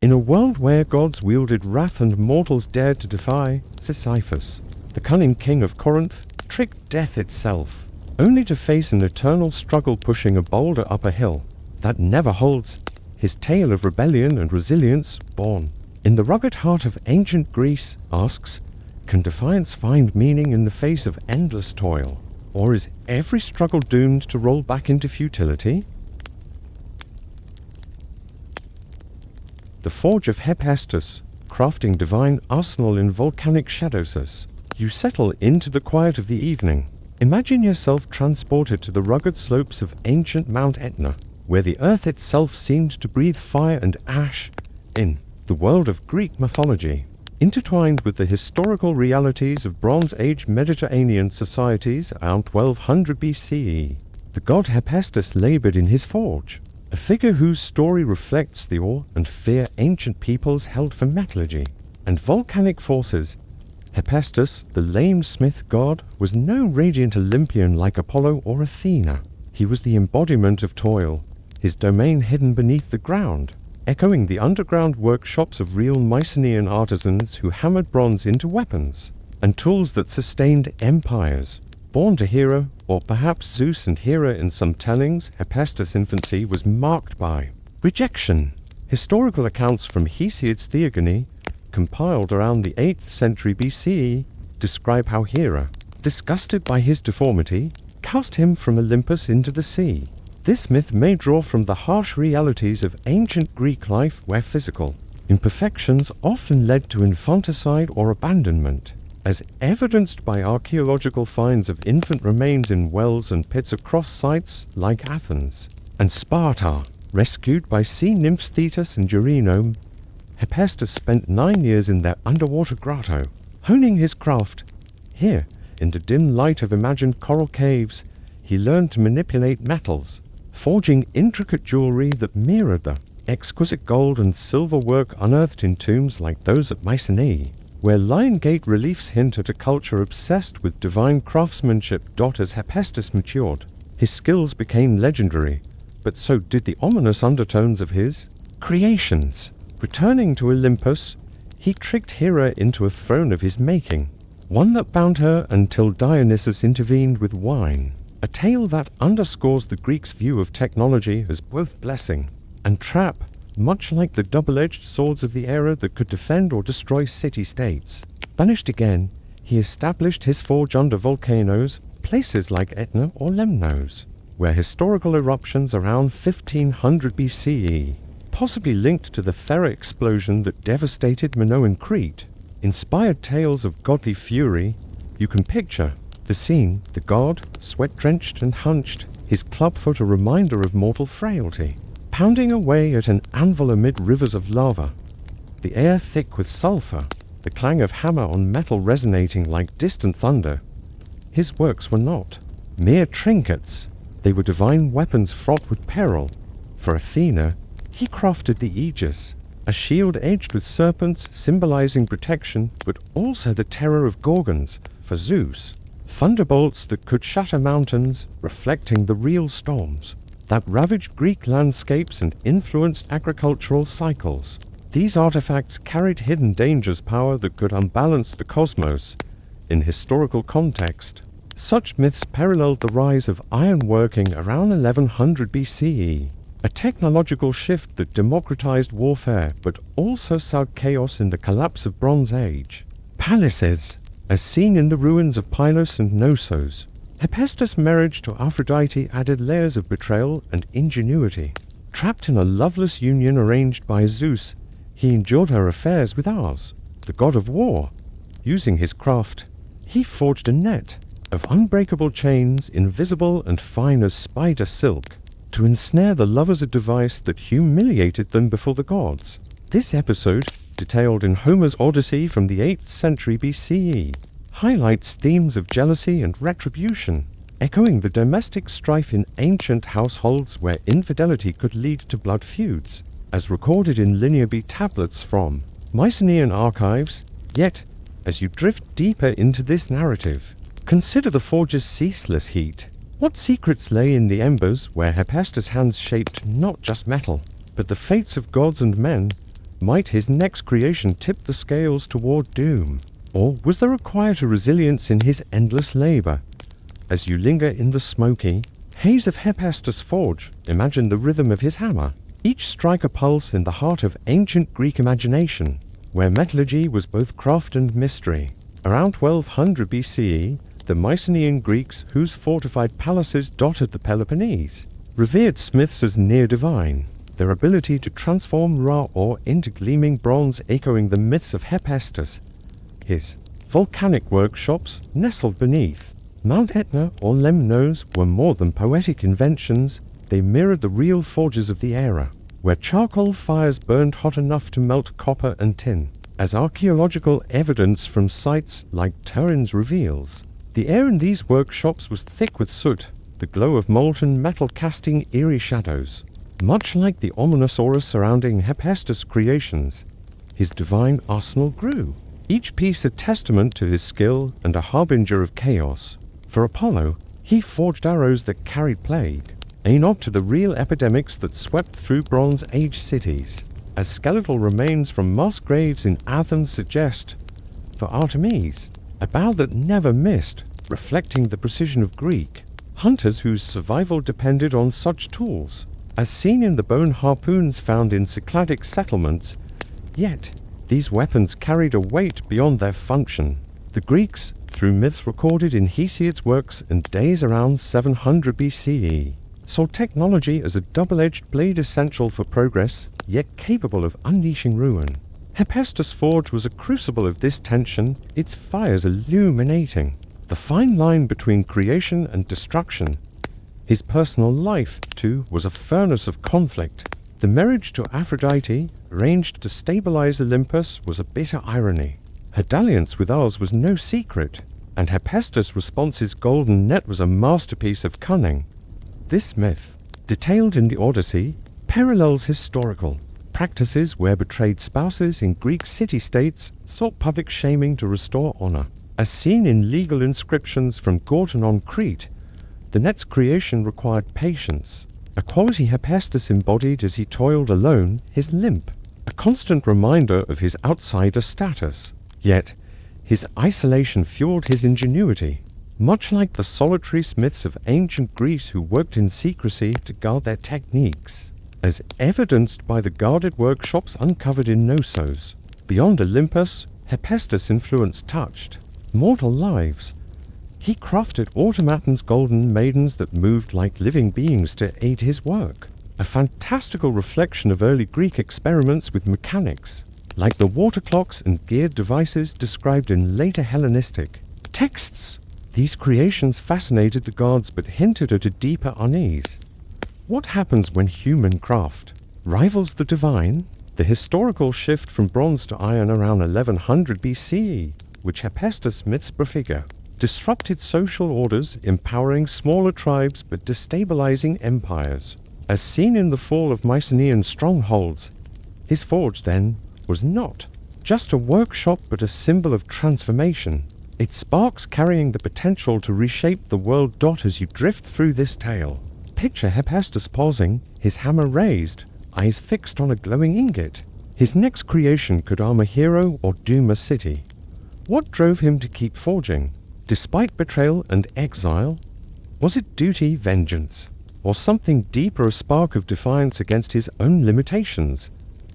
In a world where gods wielded wrath and mortals dared to defy, Sisyphus, the cunning king of Corinth, tricked death itself, only to face an eternal struggle pushing a boulder up a hill that never holds, his tale of rebellion and resilience born in the rugged heart of ancient Greece asks, can defiance find meaning in the face of endless toil, or is every struggle doomed to roll back into futility? The forge of Hephaestus, crafting divine arsenal in volcanic shadows. You settle into the quiet of the evening. Imagine yourself transported to the rugged slopes of ancient Mount Etna, where the earth itself seemed to breathe fire and ash. In the world of Greek mythology, intertwined with the historical realities of Bronze Age Mediterranean societies around 1200 BCE, the god Hephaestus labored in his forge, a figure whose story reflects the awe and fear ancient peoples held for metallurgy and volcanic forces. Hephaestus, the lame smith god, was no radiant Olympian like Apollo or Athena. He was the embodiment of toil, his domain hidden beneath the ground, echoing the underground workshops of real Mycenaean artisans who hammered bronze into weapons and tools that sustained empires. Born to Hera, or perhaps Zeus and Hera in some tellings, Hephaestus' infancy was marked by rejection. Historical accounts from Hesiod's Theogony, compiled around the 8th century BCE, describe how Hera, disgusted by his deformity, cast him from Olympus into the sea. This myth may draw from the harsh realities of ancient Greek life where physical imperfections often led to infanticide or abandonment, as evidenced by archaeological finds of infant remains in wells and pits across sites like Athens and Sparta. Rescued by sea nymphs Thetis and Eurynome, Hephaestus spent 9 years in their underwater grotto, honing his craft. Here, in the dim light of imagined coral caves, he learned to manipulate metals, forging intricate jewelry that mirrored the exquisite gold and silver work unearthed in tombs like those at Mycenae, where Lion Gate reliefs hint at a culture obsessed with divine craftsmanship. As Hephaestus matured, his skills became legendary, but so did the ominous undertones of his creations. Returning to Olympus, he tricked Hera into a throne of his making, one that bound her until Dionysus intervened with wine, a tale that underscores the Greeks' view of technology as both blessing and trap, much like the double-edged swords of the era that could defend or destroy city-states. Banished again, he established his forge under volcanoes, places like Etna or Lemnos, where historical eruptions around 1500 BCE, possibly linked to the Thera explosion that devastated Minoan Crete, inspired tales of godly fury. You can picture the scene, the god, sweat-drenched and hunched, his clubfoot a reminder of mortal frailty, pounding away at an anvil amid rivers of lava, the air thick with sulfur, the clang of hammer on metal resonating like distant thunder. His works were not mere trinkets, they were divine weapons fraught with peril. For Athena, he crafted the aegis, a shield edged with serpents symbolizing protection, but also the terror of gorgons. For Zeus, thunderbolts that could shatter mountains, reflecting the real storms that ravaged Greek landscapes and influenced agricultural cycles. These artifacts carried hidden dangers, power that could unbalance the cosmos. In historical context, such myths paralleled the rise of ironworking around 1100 BCE, a technological shift that democratized warfare but also sowed chaos in the collapse of Bronze Age. Palaces, as seen in the ruins of Pylos and Knossos, Hephaestus' marriage to Aphrodite added layers of betrayal and ingenuity. Trapped in a loveless union arranged by Zeus, he endured her affairs with Mars, the god of war. Using his craft, he forged a net of unbreakable chains, invisible and fine as spider silk, to ensnare the lovers, a device that humiliated them before the gods. This episode, detailed in Homer's Odyssey from the 8th century BCE, highlights themes of jealousy and retribution, echoing the domestic strife in ancient households where infidelity could lead to blood feuds, as recorded in Linear B tablets from Mycenaean archives. Yet, as you drift deeper into this narrative, consider the forge's ceaseless heat. What secrets lay in the embers where Hephaestus' hands shaped not just metal, but the fates of gods and men? Might his next creation tip the scales toward doom? Or was there a quieter resilience in his endless labor? As you linger in the smoky haze of Hephaestus' forge, imagine the rhythm of his hammer. Each strike a pulse in the heart of ancient Greek imagination, where metallurgy was both craft and mystery. Around 1200 BCE, the Mycenaean Greeks, whose fortified palaces dotted the Peloponnese, revered smiths as near divine, their ability to transform raw ore into gleaming bronze echoing the myths of Hephaestus. His volcanic workshops, nestled beneath Mount Etna or Lemnos, were more than poetic inventions. They mirrored the real forges of the era, where charcoal fires burned hot enough to melt copper and tin. As archaeological evidence from sites like Turin's reveals, the air in these workshops was thick with soot, the glow of molten metal casting eerie shadows. Much like the ominous aura surrounding Hephaestus' creations, his divine arsenal grew, each piece a testament to his skill and a harbinger of chaos. For Apollo, he forged arrows that carried plague, a nod to the real epidemics that swept through Bronze Age cities, as skeletal remains from mass graves in Athens suggest. For Artemis, a bow that never missed, reflecting the precision of Greek hunters whose survival depended on such tools, as seen in the bone harpoons found in Cycladic settlements. Yet, these weapons carried a weight beyond their function. The Greeks, through myths recorded in Hesiod's works and days around 700 BCE, saw technology as a double-edged blade essential for progress, yet capable of unleashing ruin. Hephaestus' forge was a crucible of this tension, its fires illuminating the fine line between creation and destruction. His personal life, too, was a furnace of conflict. The marriage to Aphrodite, arranged to stabilize Olympus, was a bitter irony. Her dalliance with ours was no secret, and Hephaestus' response's golden net was a masterpiece of cunning. This myth, detailed in the Odyssey, parallels historical practices where betrayed spouses in Greek city-states sought public shaming to restore honor. As seen in legal inscriptions from Gortyn on Crete, the net's creation required patience, a quality Hephaestus embodied as he toiled alone, his limp, a constant reminder of his outsider status. Yet, his isolation fueled his ingenuity, much like the solitary smiths of ancient Greece who worked in secrecy to guard their techniques, as evidenced by the guarded workshops uncovered in Knossos. Beyond Olympus, Hephaestus' influence touched mortal lives. He crafted automatons, golden maidens that moved like living beings to aid his work, a fantastical reflection of early Greek experiments with mechanics, like the water clocks and geared devices described in later Hellenistic texts. These creations fascinated the gods but hinted at a deeper unease. What happens when human craft rivals the divine? The historical shift from bronze to iron around 1100 BCE, which Hephaestus myths prefigure, disrupted social orders, empowering smaller tribes but destabilizing empires. As seen in the fall of Mycenaean strongholds, his forge, then, was not just a workshop but a symbol of transformation, its sparks carrying the potential to reshape the world. As you drift through this tale, picture Hephaestus pausing, his hammer raised, eyes fixed on a glowing ingot. His next creation could arm a hero or doom a city. What drove him to keep forging, despite betrayal and exile? Was it duty, vengeance, or something deeper, a spark of defiance against his own limitations?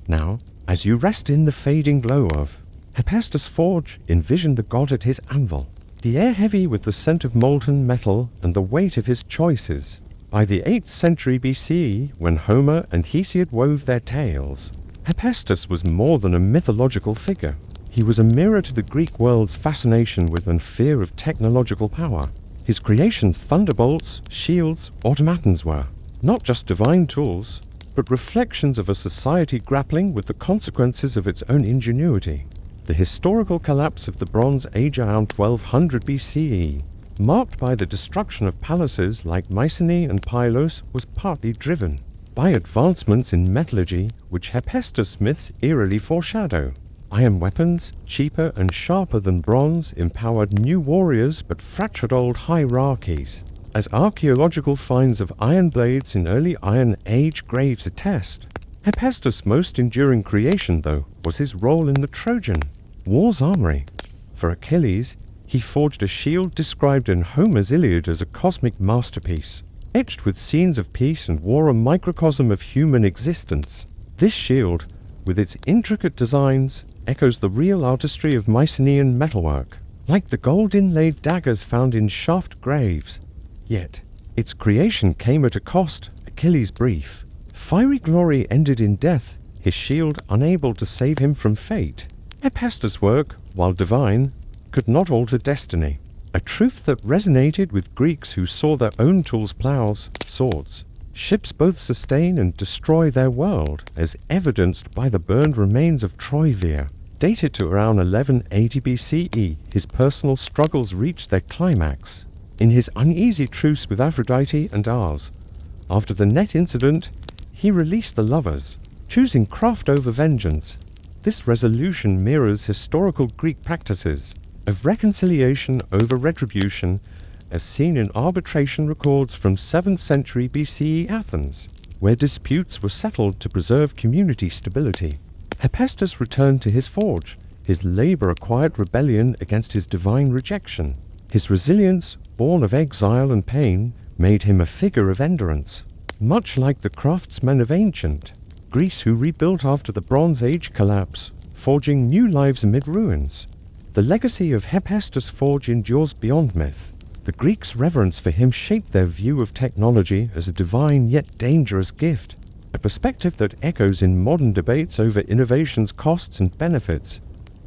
Now, as you rest in the fading glow of Hephaestus' forge, envision the god at his anvil, the air heavy with the scent of molten metal and the weight of his choices. By the 8th century BCE, when Homer and Hesiod wove their tales, Hephaestus was more than a mythological figure. He was a mirror to the Greek world's fascination with and fear of technological power. His creations, thunderbolts, shields, automatons, were not just divine tools, but reflections of a society grappling with the consequences of its own ingenuity. The historical collapse of the Bronze Age around 1200 BCE, marked by the destruction of palaces like Mycenae and Pylos, was partly driven by advancements in metallurgy, which Hephaestus myths eerily foreshadow. Iron weapons, cheaper and sharper than bronze, empowered new warriors but fractured old hierarchies. As archaeological finds of iron blades in early Iron Age graves attest, Hephaestus' most enduring creation, though, was his role in the Trojan war's armory. For Achilles, he forged a shield described in Homer's Iliad as a cosmic masterpiece, etched with scenes of peace and war, a microcosm of human existence. This shield, with its intricate designs, echoes the real artistry of Mycenaean metalwork, like the gold-inlaid daggers found in shaft graves. Yet, its creation came at a cost. Achilles' brief, fiery glory ended in death, his shield unable to save him from fate. Hephaestus' work, while divine, could not alter destiny, a truth that resonated with Greeks who saw their own tools, plows, swords, ships both sustain and destroy their world, as evidenced by the burned remains of Troy. Dated to around 1180 BCE, his personal struggles reached their climax in his uneasy truce with Aphrodite and Mars. After the net incident, he released the lovers, choosing craft over vengeance. This resolution mirrors historical Greek practices of reconciliation over retribution, as seen in arbitration records from 7th century BCE Athens, where disputes were settled to preserve community stability. Hephaestus returned to his forge, his labor a quiet rebellion against his divine rejection. His resilience, born of exile and pain, made him a figure of endurance, much like the craftsmen of ancient Greece who rebuilt after the Bronze Age collapse, forging new lives amid ruins. The legacy of Hephaestus' forge endures beyond myth. The Greeks' reverence for him shaped their view of technology as a divine yet dangerous gift, a perspective that echoes in modern debates over innovation's costs and benefits.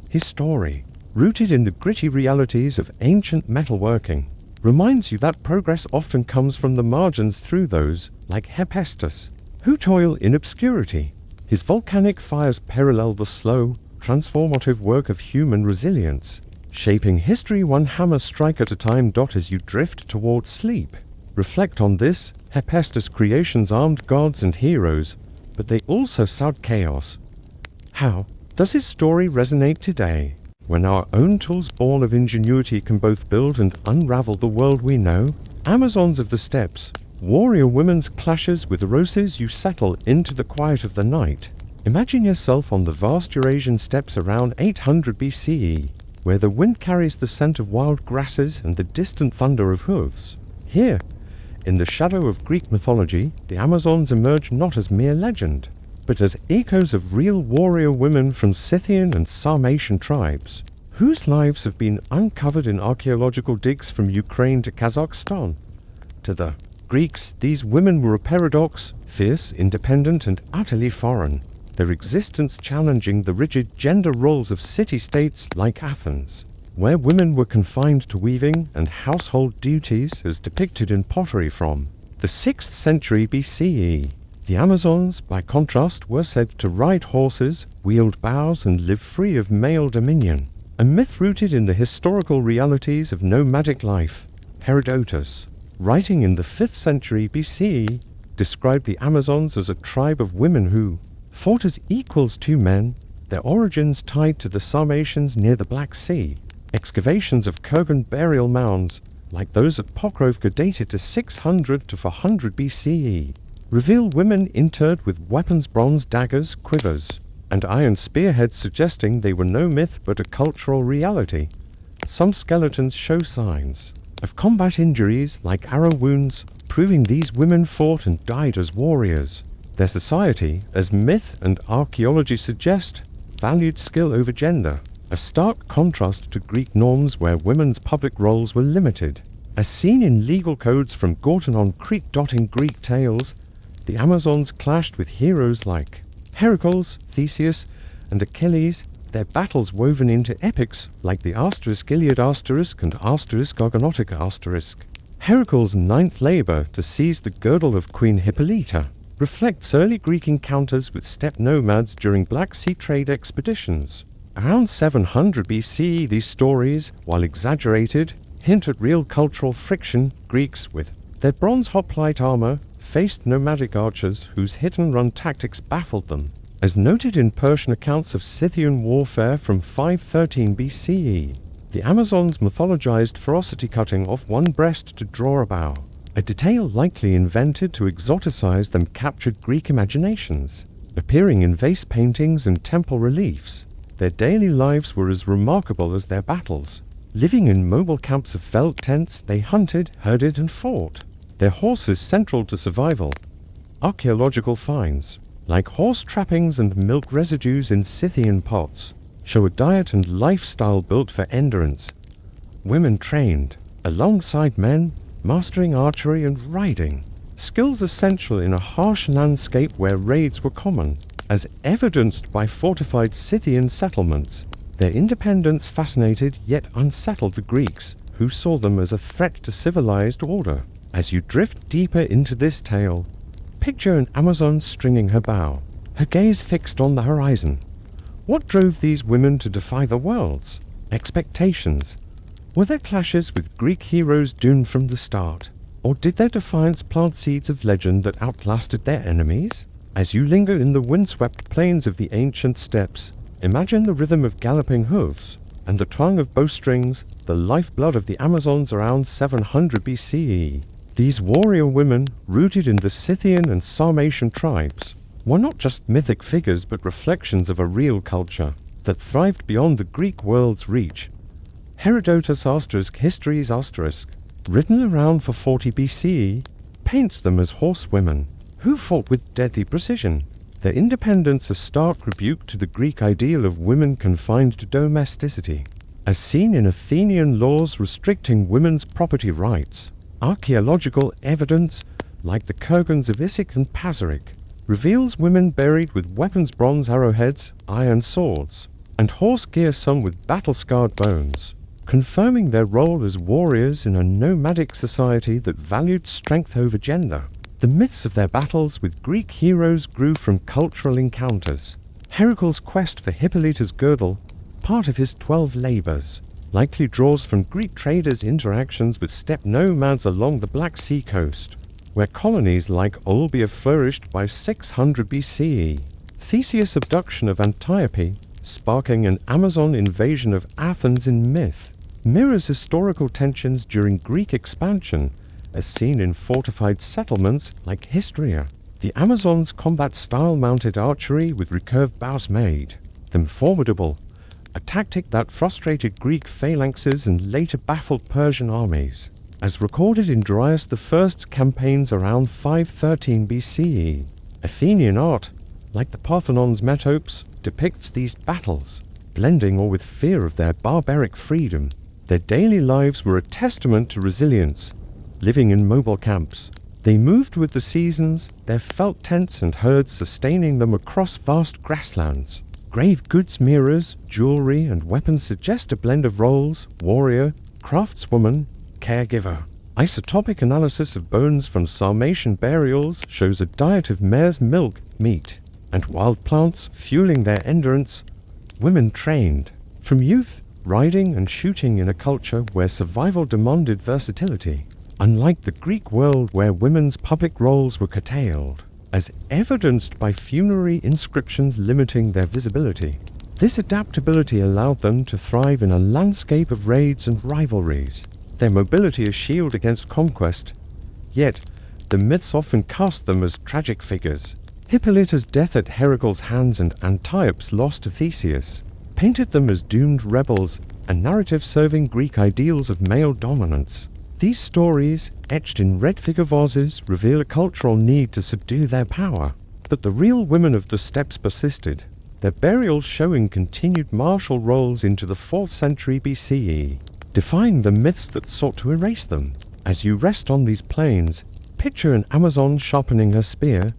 His story, rooted in the gritty realities of ancient metalworking, reminds you that progress often comes from the margins through those, like Hephaestus, who toil in obscurity. His volcanic fires parallel the slow, transformative work of human resilience, shaping history one hammer strike at a time. As you drift toward sleep, reflect on this. Hephaestus' creations armed gods and heroes, but they also sowed chaos. How does his story resonate today, when our own tools born of ingenuity can both build and unravel the world we know? Amazons of the steppes, warrior women's clashes with roses, you settle into the quiet of the night. Imagine yourself on the vast Eurasian steppes around 800 BCE, where the wind carries the scent of wild grasses and the distant thunder of hooves. Here, in the shadow of Greek mythology, the Amazons emerge not as mere legend, but as echoes of real warrior women from Scythian and Sarmatian tribes, whose lives have been uncovered in archaeological digs from Ukraine to Kazakhstan. To the Greeks, these women were a paradox, fierce, independent, and utterly foreign, their existence challenging the rigid gender roles of city-states like Athens, where women were confined to weaving and household duties as depicted in pottery from the 6th century BCE. The Amazons, by contrast, were said to ride horses, wield bows, and live free of male dominion, a myth rooted in the historical realities of nomadic life. Herodotus, writing in the 5th century BCE, described the Amazons as a tribe of women who fought as equals to men, their origins tied to the Sarmatians near the Black Sea. Excavations of Kurgan burial mounds, like those at Pokrovka dated to 600 to 400 BCE, reveal women interred with weapons, bronze daggers, quivers, and iron spearheads, suggesting they were no myth but a cultural reality. Some skeletons show signs of combat injuries like arrow wounds, proving these women fought and died as warriors. Their society, as myth and archaeology suggest, valued skill over gender, a stark contrast to Greek norms where women's public roles were limited. As seen in legal codes from Gorton on Crete. In Greek tales, the Amazons clashed with heroes like Heracles, Theseus, and Achilles, their battles woven into epics like the *Iliad* and *Argonautica*. Heracles' ninth labor to seize the girdle of Queen Hippolyta reflects early Greek encounters with steppe nomads during Black Sea trade expeditions. Around 700 BCE, these stories, while exaggerated, hint at real cultural friction. Greeks, with their bronze hoplite armor, faced nomadic archers whose hit-and-run tactics baffled them, as noted in Persian accounts of Scythian warfare from 513 BCE. The Amazons mythologized ferocity, cutting off one breast to draw a bow, a detail likely invented to exoticize them captured Greek imaginations. appearing in vase paintings and temple reliefs. Their daily lives were as remarkable as their battles. Living in mobile camps of felt tents, they hunted, herded, and fought. Their horses central to survival. Archaeological finds, like horse trappings and milk residues in Scythian pots, show a diet and lifestyle built for endurance. Women trained, alongside men, mastering archery and riding, skills essential in a harsh landscape where raids were common, as evidenced by fortified Scythian settlements. Their independence fascinated yet unsettled the Greeks, who saw them as a threat to civilized order. As you drift deeper into this tale, picture an Amazon stringing her bow, her gaze fixed on the horizon. What drove these women to defy the world's expectations? Were there clashes with Greek heroes doomed from the start? Or did their defiance plant seeds of legend that outlasted their enemies? As you linger in the windswept plains of the ancient steppes, imagine the rhythm of galloping hooves and the twang of bowstrings, the lifeblood of the Amazons around 700 BCE. These warrior women, rooted in the Scythian and Sarmatian tribes, were not just mythic figures but reflections of a real culture that thrived beyond the Greek world's reach. Herodotus Histories written around for 40 BCE, paints them as horsewomen who fought with deadly precision. Their independence a stark rebuke to the Greek ideal of women confined to domesticity, as seen in Athenian laws restricting women's property rights. Archaeological evidence, like the kurgans of Issyk and Pazyryk, reveals women buried with weapons, bronze arrowheads, iron swords, and horse gear, some with battle-scarred bones, confirming their role as warriors in a nomadic society that valued strength over gender. The myths of their battles with Greek heroes grew from cultural encounters. Heracles' quest for Hippolyta's girdle, part of his 12 labors, likely draws from Greek traders' interactions with steppe nomads along the Black Sea coast, where colonies like Olbia flourished by 600 BCE. Theseus' abduction of Antiope, sparking an Amazon invasion of Athens in myth, mirrors historical tensions during Greek expansion, as seen in fortified settlements like Histria. The Amazons' combat style mounted archery with recurved bows, made them formidable, a tactic that frustrated Greek phalanxes and later baffled Persian armies, as recorded in Darius I's campaigns around 513 BCE. Athenian art, like the Parthenon's metopes, depicts these battles, blending awe with fear of their barbaric freedom. Their daily lives were a testament to resilience. Living in mobile camps, they moved with the seasons, their felt tents and herds sustaining them across vast grasslands. Grave goods mirrors, jewelry, and weapons suggest a blend of roles: warrior, craftswoman, caregiver. Isotopic analysis of bones from Sarmatian burials shows a diet of mare's milk, meat, and wild plants fueling their endurance. Women trained from youth, riding and shooting in a culture where survival demanded versatility, unlike the Greek world where women's public roles were curtailed, as evidenced by funerary inscriptions limiting their visibility. This adaptability allowed them to thrive in a landscape of raids and rivalries, their mobility a shield against conquest. Yet, the myths often cast them as tragic figures. Hippolyta's death at Heracles' hands and Antiope's loss to Theseus painted them as doomed rebels, a narrative serving Greek ideals of male dominance. These stories, etched in red figure vases, reveal a cultural need to subdue their power. But the real women of the steppes persisted, their burials showing continued martial roles into the 4th century BCE, defying the myths that sought to erase them. As you rest on these plains, picture an Amazon sharpening her spear,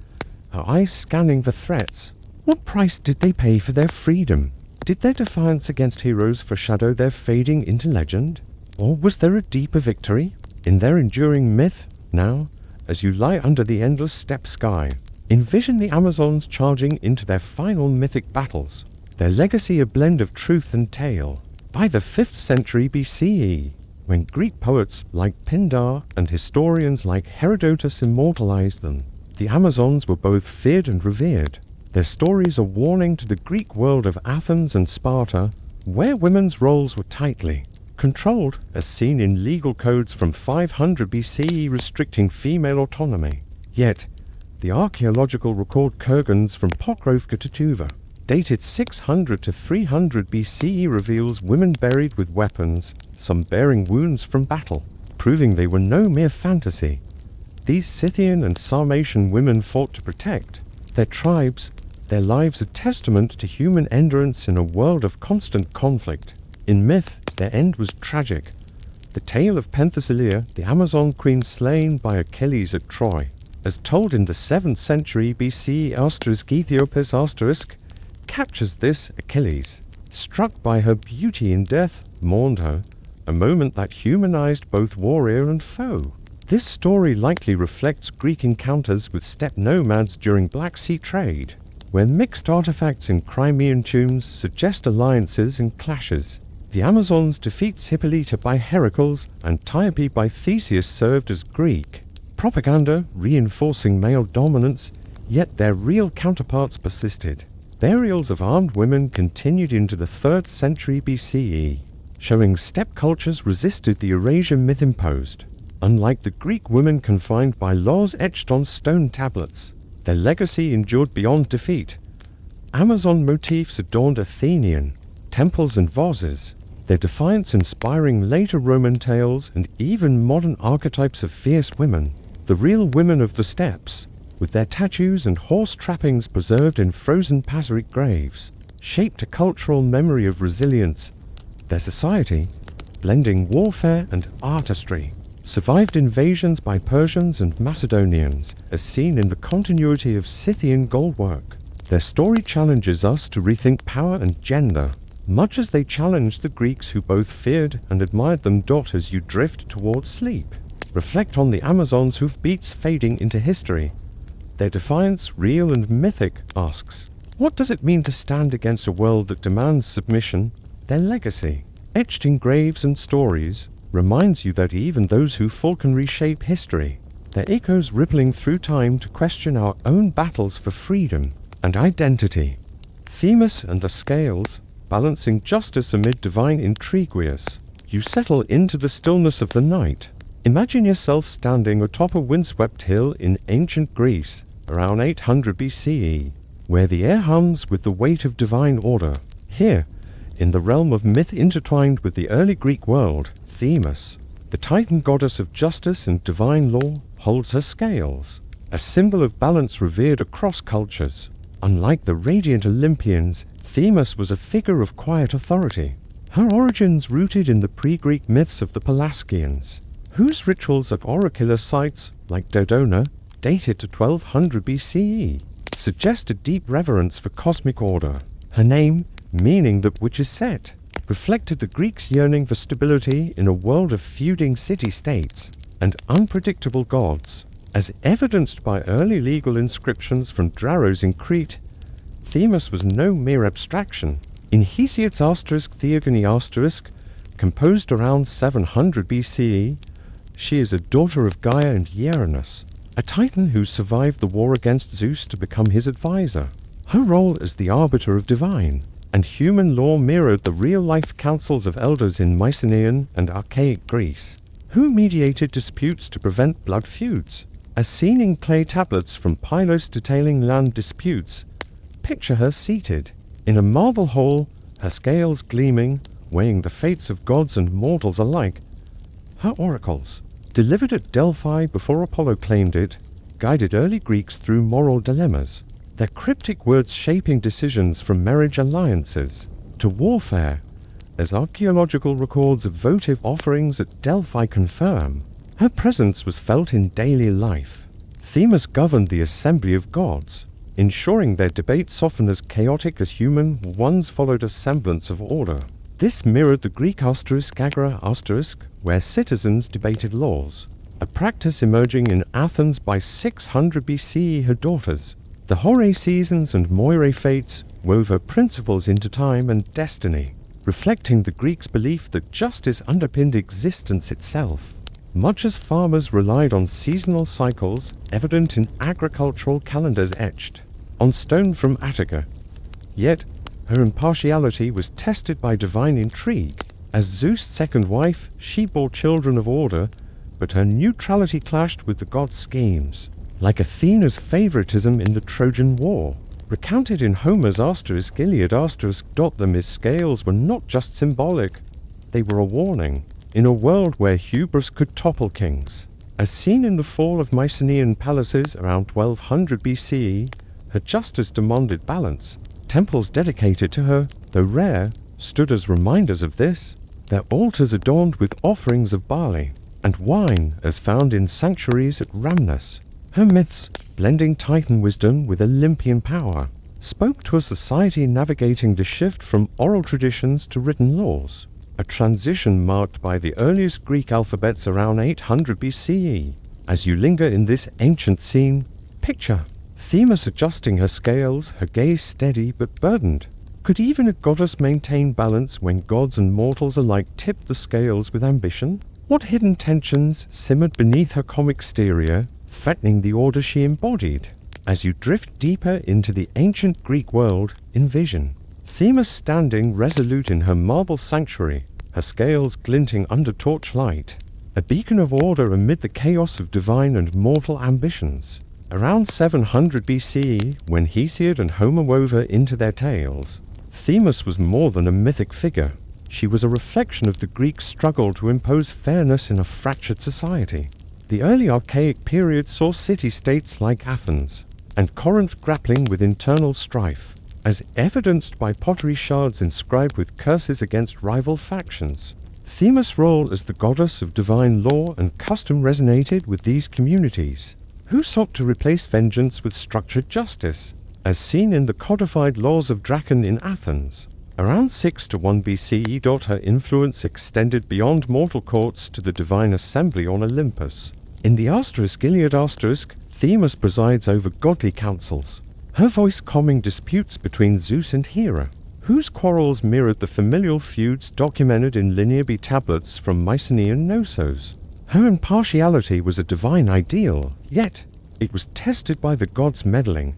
her eyes scanning the threats. What price did they pay for their freedom? Did their defiance against heroes foreshadow their fading into legend? Or was there a deeper victory in their enduring myth? Now, as you lie under the endless steppe sky, envision the Amazons charging into their final mythic battles, their legacy a blend of truth and tale. By the 5th century BCE, when Greek poets like Pindar and historians like Herodotus immortalized them, the Amazons were both feared and revered. Their stories a warning to the Greek world of Athens and Sparta, where women's roles were tightly controlled, as seen in legal codes from 500 BCE restricting female autonomy. Yet, The archaeological record Kurgans from Pokrovka to Tuva, dated 600 to 300 BCE, reveals women buried with weapons, some bearing wounds from battle, proving they were no mere fantasy. These Scythian and Sarmatian women fought to protect their tribes, their lives a testament to human endurance in a world of constant conflict. In myth, their end was tragic. The tale of Penthesilea, the Amazon queen slain by Achilles at Troy, as told in the 7th century BC Ethiopis captures this. Achilles, struck by her beauty in death, mourned her, a moment that humanized both warrior and foe. This story likely reflects Greek encounters with steppe nomads during Black Sea trade, where mixed artifacts in Crimean tombs suggest alliances and clashes. The Amazons' defeats Hippolyta by Heracles and Tiope by Theseus served as Greek propaganda, reinforcing male dominance, yet their real counterparts persisted. Burials of armed women continued into the 3rd century BCE, showing steppe cultures resisted the Eurasian myth imposed. Unlike the Greek women confined by laws etched on stone tablets, their legacy endured beyond defeat. Amazon motifs adorned Athenian temples and vases, their defiance inspiring later Roman tales and even modern archetypes of fierce women. The real women of the steppes, with their tattoos and horse trappings preserved in frozen Paseric graves, shaped a cultural memory of resilience. Their society, blending warfare and artistry, survived invasions by Persians and Macedonians, as seen in the continuity of Scythian goldwork. Their story challenges us to rethink power and gender, much as they challenged the Greeks who both feared and admired them. As you drift towards sleep, reflect on the Amazons' hoofbeats fading into history. Their defiance, real and mythic, asks, what does it mean to stand against a world that demands submission? Their legacy, etched in graves and stories, reminds you that even those who fall can reshape history, their echoes rippling through time to question our own battles for freedom and identity. Themis and the scales, balancing justice amid divine intrigues. You settle into the stillness of the night. Imagine yourself standing atop a windswept hill in ancient Greece, around 800 BCE, where the air hums with the weight of divine order. Here, in the realm of myth intertwined with the early Greek world, Themis, the Titan goddess of justice and divine law, holds her scales, a symbol of balance revered across cultures. Unlike the radiant Olympians, Themis was a figure of quiet authority, her origins rooted in the pre-Greek myths of the Pelasgians, whose rituals at oracular sites, like Dodona, dated to 1200 BCE, suggest a deep reverence for cosmic order. Her name, meaning that which is set, reflected the Greeks' yearning for stability in a world of feuding city-states and unpredictable gods. As evidenced by early legal inscriptions from Draros in Crete, Themis was no mere abstraction. In Hesiod's Theogony composed around 700 BCE, she is a daughter of Gaia and Uranus, a titan who survived the war against Zeus to become his advisor. Her role as the arbiter of divine and human law mirrored the real-life councils of elders in Mycenaean and archaic Greece, who mediated disputes to prevent blood feuds. As seen in clay tablets from Pylos detailing land disputes, picture her seated in a marble hall, her scales gleaming, weighing the fates of gods and mortals alike. Her oracles, delivered at Delphi before Apollo claimed it, guided early Greeks through moral dilemmas, their cryptic words shaping decisions from marriage alliances to warfare, as archaeological records of votive offerings at Delphi confirm. Her presence was felt in daily life. Themis governed the assembly of gods, ensuring their debates, often as chaotic as human ones, followed a semblance of order. This mirrored the Greek agra, where citizens debated laws, a practice emerging in Athens by 600 BCE. Her daughters, the Horae seasons and Moirae fates, wove her principles into time and destiny, reflecting the Greeks' belief that justice underpinned existence itself. Much as farmers relied on seasonal cycles, evident in agricultural calendars etched on stone from Attica. Yet, her impartiality was tested by divine intrigue. As Zeus' second wife, she bore children of order, but her neutrality clashed with the gods' schemes. like Athena's favoritism in the Trojan War. Recounted in Homer's *Iliad*, the myth's scales were not just symbolic, they were a warning. In a world where hubris could topple kings, as seen in the fall of Mycenaean palaces around 1200 BCE, her justice demanded balance. Temples dedicated to her, though rare, stood as reminders of this, their altars adorned with offerings of barley and wine as found in sanctuaries at Rhamnus. Her myths, blending Titan wisdom with Olympian power, spoke to a society navigating the shift from oral traditions to written laws, a transition marked by the earliest Greek alphabets around 800 BCE. As you linger in this ancient scene, picture Themis adjusting her scales, her gaze steady but burdened. Could even a goddess maintain balance when gods and mortals alike tipped the scales with ambition? What hidden tensions simmered beneath her calm exterior, threatening the order she embodied? As you drift deeper into the ancient Greek world, envision Themis standing resolute in her marble sanctuary, her scales glinting under torchlight, a beacon of order amid the chaos of divine and mortal ambitions. Around 700 BCE, when Hesiod and Homer wove her into their tales, Themis was more than a mythic figure. She was a reflection of the Greek struggle to impose fairness in a fractured society. The early archaic period saw city-states like Athens and Corinth grappling with internal strife, as evidenced by pottery shards inscribed with curses against rival factions. Themis' role as the goddess of divine law and custom resonated with these communities, who sought to replace vengeance with structured justice, as seen in the codified laws of Draken in Athens. Around 6 to 1 BCE, her influence extended beyond mortal courts to the divine assembly on Olympus. In the *Iliad*, Themis presides over godly councils, her voice calming disputes between Zeus and Hera, whose quarrels mirrored the familial feuds documented in linear tablets from Mycenaean Knossos. Her impartiality was a divine ideal, yet it was tested by the gods' meddling.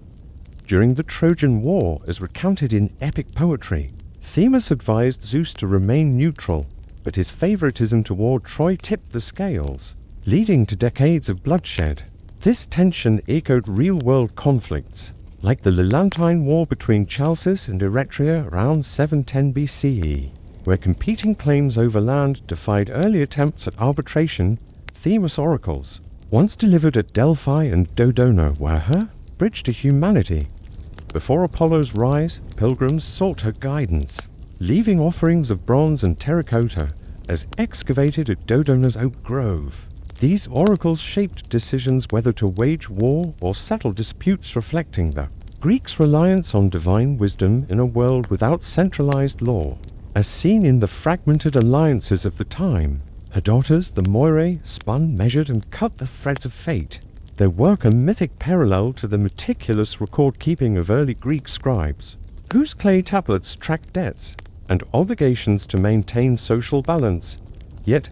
During the Trojan War, as recounted in epic poetry, Themis advised Zeus to remain neutral, but his favoritism toward Troy tipped the scales, leading to decades of bloodshed. This tension echoed real-world conflicts, like the Lelantine War between Chalcis and Eretria around 710 BCE, where competing claims over land defied early attempts at arbitration. Themis' oracles, once delivered at Delphi and Dodona, were her bridge to humanity. Before Apollo's rise, pilgrims sought her guidance, leaving offerings of bronze and terracotta as excavated at Dodona's oak grove. These oracles shaped decisions whether to wage war or settle disputes, reflecting the Greeks' reliance on divine wisdom in a world without centralized law, as seen in the fragmented alliances of the time. Her daughters, the Moirae, spun, measured, and cut the threads of fate, their work a mythic parallel to the meticulous record-keeping of early Greek scribes, whose clay tablets tracked debts and obligations to maintain social balance. Yet,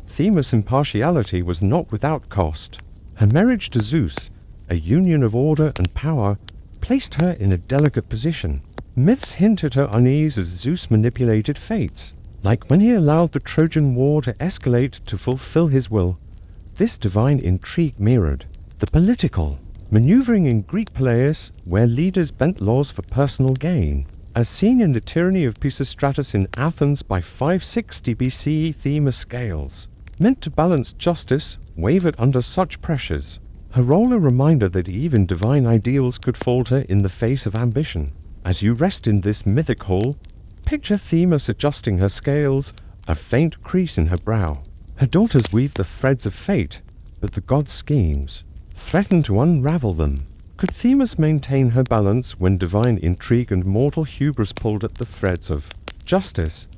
Themis' impartiality was not without cost. Her marriage to Zeus, a union of order and power, placed her in a delicate position. Myths hint at her unease as Zeus manipulated fates, like when he allowed the Trojan War to escalate to fulfill his will. This divine intrigue mirrored the political, maneuvering in Greek Peleus, where leaders bent laws for personal gain. As seen in the tyranny of Pisistratus in Athens by 560 BCE, Themis' scales, meant to balance justice, wavered under such pressures. Her role a reminder that even divine ideals could falter in the face of ambition. As you rest in this mythic hall, picture Themis adjusting her scales, a faint crease in her brow. Her daughters weave the threads of fate, but the gods' schemes threaten to unravel them. Could Themis maintain her balance when divine intrigue and mortal hubris pulled at the threads of justice?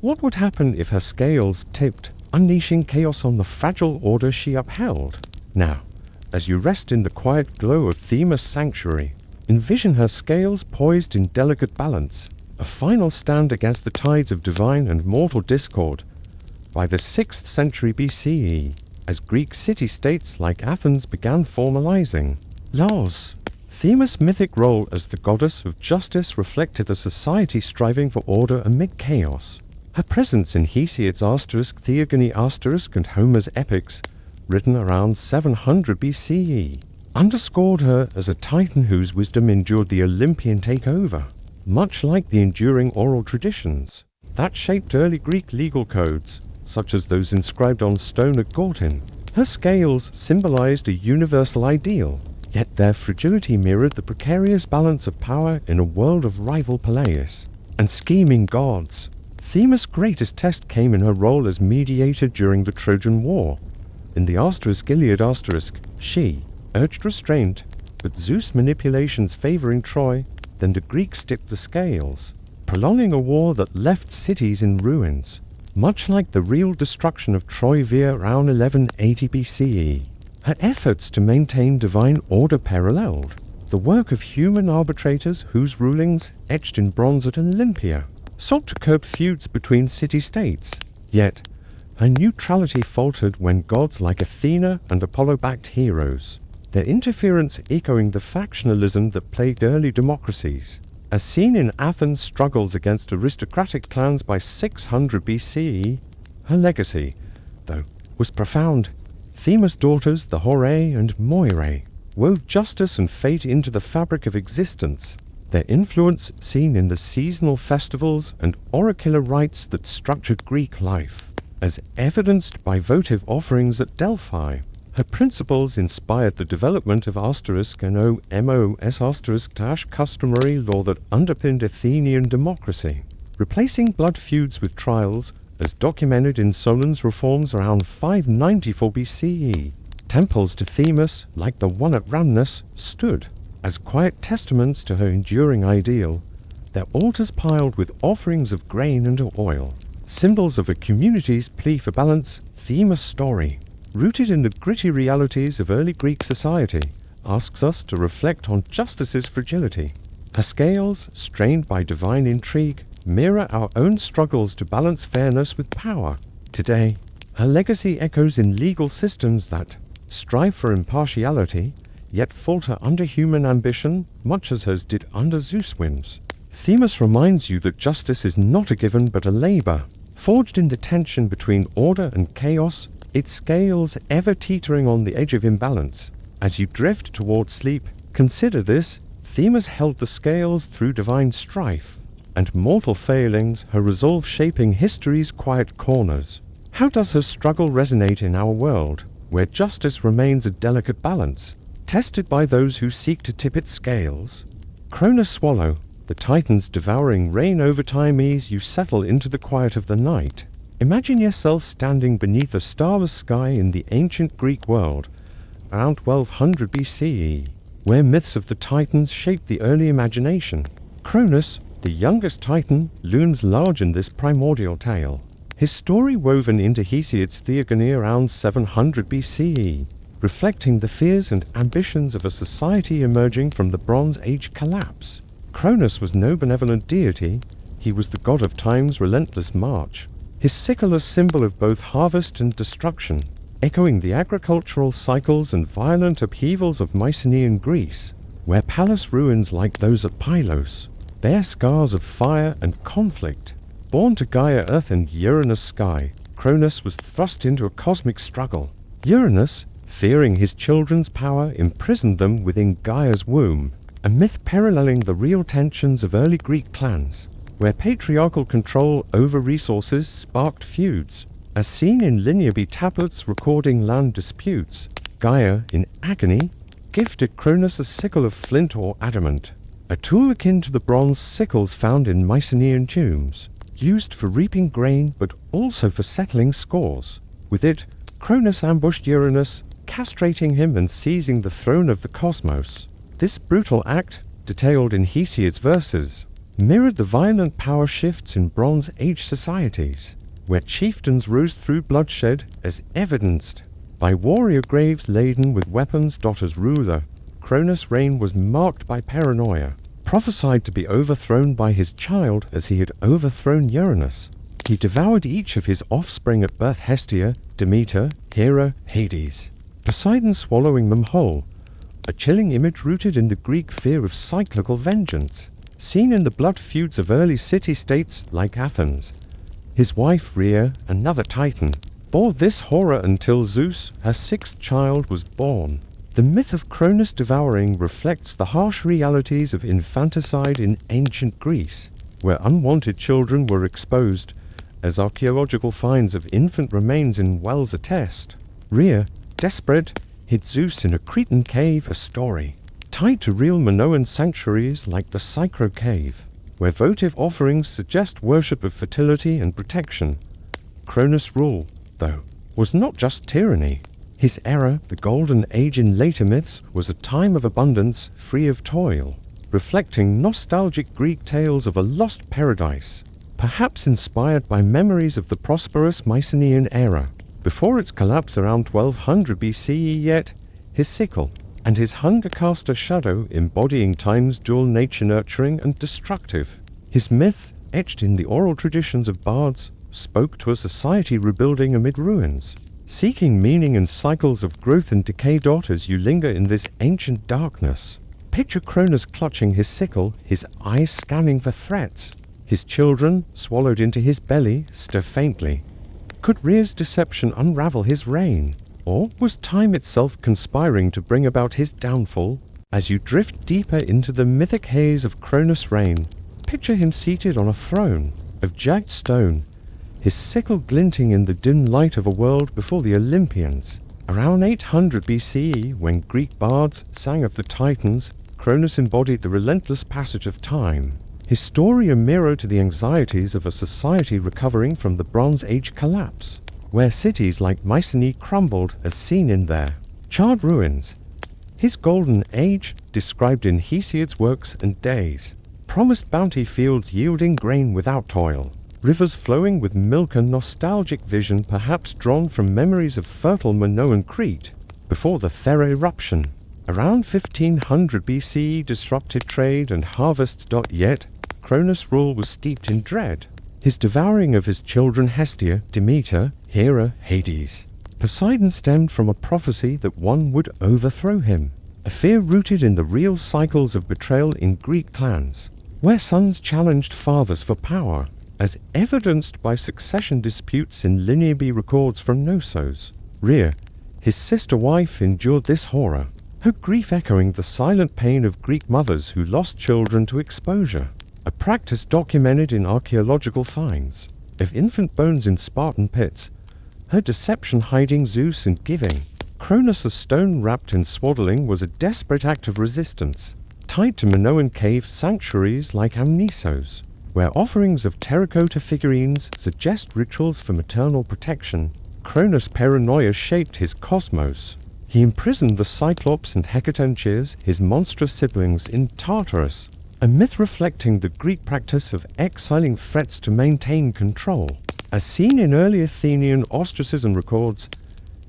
What would happen if her scales tipped, unleashing chaos on the fragile order she upheld? Now, as you rest in the quiet glow of Themis' sanctuary, envision her scales poised in delicate balance, a final stand against the tides of divine and mortal discord. By the 6th century BCE, as Greek city-states like Athens began formalizing laws, Themis' mythic role as the goddess of justice reflected a society striving for order amid chaos. Her presence in Hesiod's Theogony and Homer's epics, written around 700 BCE, underscored her as a titan whose wisdom endured the Olympian takeover, much like the enduring oral traditions that shaped early Greek legal codes, such as those inscribed on stone at Gortyn. Her scales symbolized a universal ideal, yet their fragility mirrored the precarious balance of power in a world of rival Peleus and scheming gods. Themis' greatest test came in her role as mediator during the Trojan War. In the *Iliad*, she urged restraint, but Zeus' manipulations favoring Troy, then the Greeks tipped the scales, prolonging a war that left cities in ruins, much like the real destruction of Troy via around 1180 BCE. Her efforts to maintain divine order paralleled the work of human arbitrators whose rulings, etched in bronze at Olympia, sought to curb feuds between city-states. Yet, her neutrality faltered when gods like Athena and Apollo backed heroes, their interference echoing the factionalism that plagued early democracies. As seen in Athens' struggles against aristocratic clans by 600 BCE, her legacy, though, was profound. Themis' daughters, the Horae and Moirae, wove justice and fate into the fabric of existence, their influence seen in the seasonal festivals and oracular rites that structured Greek life, as evidenced by votive offerings at Delphi. Her principles inspired the development of ********* customary law that underpinned Athenian democracy, replacing blood feuds with trials, as documented in Solon's reforms around 594 BCE. Temples to Themis, like the one at Rhamnus, stood as quiet testaments to her enduring ideal, their altars piled with offerings of grain and oil, symbols of a community's plea for balance. Themis' story, rooted in the gritty realities of early Greek society, asks us to reflect on justice's fragility. Her scales, strained by divine intrigue, mirror our own struggles to balance fairness with power. Today, her legacy echoes in legal systems that strive for impartiality, yet falter under human ambition, much as hers did under Zeus' whims. Themis reminds you that justice is not a given but a labor, forged in the tension between order and chaos, its scales ever teetering on the edge of imbalance. As you drift toward sleep, consider this: Themis held the scales through divine strife and mortal failings, her resolve shaping history's quiet corners. How does her struggle resonate in our world, where justice remains a delicate balance, tested by those who seek to tip its scales? Cronus Swallow, the Titans devouring reign over time, ease you settle into the quiet of the night. Imagine yourself standing beneath a starless sky in the ancient Greek world, around 1200 BCE, where myths of the Titans shaped the early imagination. Cronus, the youngest Titan, looms large in this primordial tale, his story woven into Hesiod's Theogony around 700 BCE, reflecting the fears and ambitions of a society emerging from the Bronze Age collapse. Cronus was no benevolent deity, he was the god of time's relentless march, his sickle a symbol of both harvest and destruction, echoing the agricultural cycles and violent upheavals of Mycenaean Greece, where palace ruins like those at Pylos bear scars of fire and conflict. Born to Gaia Earth and Uranus Sky, Cronus was thrust into a cosmic struggle. Uranus, fearing his children's power, imprisoned them within Gaia's womb, a myth paralleling the real tensions of early Greek clans, where patriarchal control over resources sparked feuds. As seen in Linear tablets recording land disputes, Gaia, in agony, gifted Cronus a sickle of flint or adamant, a tool akin to the bronze sickles found in Mycenaean tombs, used for reaping grain but also for settling scores. With it, Cronus ambushed Uranus, castrating him and seizing the throne of the cosmos. This brutal act, detailed in Hesiod's verses, mirrored the violent power shifts in Bronze Age societies, where chieftains rose through bloodshed, as evidenced by warrior graves laden with weapons. As ruler, Cronus' reign was marked by paranoia, prophesied to be overthrown by his child as he had overthrown Uranus. He devoured each of his offspring at birth: Hestia, Demeter, Hera, Hades, Poseidon swallowing them whole, a chilling image rooted in the Greek fear of cyclical vengeance, seen in the blood feuds of early city-states like Athens. His wife Rhea, another Titan, bore this horror until Zeus, her sixth child, was born. The myth of Cronus devouring reflects the harsh realities of infanticide in ancient Greece, where unwanted children were exposed, as archaeological finds of infant remains in wells attest. Rhea, desperate, hid Zeus in a Cretan cave, a story tied to real Minoan sanctuaries like the Psychro cave, where votive offerings suggest worship of fertility and protection. Cronus' rule, though, was not just tyranny. His era, the Golden Age in later myths, was a time of abundance, free of toil, reflecting nostalgic Greek tales of a lost paradise, perhaps inspired by memories of the prosperous Mycenaean era. Before its collapse around 1200 BCE yet, his sickle and his hunger cast a shadow embodying time's dual nature, nurturing and destructive. His myth, etched in the oral traditions of bards, spoke to a society rebuilding amid ruins, seeking meaning in cycles of growth and decay. As you linger in this ancient darkness, picture Cronus clutching his sickle, his eyes scanning for threats. His children, swallowed into his belly, stir faintly. Could Rhea's deception unravel his reign? Or was time itself conspiring to bring about his downfall? As you drift deeper into the mythic haze of Cronus' reign, picture him seated on a throne of jagged stone, his sickle glinting in the dim light of a world before the Olympians. Around 800 BCE, when Greek bards sang of the Titans, Cronus embodied the relentless passage of time. His story a mirror to the anxieties of a society recovering from the Bronze Age collapse, where cities like Mycenae crumbled as seen in their charred ruins. His golden age, described in Hesiod's works and days, promised bounty fields yielding grain without toil, rivers flowing with milk, and nostalgic vision perhaps drawn from memories of fertile Minoan Crete before the Thera eruption. Around 1500 BCE disrupted trade and harvests. Yet, Cronus' rule was steeped in dread. His devouring of his children Hestia, Demeter, Hera, Hades, Poseidon stemmed from a prophecy that one would overthrow him, a fear rooted in the real cycles of betrayal in Greek clans, where sons challenged fathers for power, as evidenced by succession disputes in Linear B records from Knossos. Rhea, his sister wife, endured this horror, her grief echoing the silent pain of Greek mothers who lost children to exposure, a practice documented in archaeological finds of infant bones in Spartan pits, her deception hiding Zeus and giving Cronus a stone wrapped in swaddling was a desperate act of resistance, tied to Minoan cave sanctuaries like Amnisos, where offerings of terracotta figurines suggest rituals for maternal protection. Cronus' paranoia shaped his cosmos. He imprisoned the Cyclops and Hecatoncheires, his monstrous siblings, in Tartarus, a myth reflecting the Greek practice of exiling threats to maintain control. As seen in early Athenian ostracism records,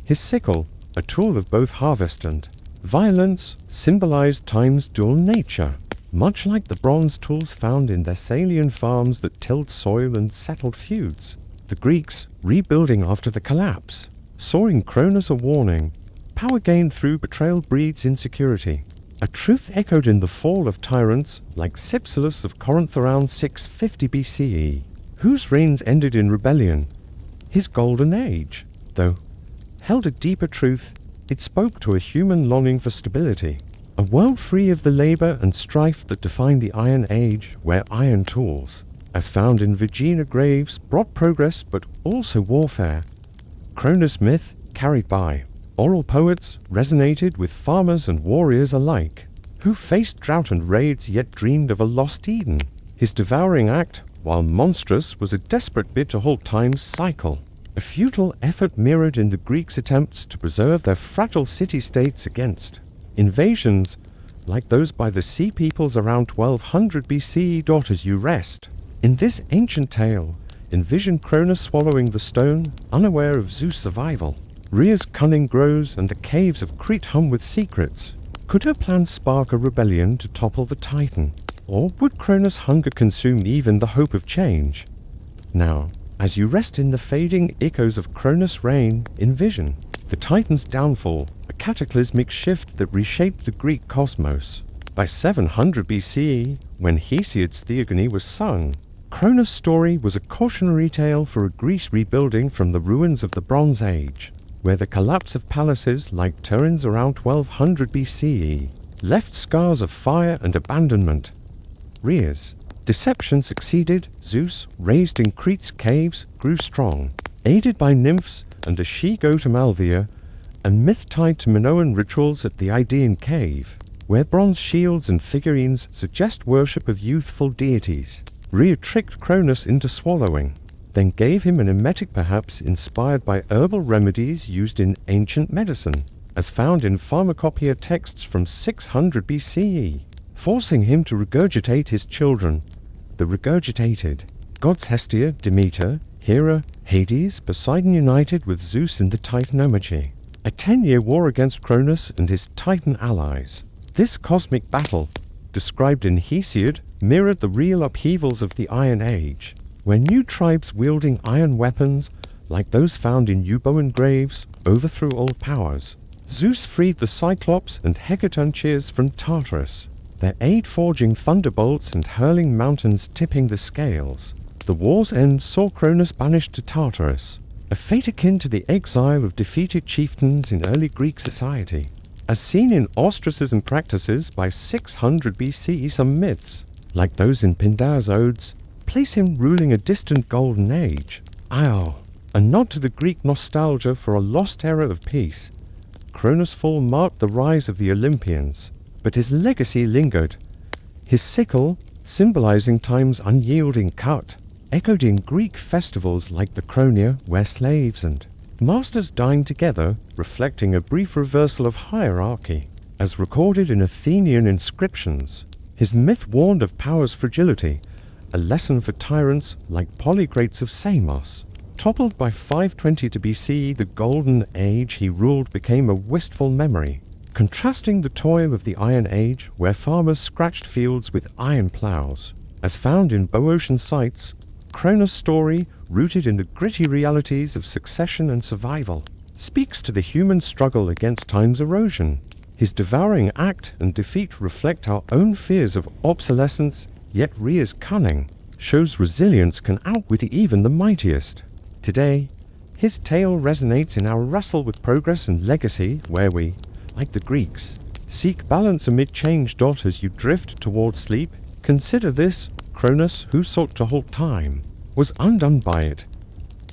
his sickle, a tool of both harvest and violence, symbolized time's dual nature, much like the bronze tools found in Thessalian farms that tilled soil and settled feuds. The Greeks, rebuilding after the collapse, saw in Cronus a warning. Power gained through betrayal breeds insecurity, a truth echoed in the fall of tyrants like Sisyphus of Corinth around 650 BCE, whose reigns ended in rebellion. His golden age, though, held a deeper truth. It spoke to a human longing for stability, a world free of the labor and strife that defined the Iron Age, where iron tools, as found in Virginia graves, brought progress but also warfare. Cronus' myth, carried by oral poets, resonated with farmers and warriors alike, who faced drought and raids yet dreamed of a lost Eden. His devouring act, while monstrous, was a desperate bid to halt time's cycle, a futile effort mirrored in the Greeks' attempts to preserve their fragile city-states against invasions like those by the Sea Peoples around 1200 BCE. As you rest in this ancient tale, envision Cronus swallowing the stone, unaware of Zeus' survival. Rhea's cunning grows and the caves of Crete hum with secrets. Could her plans spark a rebellion to topple the Titan? Or would Cronus' hunger consume even the hope of change? Now, as you rest in the fading echoes of Cronus' reign, envision the Titan's downfall, a cataclysmic shift that reshaped the Greek cosmos. By 700 BCE, when Hesiod's Theogony was sung, Cronus' story was a cautionary tale for a Greece rebuilding from the ruins of the Bronze Age. where the collapse of palaces like Turin's around 1200 BCE left scars of fire and abandonment. Rhea's deception succeeded. Zeus, raised in Crete's caves, grew strong, aided by nymphs and a she-goat Amalthea, and myth tied to Minoan rituals at the Idaean cave, where bronze shields and figurines suggest worship of youthful deities. Rhea tricked Cronus into swallowing, then gave him an emetic perhaps inspired by herbal remedies used in ancient medicine, as found in pharmacopoeia texts from 600 BCE, forcing him to regurgitate his children. The regurgitated gods Hestia, Demeter, Hera, Hades, Poseidon united with Zeus in the Titanomachy, a 10-year war against Cronus and his Titan allies. This cosmic battle, described in Hesiod, mirrored the real upheavals of the Iron Age, where new tribes wielding iron weapons, like those found in Euboean graves, overthrew old powers. Zeus freed the Cyclops and Hecatoncheires from Tartarus, their aid forging thunderbolts and hurling mountains tipping the scales. The war's end saw Cronus banished to Tartarus, a fate akin to the exile of defeated chieftains in early Greek society. As seen in ostracism practices by 600 BCE, some myths, like those in Pindar's odes, place him ruling a distant golden age. A nod to the Greek nostalgia for a lost era of peace. Cronus' fall marked the rise of the Olympians, but his legacy lingered. His sickle, symbolizing time's unyielding cut, echoed in Greek festivals like the Chronia, where slaves and masters dined together, reflecting a brief reversal of hierarchy. As recorded in Athenian inscriptions, his myth warned of power's fragility, a lesson for tyrants like Polycrates of Samos. Toppled by 522 BCE, the golden age he ruled became a wistful memory, contrasting the toil of the Iron Age, where farmers scratched fields with iron plows. As found in Boeotian sites, Cronus' story, rooted in the gritty realities of succession and survival, speaks to the human struggle against time's erosion. His devouring act and defeat reflect our own fears of obsolescence, yet Rhea's cunning shows resilience can outwit even the mightiest. Today, his tale resonates in our wrestle with progress and legacy, where we, like the Greeks, seek balance amid change. As you drift toward sleep, consider this: Cronus, who sought to halt time, was undone by it.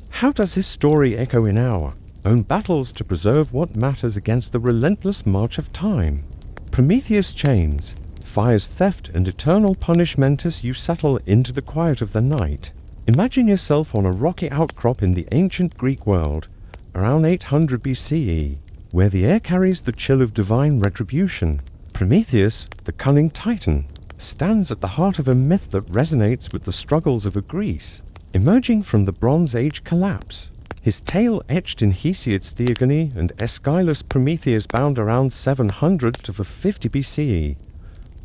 How does his story echo in our own battles to preserve what matters against the relentless march of time? Prometheus' chains, fire's theft and eternal punishment as you settle into the quiet of the night. Imagine yourself on a rocky outcrop in the ancient Greek world, around 800 BCE, where the air carries the chill of divine retribution. Prometheus, the cunning titan, stands at the heart of a myth that resonates with the struggles of a Greece, emerging from the Bronze Age collapse. His tale etched in Hesiod's Theogony and Aeschylus' Prometheus bound around 700 to 50 BCE.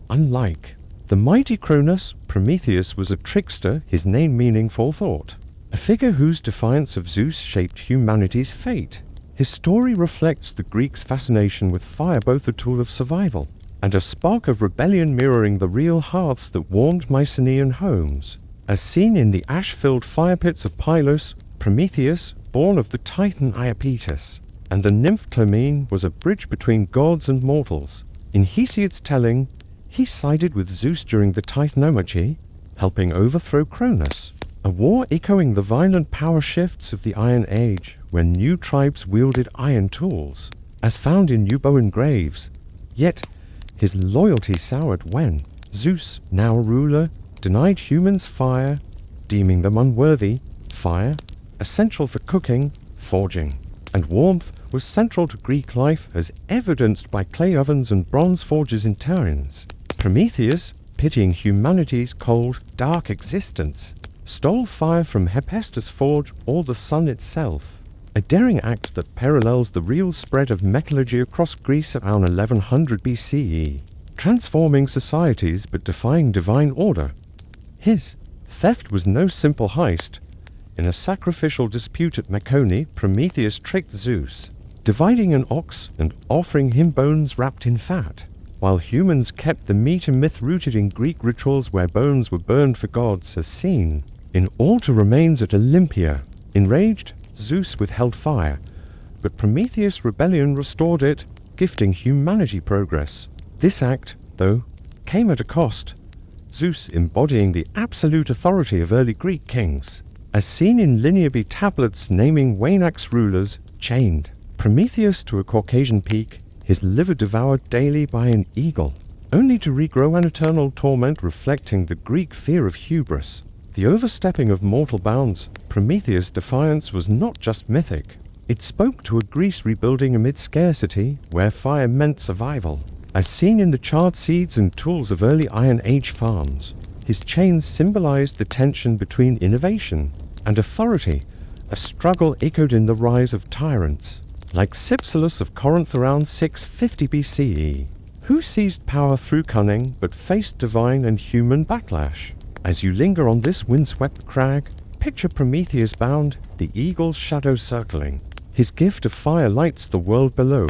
Unlike the mighty Cronus, Prometheus was a trickster, his name meaning forethought, a figure whose defiance of Zeus shaped humanity's fate. His story reflects the Greeks' fascination with fire, both a tool of survival and a spark of rebellion, mirroring the real hearths that warmed Mycenaean homes. As seen in the ash-filled fire pits of Pylos, Prometheus, born of the Titan Iapetus, and the nymph Clymene, was a bridge between gods and mortals. In Hesiod's telling, he sided with Zeus during the Titanomachy, helping overthrow Cronus, a war echoing the violent power shifts of the Iron Age, when new tribes wielded iron tools, as found in Euboean graves. Yet, his loyalty soured when Zeus, now ruler, denied humans fire, deeming them unworthy. Fire, essential for cooking, forging, and warmth, was central to Greek life, as evidenced by clay ovens and bronze forges in Turin's. Prometheus, pitying humanity's cold, dark existence, stole fire from Hephaestus' forge or the sun itself, a daring act that parallels the real spread of metallurgy across Greece around 1100 BCE, transforming societies but defying divine order. His theft was no simple heist. In a sacrificial dispute at Mecone, Prometheus tricked Zeus, dividing an ox and offering him bones wrapped in fat, while humans kept the meat, a myth rooted in Greek rituals where bones were burned for gods, as seen in altar remains at Olympia. Enraged, Zeus withheld fire, but Prometheus' rebellion restored it, gifting humanity progress. This act, though, came at a cost. Zeus embodying the absolute authority of early Greek kings, as seen in Linear tablets naming Wainak's rulers, chained Prometheus to a Caucasian peak, his liver devoured daily by an eagle, only to regrow an eternal torment reflecting the Greek fear of hubris. The overstepping of mortal bounds, Prometheus' defiance was not just mythic. It spoke to a Greece rebuilding amid scarcity, where fire meant survival. As seen in the charred seeds and tools of early Iron Age farms, his chains symbolized the tension between innovation and authority, a struggle echoed in the rise of tyrants, like Sisyphus of Corinth around 650 BCE, who seized power through cunning but faced divine and human backlash. As you linger on this windswept crag, picture Prometheus bound, the eagle's shadow circling. His gift of fire lights the world below,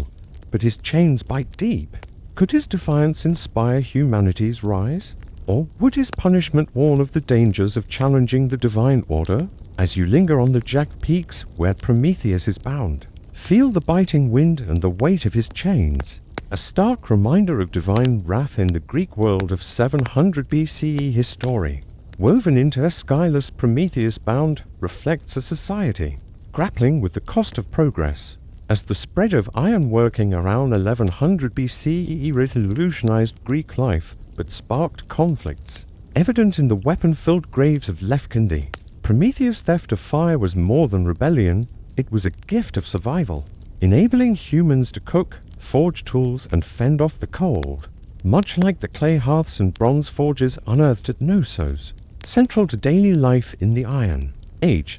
but his chains bite deep. Could his defiance inspire humanity's rise? Or would his punishment warn of the dangers of challenging the divine order? As you linger on the jagged peaks where Prometheus is bound, feel the biting wind and the weight of his chains, a stark reminder of divine wrath in the Greek world of 700 BCE history. Woven into Aeschylus, Prometheus bound reflects a society grappling with the cost of progress, as the spread of ironworking around 1100 BCE revolutionized Greek life but sparked conflicts, evident in the weapon-filled graves of Lefkindi. Prometheus' theft of fire was more than rebellion, it was a gift of survival, enabling humans to cook, forge tools, and fend off the cold, much like the clay hearths and bronze forges unearthed at Knossos. Central to daily life in the Iron Age,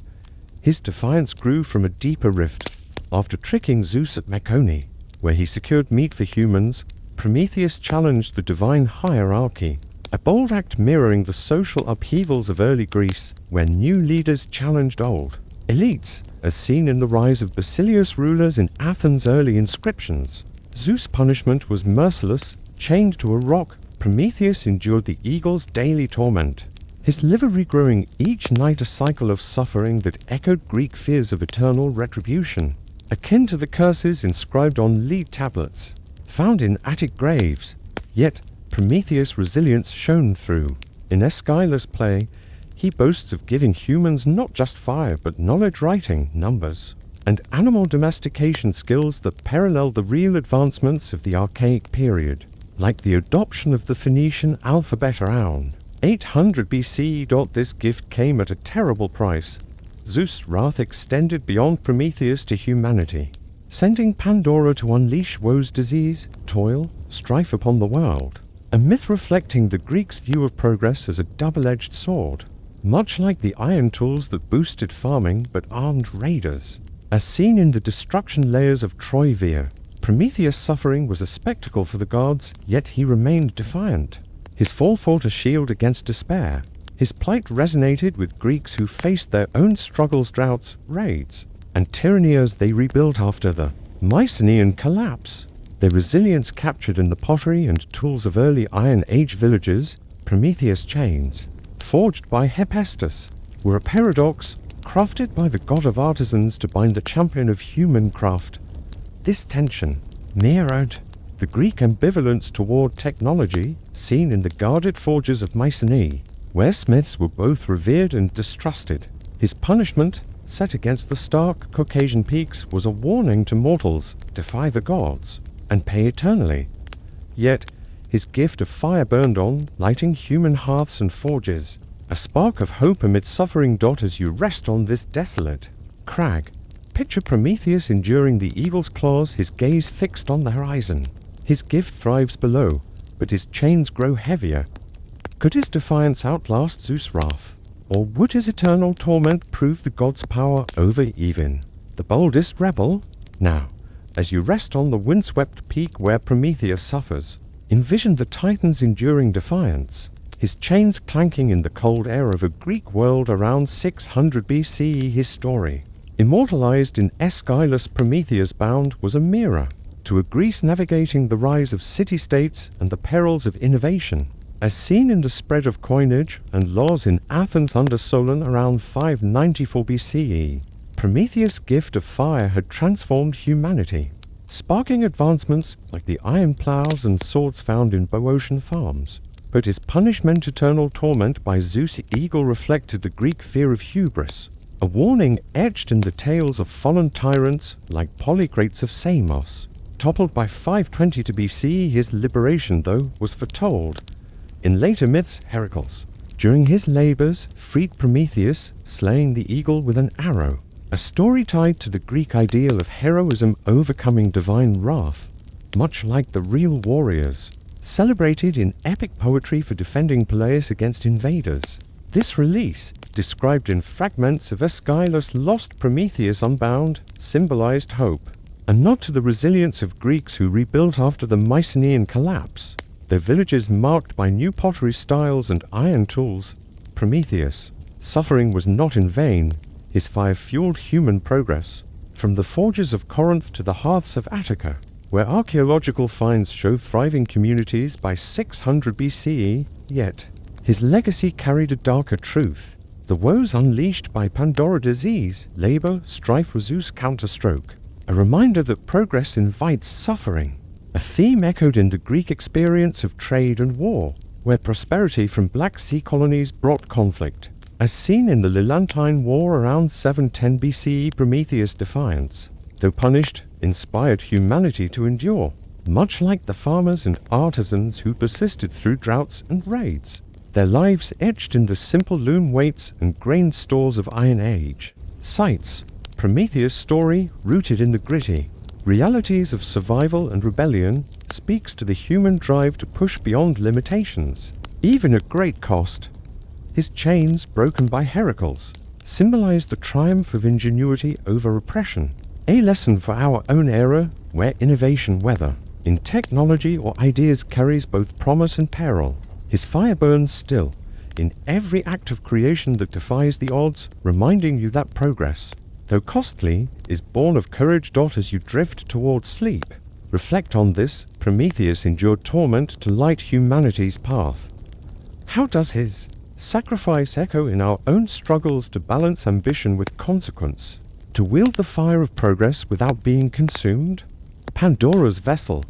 his defiance grew from a deeper rift. After tricking Zeus at Mecone, where he secured meat for humans, Prometheus challenged the divine hierarchy, a bold act mirroring the social upheavals of early Greece, where new leaders challenged old elites, as seen in the rise of Basilius rulers in Athens' early inscriptions. Zeus' punishment was merciless. Chained to a rock, Prometheus endured the eagle's daily torment, his liver regrowing each night, a cycle of suffering that echoed Greek fears of eternal retribution, akin to the curses inscribed on lead tablets, found in Attic graves. Yet Prometheus' resilience shone through. In Aeschylus' play, he boasts of giving humans not just fire but knowledge, writing, numbers, and animal domestication skills that parallel the real advancements of the archaic period, like the adoption of the Phoenician alphabet around 800 BCE. This gift came at a terrible price. Zeus' wrath extended beyond Prometheus to humanity, sending Pandora to unleash woe's disease, toil, strife upon the world, a myth reflecting the Greeks' view of progress as a double-edged sword, much like the iron tools that boosted farming but armed raiders. As seen in the destruction layers of Troy, Prometheus' suffering was a spectacle for the gods, yet he remained defiant. His fall fought a shield against despair. His plight resonated with Greeks who faced their own struggles, droughts, raids, and tyranny as they rebuilt after the Mycenaean collapse. Their resilience captured in the pottery and tools of early Iron Age villages. Prometheus' chains, forged by Hephaestus, were a paradox, crafted by the god of artisans to bind the champion of human craft. This tension mirrored the Greek ambivalence toward technology seen in the guarded forges of Mycenae, where smiths were both revered and distrusted. His punishment, set against the stark Caucasian peaks, was a warning to mortals: defy the gods and pay eternally. Yet his gift of fire burned on, lighting human hearths and forges, a spark of hope amid suffering. As you rest on this desolate crag, picture Prometheus enduring the eagle's claws, his gaze fixed on the horizon. His gift thrives below, but his chains grow heavier. Could his defiance outlast Zeus' wrath? Or would his eternal torment prove the god's power over even the boldest rebel? Now, as you rest on the windswept peak where Prometheus suffers, envision the Titan's enduring defiance, his chains clanking in the cold air of a Greek world around 600 BCE. His story, immortalized in Aeschylus, Prometheus bound, was a mirror to a Greece navigating the rise of city-states and the perils of innovation, as seen in the spread of coinage and laws in Athens under Solon around 594 BCE. Prometheus' gift of fire had transformed humanity, sparking advancements like the iron plows and swords found in Boeotian farms. But his punishment, eternal torment by Zeus' eagle, reflected the Greek fear of hubris, a warning etched in the tales of fallen tyrants like Polycrates of Samos. Toppled by 520 to BCE, his liberation, though, was foretold in later myths. Heracles, during his labors, freed Prometheus, slaying the eagle with an arrow, a story tied to the Greek ideal of heroism overcoming divine wrath, much like the real warriors celebrated in epic poetry for defending Peleus against invaders. This release, described in fragments of Aeschylus' lost Prometheus Unbound, symbolized hope, a nod to the resilience of Greeks who rebuilt after the Mycenaean collapse, their villages marked by new pottery styles and iron tools. Prometheus' suffering was not in vain. His fire fueled human progress, from the forges of Corinth to the hearths of Attica, where archaeological finds show thriving communities by 600 BCE, yet his legacy carried a darker truth. The woes unleashed by Pandora disease, labor, strife was Zeus' counterstroke, a reminder that progress invites suffering, a theme echoed in the Greek experience of trade and war, where prosperity from Black Sea colonies brought conflict. As seen in the Lelantine War around 710 BCE, Prometheus' defiance, though punished, inspired humanity to endure, much like the farmers and artisans who persisted through droughts and raids, their lives etched in the simple loom weights and grain stores of Iron Age sites. Prometheus' story, rooted in the gritty realities of survival and rebellion, speaks to the human drive to push beyond limitations, even at great cost. His chains, broken by Heracles, symbolize the triumph of ingenuity over oppression, a lesson for our own era where innovation, whether in technology or ideas, carries both promise and peril. His fire burns still, in every act of creation that defies the odds, reminding you that progress, though costly, is born of courage. As you drift toward sleep, reflect on this. Prometheus endured torment to light humanity's path. How does his sacrifice echo in our own struggles to balance ambition with consequence, to wield the fire of progress without being consumed? Pandora's vessel,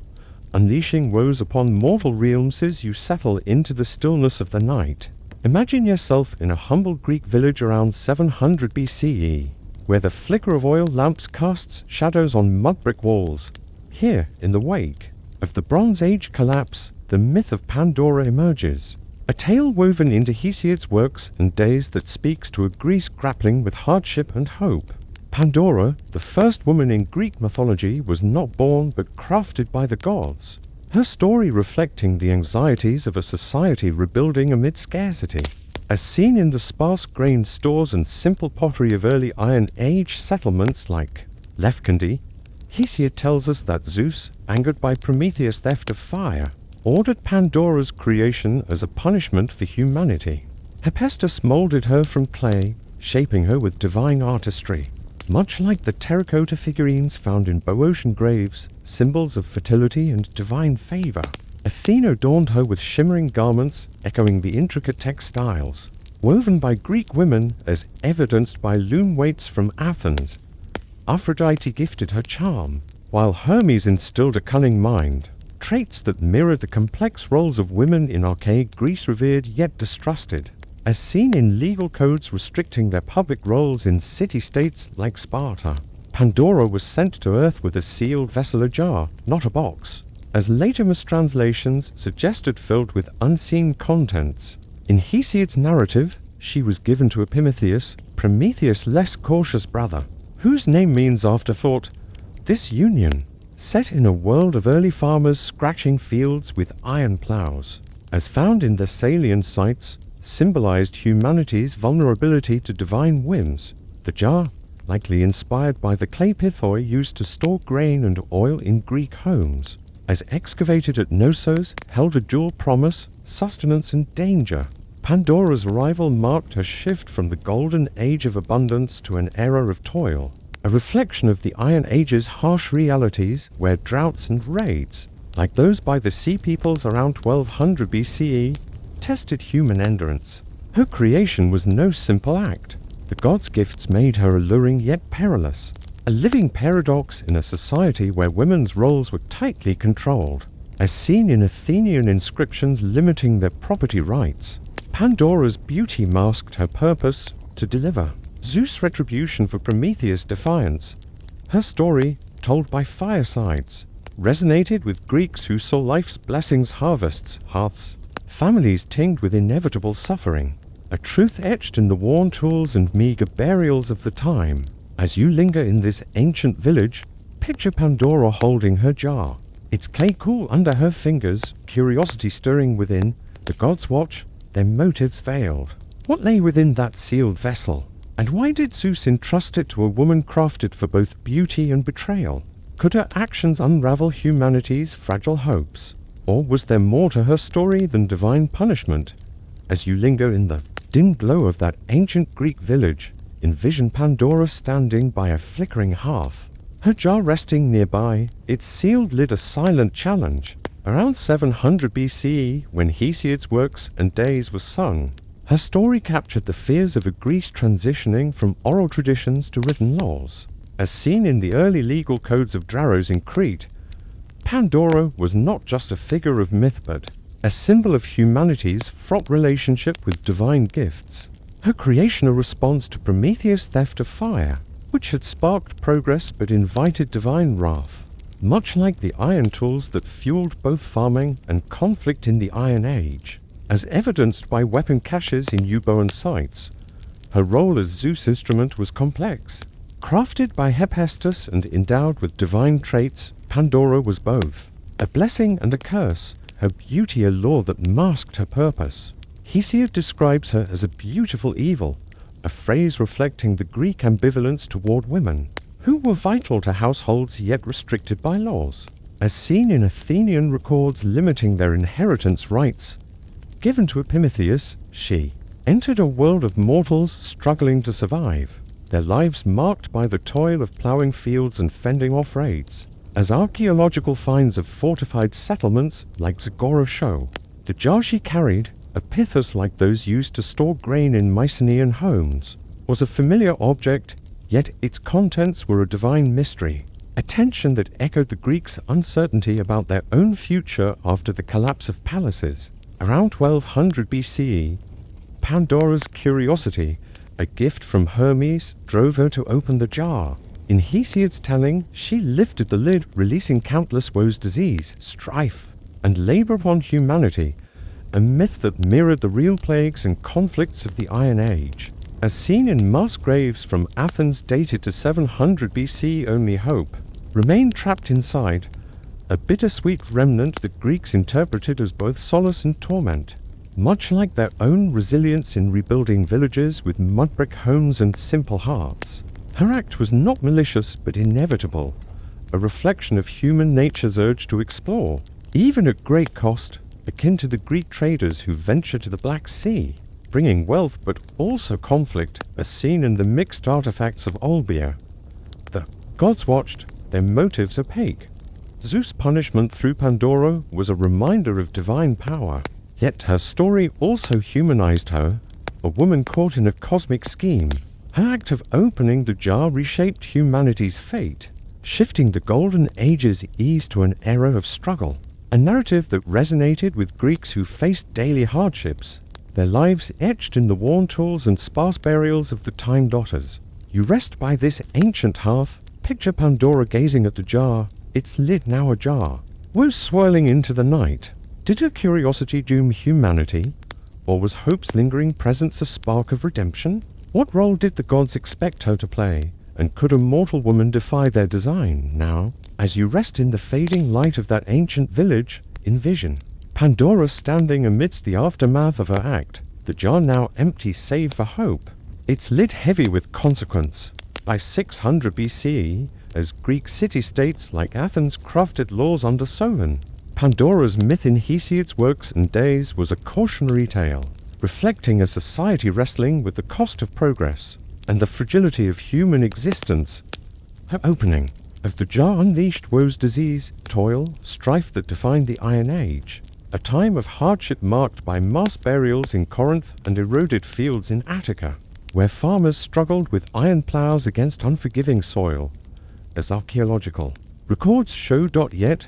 unleashing woes upon mortal realms as you settle into the stillness of the night. Imagine yourself in a humble Greek village around 700 BCE, where the flicker of oil lamps casts shadows on mud brick walls. Here, in the wake of the Bronze Age collapse, the myth of Pandora emerges, a tale woven into Hesiod's works and days that speaks to a Greece grappling with hardship and hope. Pandora, the first woman in Greek mythology, was not born but crafted by the gods, her story reflecting the anxieties of a society rebuilding amid scarcity. As seen in the sparse grain stores and simple pottery of early Iron Age settlements like Lefkandi, Hesiod tells us that Zeus, angered by Prometheus' theft of fire, ordered Pandora's creation as a punishment for humanity. Hephaestus molded her from clay, shaping her with divine artistry. Much like the terracotta figurines found in Boeotian graves, symbols of fertility and divine favor, Athena adorned her with shimmering garments echoing the intricate textiles, woven by Greek women as evidenced by loom weights from Athens. Aphrodite gifted her charm, while Hermes instilled a cunning mind, traits that mirrored the complex roles of women in archaic Greece, revered yet distrusted, as seen in legal codes restricting their public roles in city-states like Sparta. Pandora was sent to Earth with a sealed vessel ajar, not a box, as later mistranslations suggested, filled with unseen contents. In Hesiod's narrative, she was given to Epimetheus, Prometheus' less cautious brother, whose name means afterthought. This union, set in a world of early farmers scratching fields with iron plows, as found in Thessalian sites, symbolized humanity's vulnerability to divine whims. The jar, likely inspired by the clay pithoi used to store grain and oil in Greek homes, as excavated at Knossos, held a dual promise, sustenance and danger. Pandora's arrival marked a shift from the golden age of abundance to an era of toil, a reflection of the Iron Age's harsh realities where droughts and raids, like those by the Sea Peoples around 1200 BCE, tested human endurance. Her creation was no simple act. The gods' gifts made her alluring yet perilous, a living paradox in a society where women's roles were tightly controlled, as seen in Athenian inscriptions limiting their property rights. Pandora's beauty masked her purpose to deliver Zeus' retribution for Prometheus' defiance. Her story, told by firesides, resonated with Greeks who saw life's blessings harvests, hearths, families tinged with inevitable suffering, a truth etched in the worn tools and meager burials of the time. As you linger in this ancient village, picture Pandora holding her jar, its clay cool under her fingers, curiosity stirring within. The gods watch, their motives veiled. What lay within that sealed vessel? And why did Zeus entrust it to a woman crafted for both beauty and betrayal? Could her actions unravel humanity's fragile hopes? Or was there more to her story than divine punishment? As you linger in the dim glow of that ancient Greek village, envision Pandora standing by a flickering hearth, her jar resting nearby, its sealed lid a silent challenge. Around 700 BCE, when Hesiod's works and days were sung, her story captured the fears of a Greece transitioning from oral traditions to written laws. As seen in the early legal codes of Draros in Crete, Pandora was not just a figure of myth but a symbol of humanity's fraught relationship with divine gifts. Her creation a response to Prometheus' theft of fire, which had sparked progress but invited divine wrath. Much like the iron tools that fueled both farming and conflict in the Iron Age, as evidenced by weapon caches in Euboean sites, her role as Zeus' instrument was complex. Crafted by Hephaestus and endowed with divine traits, Pandora was both a blessing and a curse, her beauty a law that masked her purpose. Hesiod describes her as a beautiful evil, a phrase reflecting the Greek ambivalence toward women, who were vital to households yet restricted by laws, as seen in Athenian records limiting their inheritance rights. Given to Prometheus, she entered a world of mortals struggling to survive, their lives marked by the toil of ploughing fields and fending off raids. As archaeological finds of fortified settlements like Zagora show, the jar she carried, a pithos like those used to store grain in Mycenaean homes, was a familiar object, yet its contents were a divine mystery, a tension that echoed the Greeks' uncertainty about their own future after the collapse of palaces. Around 1200 BCE, Pandora's curiosity, a gift from Hermes, drove her to open the jar. In Hesiod's telling, she lifted the lid, releasing countless woes, disease, strife, and labor upon humanity, a myth that mirrored the real plagues and conflicts of the Iron Age. As seen in mass graves from Athens dated to 700 BC, only hope remained trapped inside, a bittersweet remnant that Greeks interpreted as both solace and torment. Much like their own resilience in rebuilding villages with mud-brick homes and simple hearts, her act was not malicious but inevitable, a reflection of human nature's urge to explore, even at great cost, akin to the Greek traders who ventured to the Black Sea, bringing wealth but also conflict, as seen in the mixed artifacts of Olbia. The gods watched, their motives opaque. Zeus' punishment through Pandora was a reminder of divine power, yet her story also humanized her, a woman caught in a cosmic scheme. Her act of opening the jar reshaped humanity's fate, shifting the Golden Age's ease to an era of struggle, a narrative that resonated with Greeks who faced daily hardships, their lives etched in the worn tools and sparse burials of the time daughters. You rest by this ancient hearth, picture Pandora gazing at the jar, its lid now ajar, woes swirling into the night. Did her curiosity doom humanity, or was hope's lingering presence a spark of redemption? What role did the gods expect her to play, and could a mortal woman defy their design? Now, as you rest in the fading light of that ancient village, envision Pandora standing amidst the aftermath of her act, the jar now empty save for hope, its lid heavy with consequence. By 600 BCE, as Greek city-states like Athens crafted laws under Solon, Pandora's myth in Hesiod's works and days was a cautionary tale, reflecting a society wrestling with the cost of progress and the fragility of human existence. Her opening of the jar unleashed woes, disease, toil, strife that defined the Iron Age, a time of hardship marked by mass burials in Corinth and eroded fields in Attica. where farmers struggled with iron plows against unforgiving soil. As archaeological records show. Yet,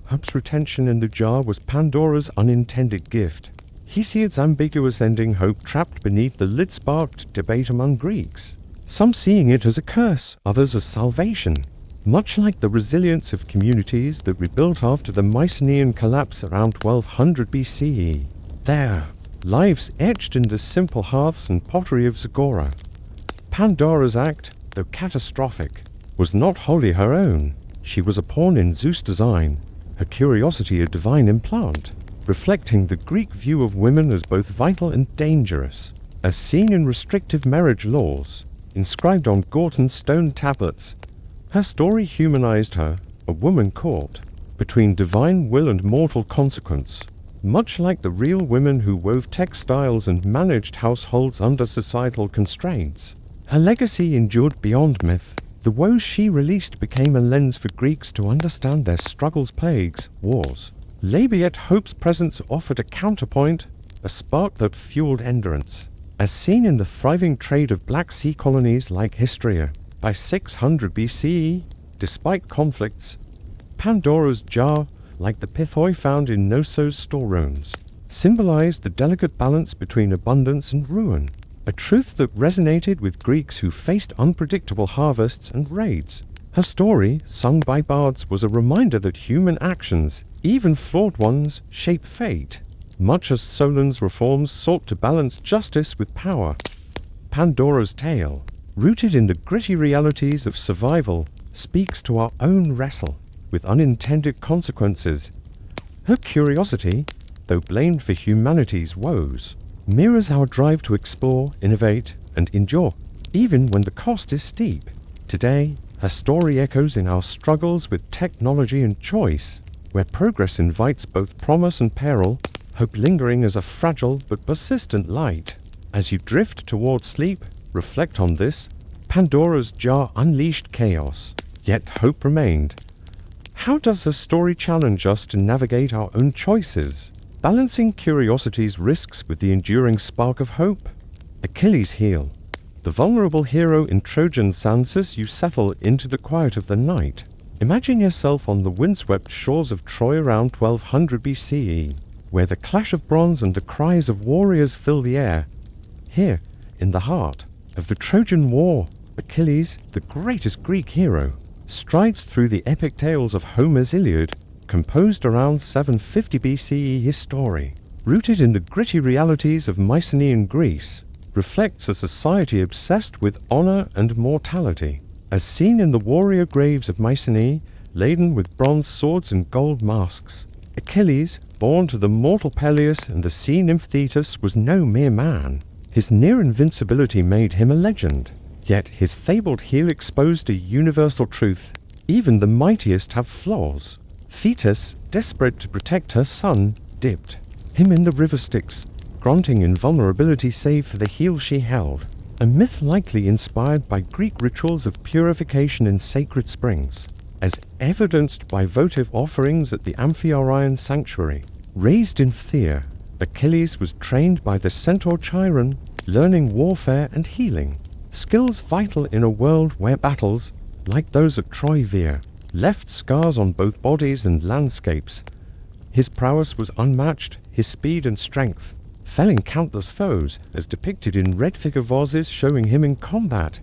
Hope's retention in the jar was Pandora's unintended gift. Hesiod's ambiguous ending, hope trapped beneath the lid, sparked debate among Greeks, some seeing it as a curse, others as salvation. Much like the resilience of communities that rebuilt after the Mycenaean collapse around 1200 BCE, their lives etched in the simple hearths and pottery of Zagora. Pandora's act, though catastrophic, was not wholly her own. She was a pawn in Zeus' design, her curiosity a divine implant, reflecting the Greek view of women as both vital and dangerous, as seen in restrictive marriage laws, inscribed on Gorton's stone tablets. Her story humanized her, a woman caught between divine will and mortal consequence, much like the real women who wove textiles and managed households under societal constraints. Her legacy endured beyond myth. The woes she released became a lens for Greeks to understand their struggles, plagues, wars. Yet Hope's presence offered a counterpoint, a spark that fueled endurance, as seen in the thriving trade of Black Sea colonies like Histria. By 600 BCE, despite conflicts, Pandora's jar, like the pithoi found in Knossos storerooms, symbolized the delicate balance between abundance and ruin, a truth that resonated with Greeks who faced unpredictable harvests and raids. Her story, sung by bards, was a reminder that human actions, even flawed ones, shape fate, much as Solon's reforms sought to balance justice with power. Pandora's tale, rooted in the gritty realities of survival, speaks to our own wrestle with unintended consequences. Her curiosity, though blamed for humanity's woes, mirrors our drive to explore, innovate, and endure, even when the cost is steep. Today, her story echoes in our struggles with technology and choice, where progress invites both promise and peril, hope lingering as a fragile but persistent light. As you drift toward sleep, reflect on this. Pandora's jar unleashed chaos, yet hope remained. How does her story challenge us to navigate our own choices, balancing curiosity's risks with the enduring spark of hope? Achilles' heel. The vulnerable hero in Trojan Sansus, you settle into the quiet of the night. Imagine yourself on the windswept shores of Troy around 1200 BCE, where the clash of bronze and the cries of warriors fill the air. Here, in the heart of the Trojan War, Achilles, the greatest Greek hero, strides through the epic tales of Homer's Iliad, composed around 750 BCE. His story, rooted in the gritty realities of Mycenaean Greece, reflects a society obsessed with honor and mortality, as seen in the warrior graves of Mycenae, laden with bronze swords and gold masks. Achilles, born to the mortal Peleus and the sea nymph Thetis, was no mere man. His near invincibility made him a legend. Yet his fabled heel exposed a universal truth: even the mightiest have flaws. Thetis, desperate to protect her son, dipped him in the river Styx, granting invulnerability save for the heel she held, a myth likely inspired by Greek rituals of purification in sacred springs, as evidenced by votive offerings at the Amphiaraean sanctuary. Raised in Phthia, Achilles was trained by the centaur Chiron, learning warfare and healing, skills vital in a world where battles, like those at Troy, left scars on both bodies and landscapes. His prowess was unmatched, his speed and strength, felling countless foes, as depicted in red figure vases showing him in combat.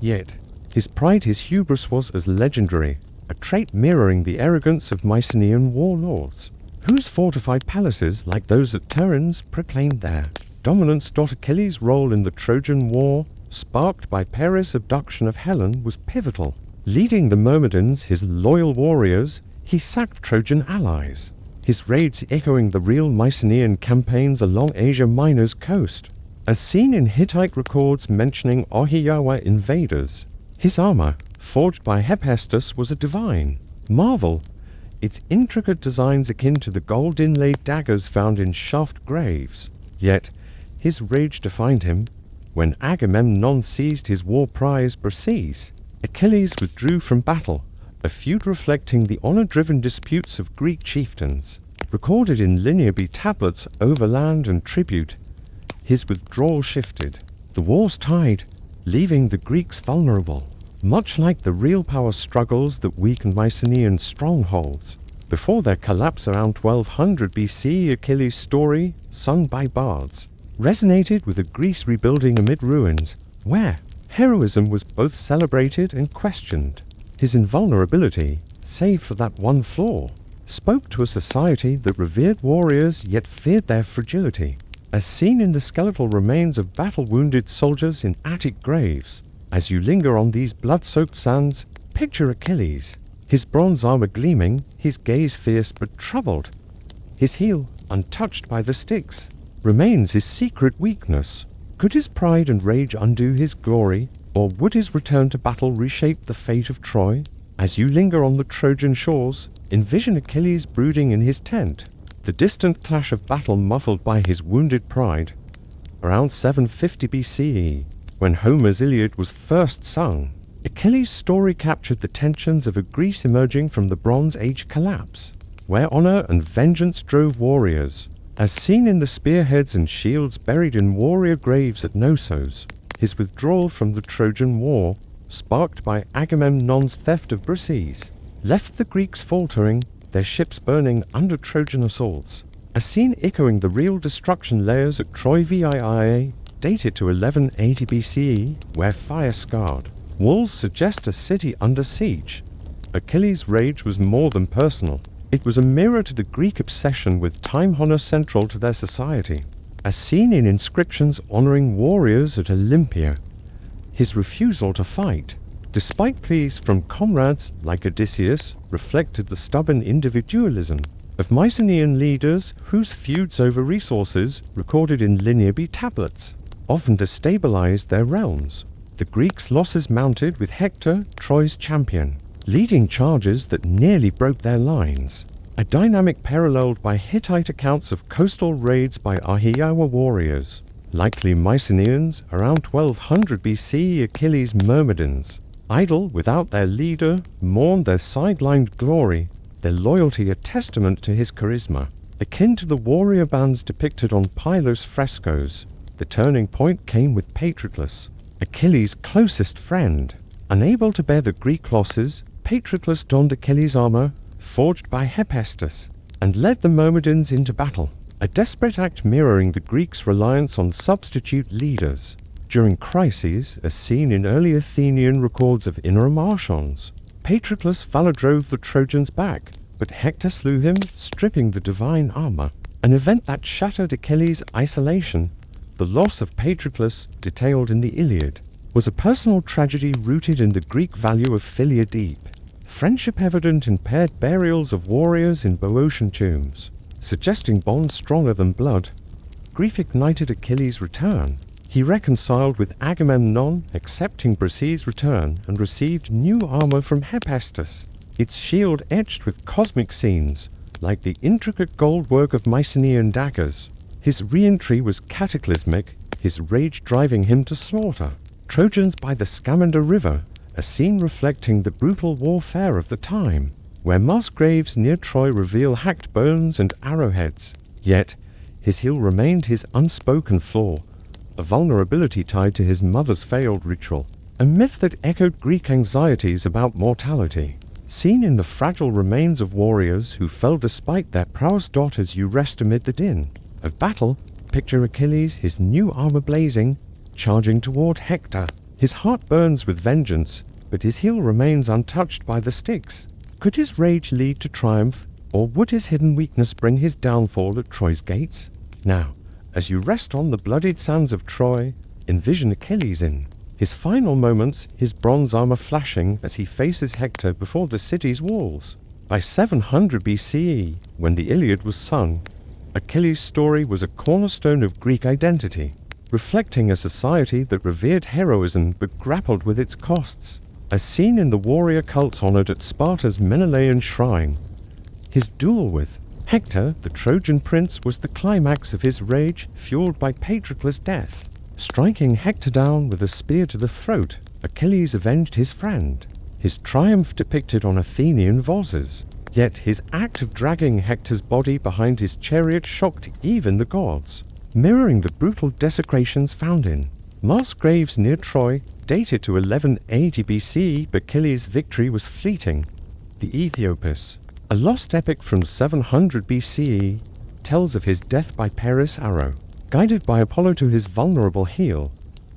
Yet, his pride, his hubris was as legendary, a trait mirroring the arrogance of Mycenaean warlords, whose fortified palaces, like those at Terins, proclaimed their dominance. Achilles' role in the Trojan War, sparked by Paris' abduction of Helen, was pivotal. Leading the Myrmidons, his loyal warriors, he sacked Trojan allies, his raids echoing the real Mycenaean campaigns along Asia Minor's coast, as seen in Hittite records mentioning Ohiyawa invaders. His armor, forged by Hephaestus, was a divine marvel, its intricate designs akin to the gold-inlaid daggers found in shaft graves. Yet, his rage defined him. When Agamemnon seized his war prize Briseis, Achilles withdrew from battle, a feud reflecting the honor-driven disputes of Greek chieftains. Recorded in Linear B tablets over land and tribute, his withdrawal shifted The war's tide, leaving the Greeks vulnerable, much like the real power struggles that weakened Mycenaean strongholds. Before their collapse around 1200 BC, Achilles' story, sung by bards, resonated with a Greece rebuilding amid ruins, where heroism was both celebrated and questioned. His invulnerability, save for that one flaw, spoke to a society that revered warriors yet feared their fragility, as seen in the skeletal remains of battle-wounded soldiers in Attic graves. As you linger on these blood-soaked sands, picture Achilles, his bronze armor gleaming, his gaze fierce but troubled. His heel, untouched by the Styx, remains his secret weakness. Could his pride and rage undo his glory, or would his return to battle reshape the fate of Troy? As you linger on the Trojan shores, envision Achilles brooding in his tent, the distant clash of battle muffled by his wounded pride. Around 750 BCE, when Homer's Iliad was first sung, Achilles' story captured the tensions of a Greece emerging from the Bronze Age collapse, where honor and vengeance drove warriors, as seen in the spearheads and shields buried in warrior graves at Knossos. His withdrawal from the Trojan War, sparked by Agamemnon's theft of Briseis, left the Greeks faltering, their ships burning under Trojan assaults. A scene echoing the real destruction layers at Troy Vii, dated to 1180 BCE, where fire-scarred walls suggest a city under siege. Achilles' rage was more than personal. It was a mirror to the Greek obsession with time honor central to their society, as seen in inscriptions honoring warriors at Olympia. His refusal to fight, despite pleas from comrades like Odysseus, reflected the stubborn individualism of Mycenaean leaders whose feuds over resources, recorded in Lineae tablets, often destabilized their realms. The Greeks' losses mounted with Hector, Troy's champion, leading charges that nearly broke their lines, a dynamic paralleled by Hittite accounts of coastal raids by Ahiyawa warriors, likely Mycenaeans. Around 1200 BC, Achilles' Myrmidons, idle without their leader, mourned their sidelined glory, their loyalty a testament to his charisma. Akin to the warrior bands depicted on Pylos frescoes, the turning point came with Patroclus, Achilles' closest friend. Unable to bear the Greek losses, Patroclus donned Achilles' armor, forged by Hephaestus, and led the Myrmidons into battle, a desperate act mirroring the Greeks' reliance on substitute leaders. During crises, as seen in early Athenian records of inner marshons, Patroclus valor drove the Trojans back, but Hector slew him, stripping the divine armor, an event that shattered Achilles' isolation. The loss of Patroclus, detailed in the Iliad, was a personal tragedy rooted in the Greek value of philia deep, friendship evident in paired burials of warriors in Boeotian tombs, suggesting bonds stronger than blood. Grief ignited Achilles' return. He reconciled with Agamemnon, accepting Briseis' return, and received new armor from Hephaestus, its shield etched with cosmic scenes, like the intricate gold work of Mycenaean daggers. His re-entry was cataclysmic, his rage driving him to slaughter Trojans by the Scamander River, a scene reflecting the brutal warfare of the time, where mass graves near Troy reveal hacked bones and arrowheads. Yet, his heel remained his unspoken flaw, a vulnerability tied to his mother's failed ritual, a myth that echoed Greek anxieties about mortality. Seen in the fragile remains of warriors who fell despite their prowess. As you rest amid the din of battle, picture Achilles, his new armor blazing, charging toward Hector. His heart burns with vengeance, but his heel remains untouched by the Styx. Could his rage lead to triumph, or would his hidden weakness bring his downfall at Troy's gates? Now, as you rest on the bloodied sands of Troy, envision Achilles in his final moments, his bronze armor flashing as he faces Hector before the city's walls. By 700 BCE, when the Iliad was sung, Achilles' story was a cornerstone of Greek identity, reflecting a society that revered heroism but grappled with its costs, as seen in the warrior cults honored at Sparta's Menelaean shrine. His duel with Hector, the Trojan prince, was the climax of his rage, fueled by Patroclus' death. Striking Hector down with a spear to the throat, Achilles avenged his friend, his triumph depicted on Athenian vases. Yet his act of dragging Hector's body behind his chariot shocked even the gods, mirroring the brutal desecrations found in Mass graves near Troy, dated to 1180 BCE, but Achilles' victory was fleeting. The Aethiopis, a lost epic from 700 BCE, tells of his death by Paris' arrow, guided by Apollo to his vulnerable heel,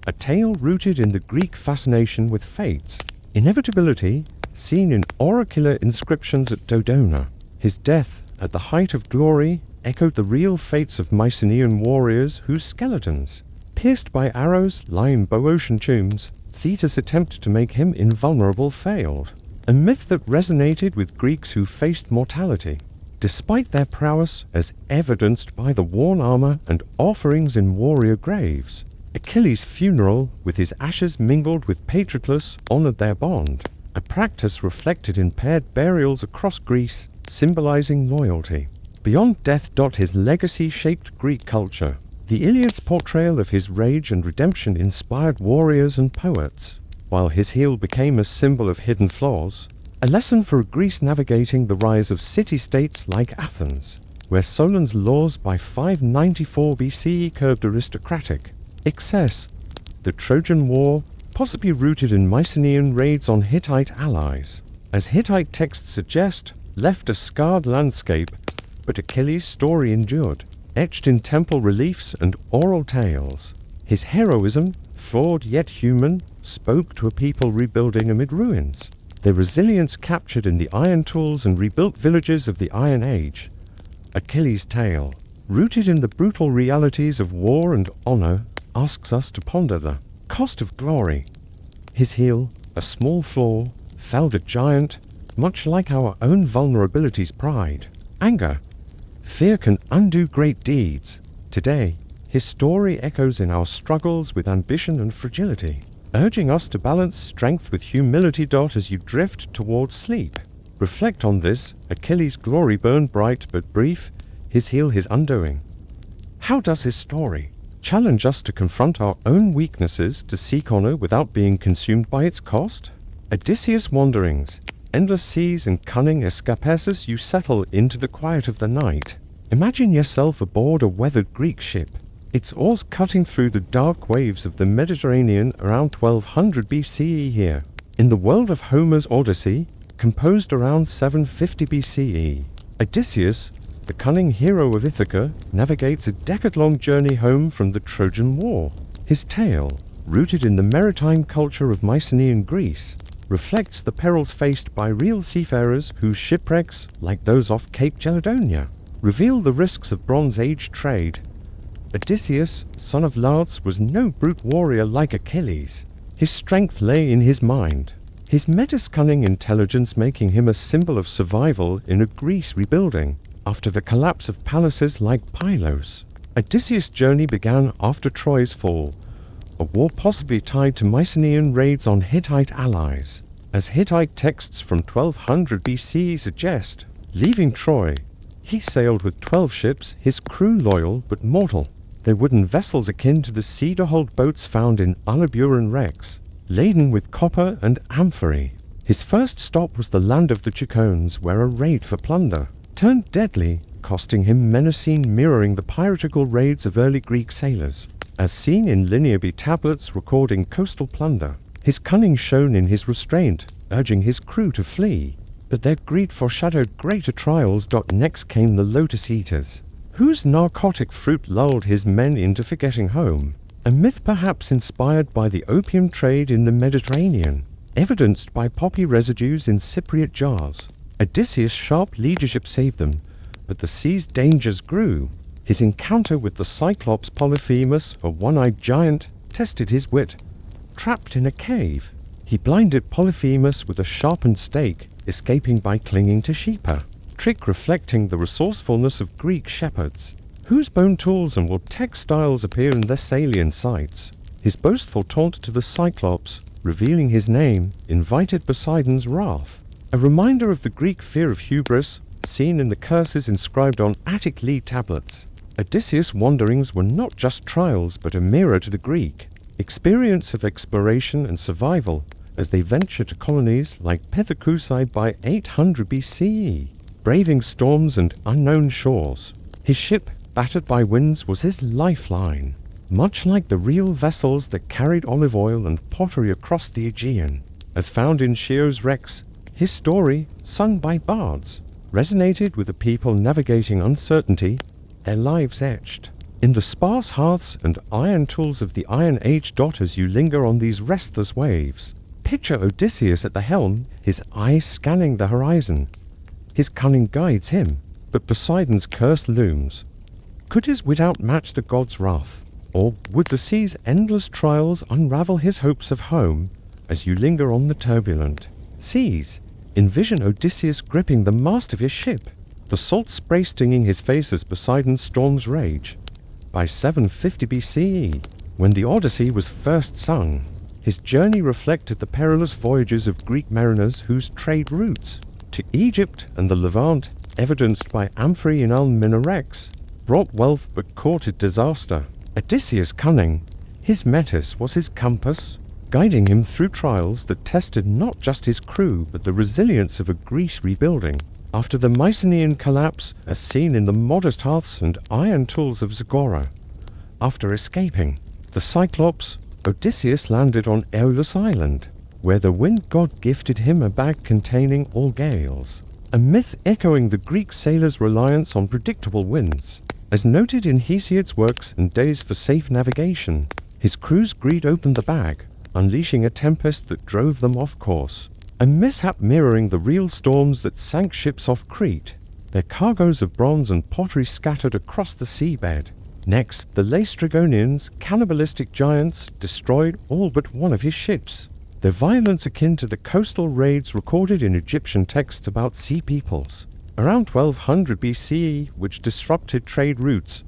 a tale rooted in the Greek fascination with fate's inevitability, seen in oracular inscriptions at Dodona. His death, at the height of glory, echoed the real fates of Mycenaean warriors whose skeletons, pierced by arrows, lie in Boeotian tombs. Thetis' attempt to make him invulnerable failed, a myth that resonated with Greeks who faced mortality, despite their prowess as evidenced by the worn armor and offerings in warrior graves. Achilles' funeral, with his ashes mingled with Patroclus, honored their bond, a practice reflected in paired burials across Greece, symbolizing loyalty. Beyond death, his legacy shaped Greek culture. The Iliad's portrayal of his rage and redemption inspired warriors and poets, while his heel became a symbol of hidden flaws, a lesson for Greece navigating the rise of city-states like Athens, where Solon's laws by 594 BCE curbed aristocratic excess. The Trojan War, possibly rooted in Mycenaean raids on Hittite allies, as Hittite texts suggest, left a scarred landscape, but Achilles' story endured, etched in temple reliefs and oral tales. His heroism, flawed yet human, spoke to a people rebuilding amid ruins, their resilience captured in the iron tools and rebuilt villages of the Iron Age. Achilles' tale, rooted in the brutal realities of war and honor, asks us to ponder the cost of glory. His heel, a small flaw, felled a giant, much like our own vulnerability's pride, anger. Fear can undo great deeds. Today, his story echoes in our struggles with ambition and fragility, urging us to balance strength with humility. As you drift towards sleep, reflect on this. Achilles' glory burned bright but brief, his heel his undoing. How does his story challenge us to confront our own weaknesses, to seek honor without being consumed by its cost? Odysseus' wanderings, endless seas and cunning escapees, you settle into the quiet of the night. Imagine yourself aboard a weathered Greek ship, its oars cutting through the dark waves of the Mediterranean around 1200 BCE here. In the world of Homer's Odyssey, composed around 750 BCE, Odysseus, the cunning hero of Ithaca, navigates a decade-long journey home from the Trojan War. His tale, rooted in the maritime culture of Mycenaean Greece, reflects the perils faced by real seafarers whose shipwrecks, like those off Cape Gelidonia, reveal the risks of Bronze Age trade. Odysseus, son of Laertes, was no brute warrior like Achilles. His strength lay in his mind, his cunning intelligence making him a symbol of survival in a Greece rebuilding. After the collapse of palaces like Pylos, Odysseus' journey began after Troy's fall, a war possibly tied to Mycenaean raids on Hittite allies, as Hittite texts from 1200 BC suggest. Leaving Troy, he sailed with 12 ships, his crew loyal but mortal. Their wooden vessels akin to the cedar-hulled boats found in Alaburan wrecks, laden with copper and amphorae. His first stop was the land of the Ciccones, where a raid for plunder turned deadly, costing him menacing, mirroring the piratical raids of early Greek sailors, as seen in Lineae tablets recording coastal plunder. His cunning shone in his restraint, urging his crew to flee, but their greed foreshadowed greater trials. Next came the Lotus Eaters, whose narcotic fruit lulled his men into forgetting home, a myth perhaps inspired by the opium trade in the Mediterranean, evidenced by poppy residues in Cypriot jars. Odysseus' sharp leadership saved them, but the sea's dangers grew. His encounter with the Cyclops Polyphemus, a one-eyed giant, tested his wit. Trapped in a cave, he blinded Polyphemus with a sharpened stake, escaping by clinging to Sheba, trick reflecting the resourcefulness of Greek shepherds, whose bone tools and wood textiles appear in Thessalian sites. His boastful taunt to the Cyclops, revealing his name, invited Poseidon's wrath, a reminder of the Greek fear of hubris, seen in the curses inscribed on Attic lead tablets. Odysseus' wanderings were not just trials, but a mirror to the Greek experience of exploration and survival, as they ventured to colonies like Pithecusae by 800 BCE, braving storms and unknown shores. His ship, battered by winds, was his lifeline, much like the real vessels that carried olive oil and pottery across the Aegean. As found in Schios Rex, his story, sung by bards, resonated with the people navigating uncertainty, their lives etched in the sparse hearths and iron tools of the Iron Age. As you linger on these restless waves, picture Odysseus at the helm, his eyes scanning the horizon. His cunning guides him, but Poseidon's curse looms. Could his wit outmatch the god's wrath? Or would the sea's endless trials unravel his hopes of home? As you linger on the turbulent seas, envision Odysseus gripping the mast of his ship, the salt spray stinging his face as Poseidon's storms rage. By 750 BCE, when the Odyssey was first sung, his journey reflected the perilous voyages of Greek mariners whose trade routes to Egypt and the Levant, evidenced by Amphoe in Al-Minarex, brought wealth but courted disaster. Odysseus' cunning, his metis was his compass, guiding him through trials that tested not just his crew but the resilience of a Greece rebuilding. After the Mycenaean collapse, as seen in the modest hearths and iron tools of Zagora. After escaping the Cyclops, Odysseus landed on Aeolus Island, where the wind god gifted him a bag containing all gales, a myth echoing the Greek sailors' reliance on predictable winds. As noted in Hesiod's works and Days for Safe Navigation, his crew's greed opened the bag, unleashing a tempest that drove them off course. A mishap mirroring the real storms that sank ships off Crete, their cargoes of bronze and pottery scattered across the seabed. Next, the Laestrygonians, cannibalistic giants, destroyed all but one of his ships, their violence akin to the coastal raids recorded in Egyptian texts about sea peoples. Around 1200 BCE, which disrupted trade routes,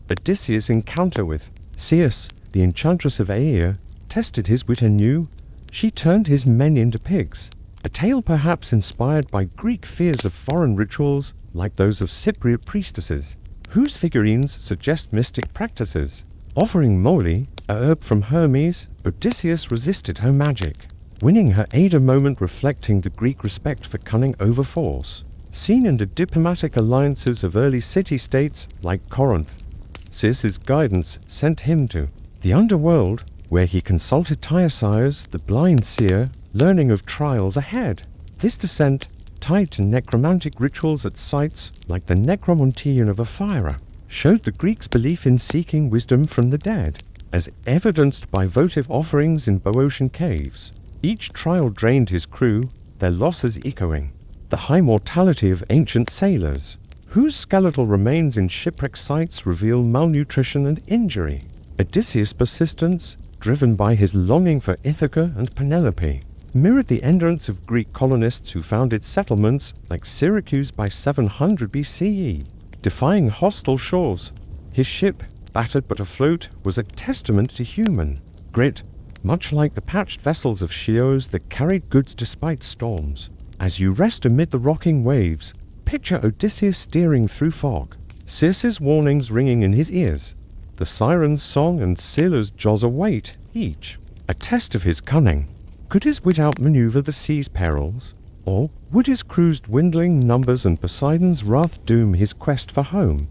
Odysseus' encounter with Ceus, the enchantress of Aea, tested his wit anew. She turned his men into pigs, a tale perhaps inspired by Greek fears of foreign rituals like those of Cypriot priestesses, whose figurines suggest mystic practices. Offering moly, a herb from Hermes, Odysseus resisted her magic, winning her aid a moment reflecting the Greek respect for cunning over force, seen in the diplomatic alliances of early city-states like Corinth. Zeus's guidance sent him to the underworld, where he consulted Tyrsires, the blind seer, learning of trials ahead. This descent, tied to necromantic rituals at sites like the Necromonteon of Ephyra, showed the Greeks' belief in seeking wisdom from the dead, as evidenced by votive offerings in Boeotian caves. Each trial drained his crew, their losses echoing the high mortality of ancient sailors, whose skeletal remains in shipwreck sites reveal malnutrition and injury. Odysseus' persistence, driven by his longing for Ithaca and Penelope, mirrored the endurance of Greek colonists who founded settlements like Syracuse by 700 BCE, defying hostile shores. His ship, battered but afloat, was a testament to human grit, much like the patched vessels of Schios that carried goods despite storms. As you rest amid the rocking waves, picture Odysseus steering through fog, Circe's warnings ringing in his ears, the siren's song and Scylla's jaws await, each a test of his cunning. Could his wit outmaneuver the sea's perils? Or would his crew's dwindling numbers and Poseidon's wrath doom his quest for home?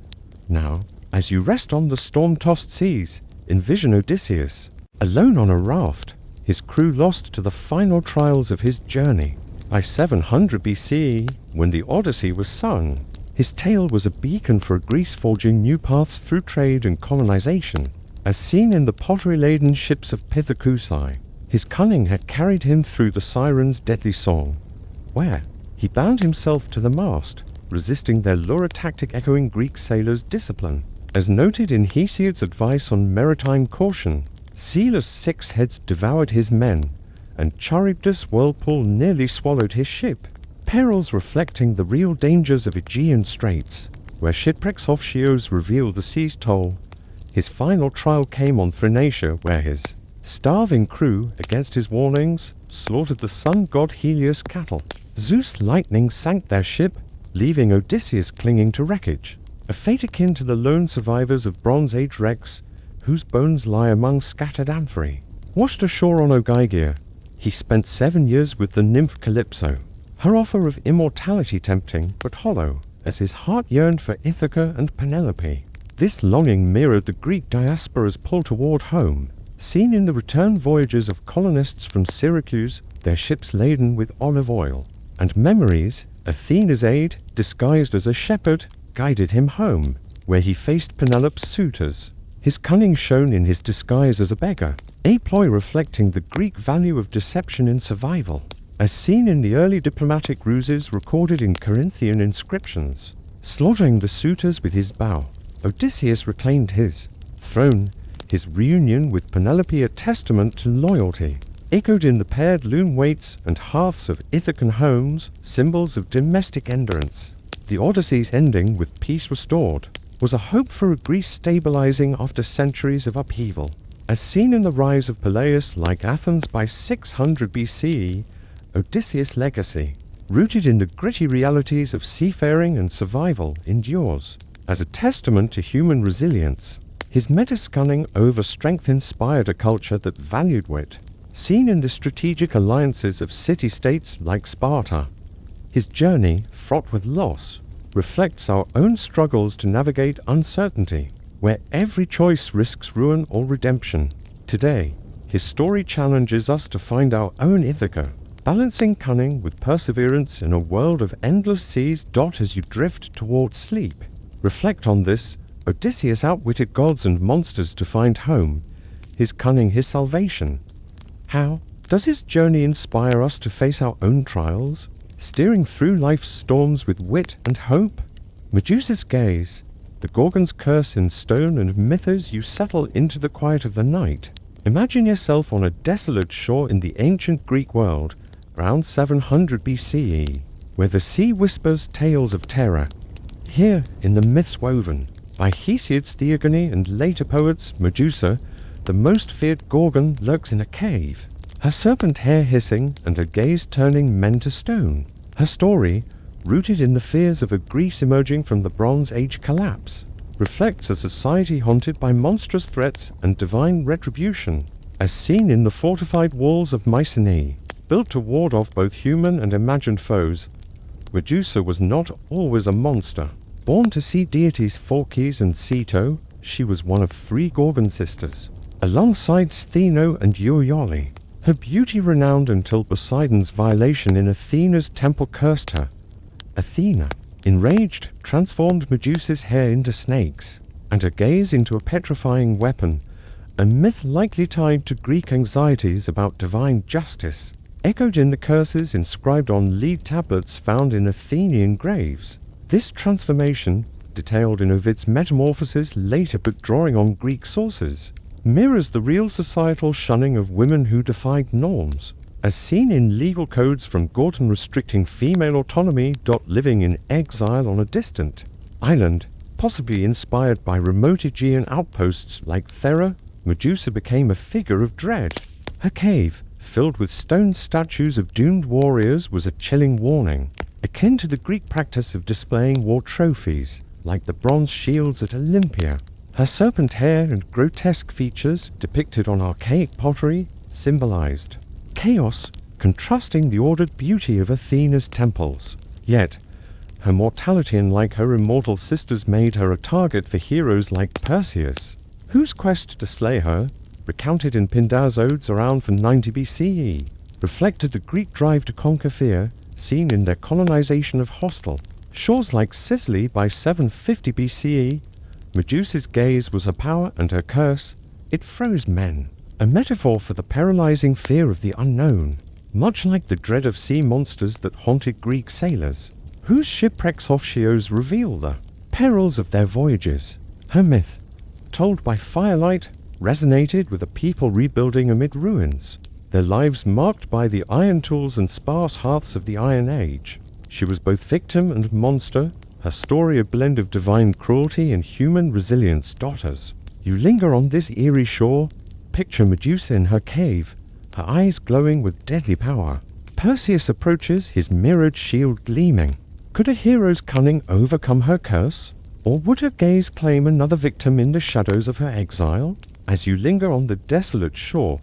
Now, as you rest on the storm-tossed seas, envision Odysseus, alone on a raft, his crew lost to the final trials of his journey. By 700 BCE, when the Odyssey was sung, his tale was a beacon for Greece forging new paths through trade and colonization. As seen in the pottery-laden ships of Pithecusae, his cunning had carried him through the Sirens' deadly song, where he bound himself to the mast, resisting their lurid tactic echoing Greek sailors' discipline. As noted in Hesiod's advice on maritime caution, Scylla's 6 heads devoured his men, and Charybdis' whirlpool nearly swallowed his ship, perils reflecting the real dangers of Aegean straits, where shipwrecks off Schios reveal the sea's toll. His final trial came on Thrinacia, where his starving crew, against his warnings, slaughtered the sun god Helios' cattle. Zeus' lightning sank their ship, leaving Odysseus clinging to wreckage, a fate akin to the lone survivors of Bronze Age wrecks, whose bones lie among scattered amphorae. Washed ashore on Ogygia, he spent 7 years with the nymph Calypso, her offer of immortality tempting but hollow, as his heart yearned for Ithaca and Penelope. This longing mirrored the Greek diaspora's pull toward home, seen in the return voyages of colonists from Syracuse, their ships laden with olive oil. And memories, Athena's aide, disguised as a shepherd, guided him home, where he faced Penelope's suitors, his cunning shown in his disguise as a beggar, a ploy reflecting the Greek value of deception in survival, as seen in the early diplomatic ruses recorded in Corinthian inscriptions. Slaughtering the suitors with his bow, Odysseus reclaimed his throne, his reunion with Penelope a testament to loyalty, echoed in the paired loom weights and hearths of Ithacan homes, symbols of domestic endurance. The Odyssey's ending, with peace restored, was a hope for a Greece stabilizing after centuries of upheaval. As seen in the rise of Peleus like Athens by 600 BCE, Odysseus' legacy, rooted in the gritty realities of seafaring and survival, endures. As a testament to human resilience, his metascunning over strength inspired a culture that valued wit, seen in the strategic alliances of city-states like Sparta. His journey, fraught with loss, reflects our own struggles to navigate uncertainty, where every choice risks ruin or redemption. Today, his story challenges us to find our own Ithaca, balancing cunning with perseverance in a world of endless seas. As you drift toward sleep, reflect on this. Odysseus outwitted gods and monsters to find home, his cunning his salvation. How does his journey inspire us to face our own trials, steering through life's storms with wit and hope? Medusa's gaze, the Gorgon's curse in stone, and mythos you settle into the quiet of the night. Imagine yourself on a desolate shore in the ancient Greek world, around 700 BCE, where the sea whispers tales of terror. Here, in the myths woven by Hesiod's Theogony and later poets, Medusa, the most feared Gorgon, lurks in a cave, her serpent hair hissing and her gaze turning men to stone. Her story, rooted in the fears of a Greece emerging from the Bronze Age collapse, reflects a society haunted by monstrous threats and divine retribution, as seen in the fortified walls of Mycenae, built to ward off both human and imagined foes. Medusa was not always a monster. Born to sea deities Phorcys and Ceto, she was one of 3 Gorgon sisters, alongside Stheno and Euryale. Her beauty renowned until Poseidon's violation in Athena's temple cursed her. Athena, enraged, transformed Medusa's hair into snakes, and her gaze into a petrifying weapon, a myth likely tied to Greek anxieties about divine justice, echoed in the curses inscribed on lead tablets found in Athenian graves. This transformation, detailed in Ovid's Metamorphoses later but drawing on Greek sources, mirrors the real societal shunning of women who defied norms, as seen in legal codes from Gorton restricting female autonomy. Living in exile on a distant island, possibly inspired by remote Aegean outposts like Thera, Medusa became a figure of dread. Her cave, filled with stone statues of doomed warriors, was a chilling warning, akin to the Greek practice of displaying war trophies, like the bronze shields at Olympia. Her serpent hair and grotesque features, depicted on archaic pottery, symbolized chaos, contrasting the ordered beauty of Athena's temples. Yet, her mortality, unlike her immortal sisters, made her a target for heroes like Perseus, whose quest to slay her, recounted in Pindar's odes around 90 BCE, reflected the Greek drive to conquer fear, seen in their colonization of hostile shores like Sicily by 750 BCE. Medusa's gaze was her power, and her curse, it froze men, a metaphor for the paralyzing fear of the unknown, much like the dread of sea monsters that haunted Greek sailors, whose shipwrecks off Chios reveal the perils of their voyages. Her myth, told by firelight, resonated with a people rebuilding amid ruins, their lives marked by the iron tools and sparse hearths of the Iron Age. She was both victim and monster, her story a blend of divine cruelty and human resilience. As you linger on this eerie shore, picture Medusa in her cave, her eyes glowing with deadly power. Perseus approaches, his mirrored shield gleaming. Could a hero's cunning overcome her curse? Or would her gaze claim another victim in the shadows of her exile? As you linger on the desolate shore,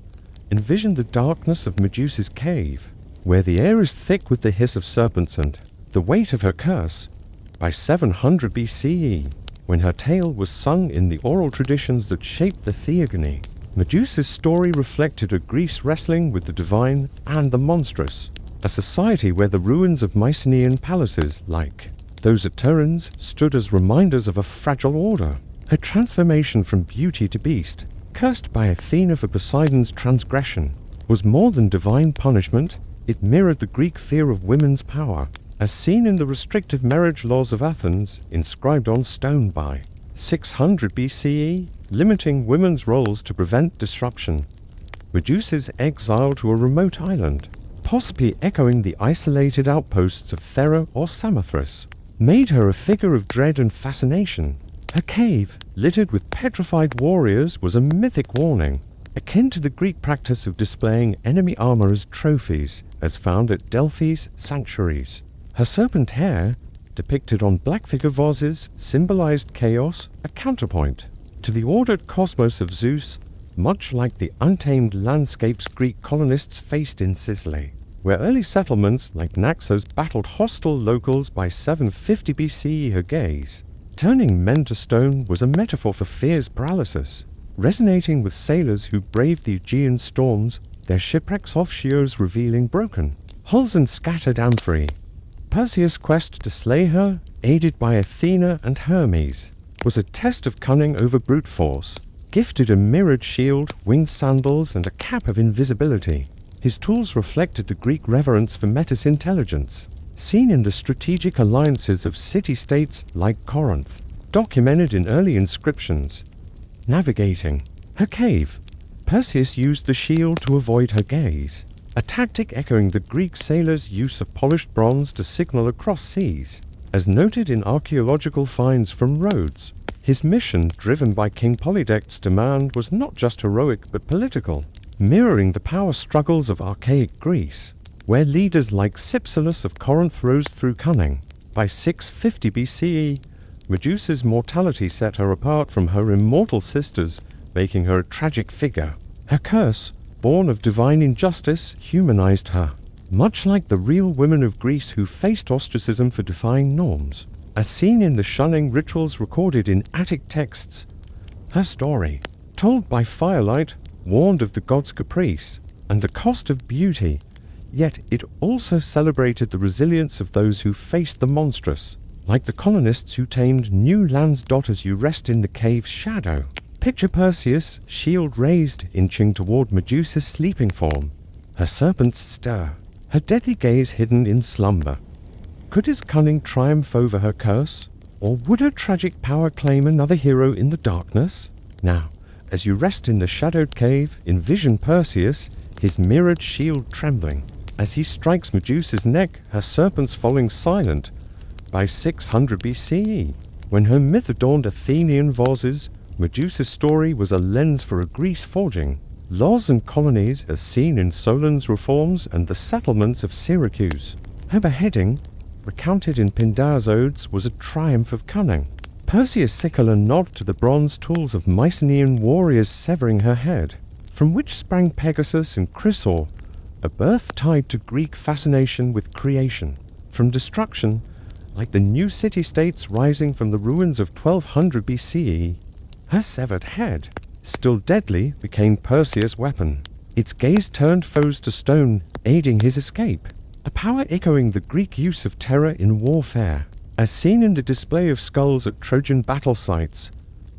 envision the darkness of Medusa's cave, where the air is thick with the hiss of serpents and the weight of her curse. By 700 BCE, when her tale was sung in the oral traditions that shaped the theogony. Medusa's story reflected a Greece wrestling with the divine and the monstrous, a society where the ruins of Mycenaean palaces, like those at Turin's, stood as reminders of a fragile order. Her transformation from beauty to beast, cursed by Athena for Poseidon's transgression, was more than divine punishment. It mirrored the Greek fear of women's power, as seen in the restrictive marriage laws of Athens, inscribed on stone by 600 BCE, limiting women's roles to prevent disruption. Medusa's exile to a remote island, possibly echoing the isolated outposts of Thera or Samothrace, made her a figure of dread and fascination. Her cave, littered with petrified warriors, was a mythic warning, akin to the Greek practice of displaying enemy armor as trophies, as found at Delphi's sanctuaries. Her serpent hair, depicted on black figure vases, symbolized chaos, a counterpoint to the ordered cosmos of Zeus, much like the untamed landscapes Greek colonists faced in Sicily, where early settlements like Naxos battled hostile locals by 750 BCE. Her gaze, turning men to stone, was a metaphor for fear's paralysis, resonating with sailors who braved the Aegean storms, their shipwrecks off Chios revealing broken hulls and scattered amphorae. Perseus' quest to slay her, aided by Athena and Hermes, was a test of cunning over brute force. Gifted a mirrored shield, winged sandals, and a cap of invisibility, his tools reflected the Greek reverence for Metis intelligence, seen in the strategic alliances of city-states like Corinth, documented in early inscriptions. Navigating her cave, Perseus used the shield to avoid her gaze, a tactic echoing the Greek sailors' use of polished bronze to signal across seas, as noted in archaeological finds from Rhodes. His mission, driven by King Polydectes' demand, was not just heroic but political, mirroring the power struggles of archaic Greece, where leaders like Cypselus of Corinth rose through cunning. By 650 BCE, Medusa's mortality set her apart from her immortal sisters, making her a tragic figure. Her curse, born of divine injustice, humanized her, much like the real women of Greece who faced ostracism for defying norms, as seen in the shunning rituals recorded in Attic texts. Her story, told by firelight, warned of the gods' caprice and the cost of beauty, yet it also celebrated the resilience of those who faced the monstrous, like the colonists who tamed new land's daughters. You rest in the cave's shadow. Picture Perseus, shield raised, inching toward Medusa's sleeping form, her serpents stir, her deadly gaze hidden in slumber. Could his cunning triumph over her curse, or would her tragic power claim another hero in the darkness? Now, as you rest in the shadowed cave, envision Perseus, his mirrored shield trembling. As he strikes Medusa's neck, her serpents falling silent. By 600 BCE, when her myth-adorned Athenian vases, Medusa's story was a lens for a Greece forging laws and colonies as seen in Solon's reforms and the settlements of Syracuse. Her beheading, recounted in Pindar's odes, was a triumph of cunning. Perseus' sickle a nod to the bronze tools of Mycenaean warriors severing her head, from which sprang Pegasus and Chrysaor, a birth tied to Greek fascination with creation. From destruction, like the new city-states rising from the ruins of 1200 BCE, her severed head, still deadly, became Perseus' weapon. Its gaze turned foes to stone, aiding his escape, a power echoing the Greek use of terror in warfare. As seen in the display of skulls at Trojan battle sites,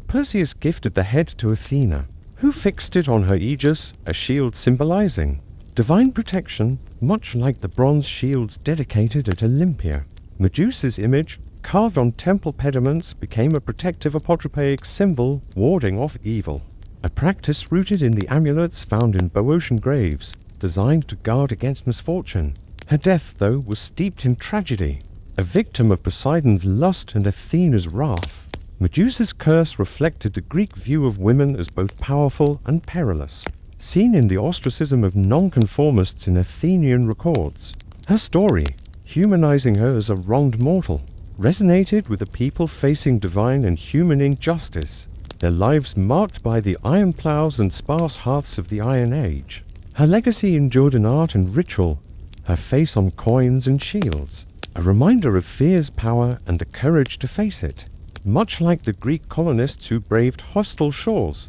Perseus gifted the head to Athena, who fixed it on her aegis, a shield symbolizing divine protection, much like the bronze shields dedicated at Olympia. Medusa's image, carved on temple pediments, became a protective apotropaic symbol warding off evil, a practice rooted in the amulets found in Boeotian graves, designed to guard against misfortune. Her death, though, was steeped in tragedy, a victim of Poseidon's lust and Athena's wrath. Medusa's curse reflected the Greek view of women as both powerful and perilous, seen in the ostracism of nonconformists in Athenian records. Her story, humanizing her as a wronged mortal, resonated with the people facing divine and human injustice, their lives marked by the iron plows and sparse hearths of the Iron Age. Her legacy endured in art and ritual, her face on coins and shields, a reminder of fear's power and the courage to face it. much like the Greek colonists who braved hostile shores.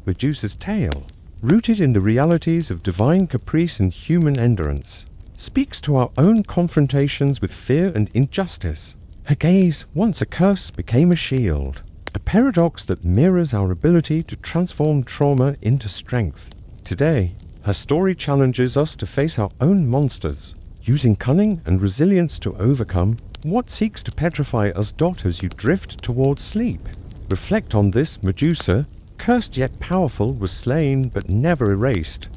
Medusa's tale, rooted in the realities of divine caprice and human endurance, speaks to our own confrontations with fear and injustice. Her gaze, once a curse, became a shield, a paradox that mirrors our ability to transform trauma into strength. Today, her story challenges us to face our own monsters, using cunning and resilience to overcome what seeks to petrify us. As you drift towards sleep, reflect on this. Medusa, cursed yet powerful, was slain but never erased.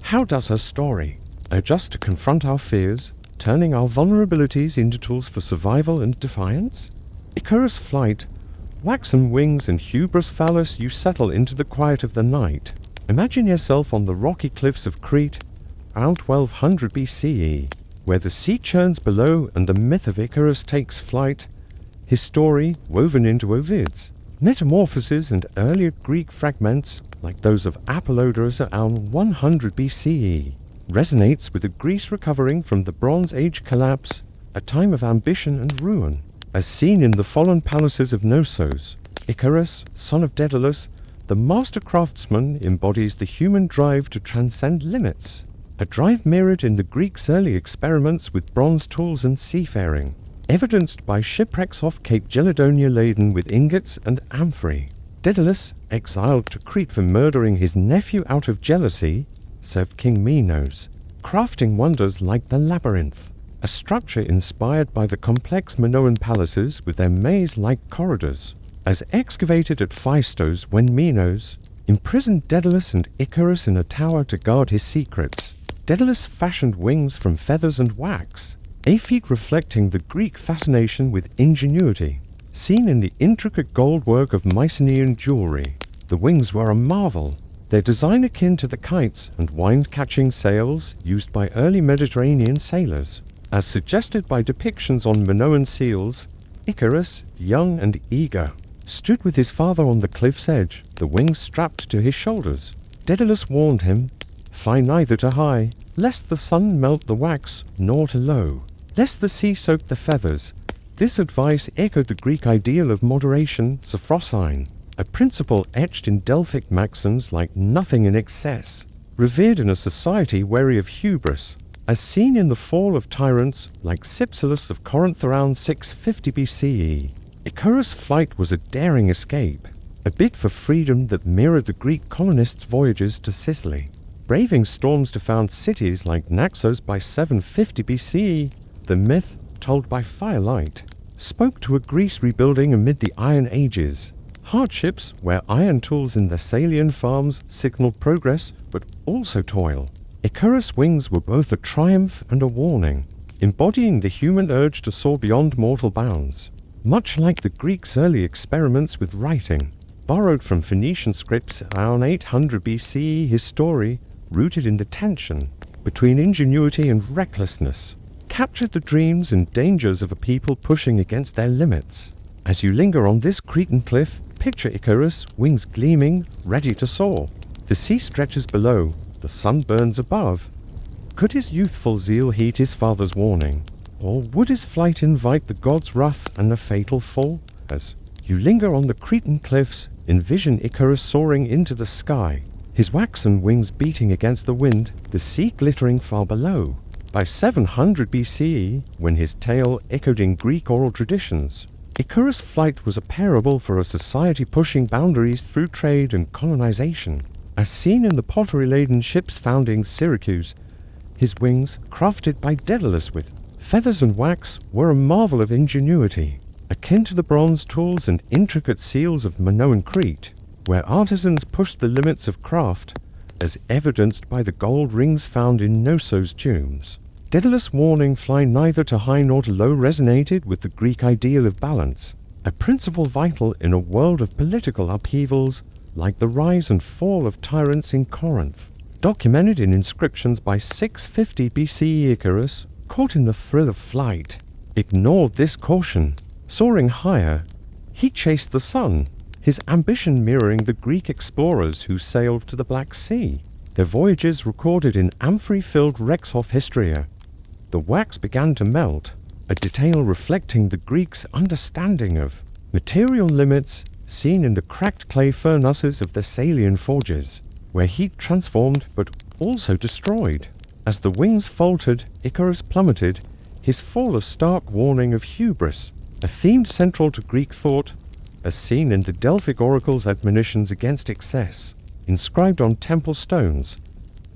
How does her story adjust to confront our fears, turning our vulnerabilities into tools for survival and defiance? Icarus' flight, waxen wings and hubris phallus, you settle into the quiet of the night. Imagine yourself on the rocky cliffs of Crete, around 1200 BCE, where the sea churns below and the myth of Icarus takes flight, his story, woven into Ovid's Metamorphoses and earlier Greek fragments, like those of Apollodorus around 100 BCE, resonates with a Greece recovering from the Bronze Age collapse, a time of ambition and ruin. As seen in the fallen palaces of Knossos, Icarus, son of Daedalus, the master craftsman, embodies the human drive to transcend limits, a drive mirrored in the Greeks' early experiments with bronze tools and seafaring, evidenced by shipwrecks off Cape Gelidonia laden with ingots and amphorae. Daedalus, exiled to Crete for murdering his nephew out of jealousy, served King Minos, crafting wonders like the labyrinth, a structure inspired by the complex Minoan palaces with their maze-like corridors. As excavated at Hephaestus when Minos imprisoned Daedalus and Icarus in a tower to guard his secrets, Daedalus fashioned wings from feathers and wax, a feat reflecting the Greek fascination with ingenuity, seen in the intricate gold work of Mycenaean jewelry. The wings were a marvel, their design akin to the kites and wind-catching sails used by early Mediterranean sailors. As suggested by depictions on Minoan seals, Icarus, young and eager, stood with his father on the cliff's edge, the wings strapped to his shoulders. Daedalus warned him, "Fly neither too high, lest the sun melt the wax, nor too low, lest the sea soak the feathers." This advice echoed the Greek ideal of moderation, sophrosyne, a principle etched in Delphic maxims like nothing in excess, revered in a society wary of hubris, as seen in the fall of tyrants like Sisyphus of Corinth around 650 BCE. Icarus' flight was a daring escape, a bid for freedom that mirrored the Greek colonists' voyages to Sicily. Braving storms to found cities like Naxos by 750 BCE, the myth, told by firelight, spoke to a Greece rebuilding amid the Iron Ages. Hardships where iron tools in Thessalian farms signaled progress but also toil. Icarus' wings were both a triumph and a warning, embodying the human urge to soar beyond mortal bounds. Much like the Greeks' early experiments with writing, borrowed from Phoenician scripts around 800 BCE, his story, rooted in the tension between ingenuity and recklessness, captured the dreams and dangers of a people pushing against their limits. As you linger on this Cretan cliff, picture Icarus, wings gleaming, ready to soar. The sea stretches below, the sun burns above. Could his youthful zeal heed his father's warning? Or would his flight invite the gods' wrath and a fatal fall? As you linger on the Cretan cliffs, envision Icarus soaring into the sky, his waxen wings beating against the wind, the sea glittering far below. By 700 BCE, when his tale echoed in Greek oral traditions, Icarus' flight was a parable for a society pushing boundaries through trade and colonization. As seen in the pottery-laden ships founding Syracuse, his wings, crafted by Daedalus with feathers and wax, were a marvel of ingenuity, akin to the bronze tools and intricate seals of Minoan Crete, where artisans pushed the limits of craft, as evidenced by the gold rings found in Knossos' tombs. Daedalus' warning, "Fly neither too high nor too low," resonated with the Greek ideal of balance, a principle vital in a world of political upheavals like the rise and fall of tyrants in Corinth. Documented in inscriptions by 650 BCE, Icarus, caught in the thrill of flight, ignored this caution. Soaring higher, he chased the sun, his ambition mirroring the Greek explorers who sailed to the Black Sea, their voyages recorded in amphorae-filled wrecks off Histria. The wax began to melt, a detail reflecting the Greeks' understanding of Material limits seen in the cracked clay furnaces of Thessalian forges, where heat transformed but also destroyed. As the wings faltered, Icarus plummeted, his fall a stark warning of hubris, a theme central to Greek thought, as seen in the Delphic oracle's admonitions against excess, inscribed on temple stones.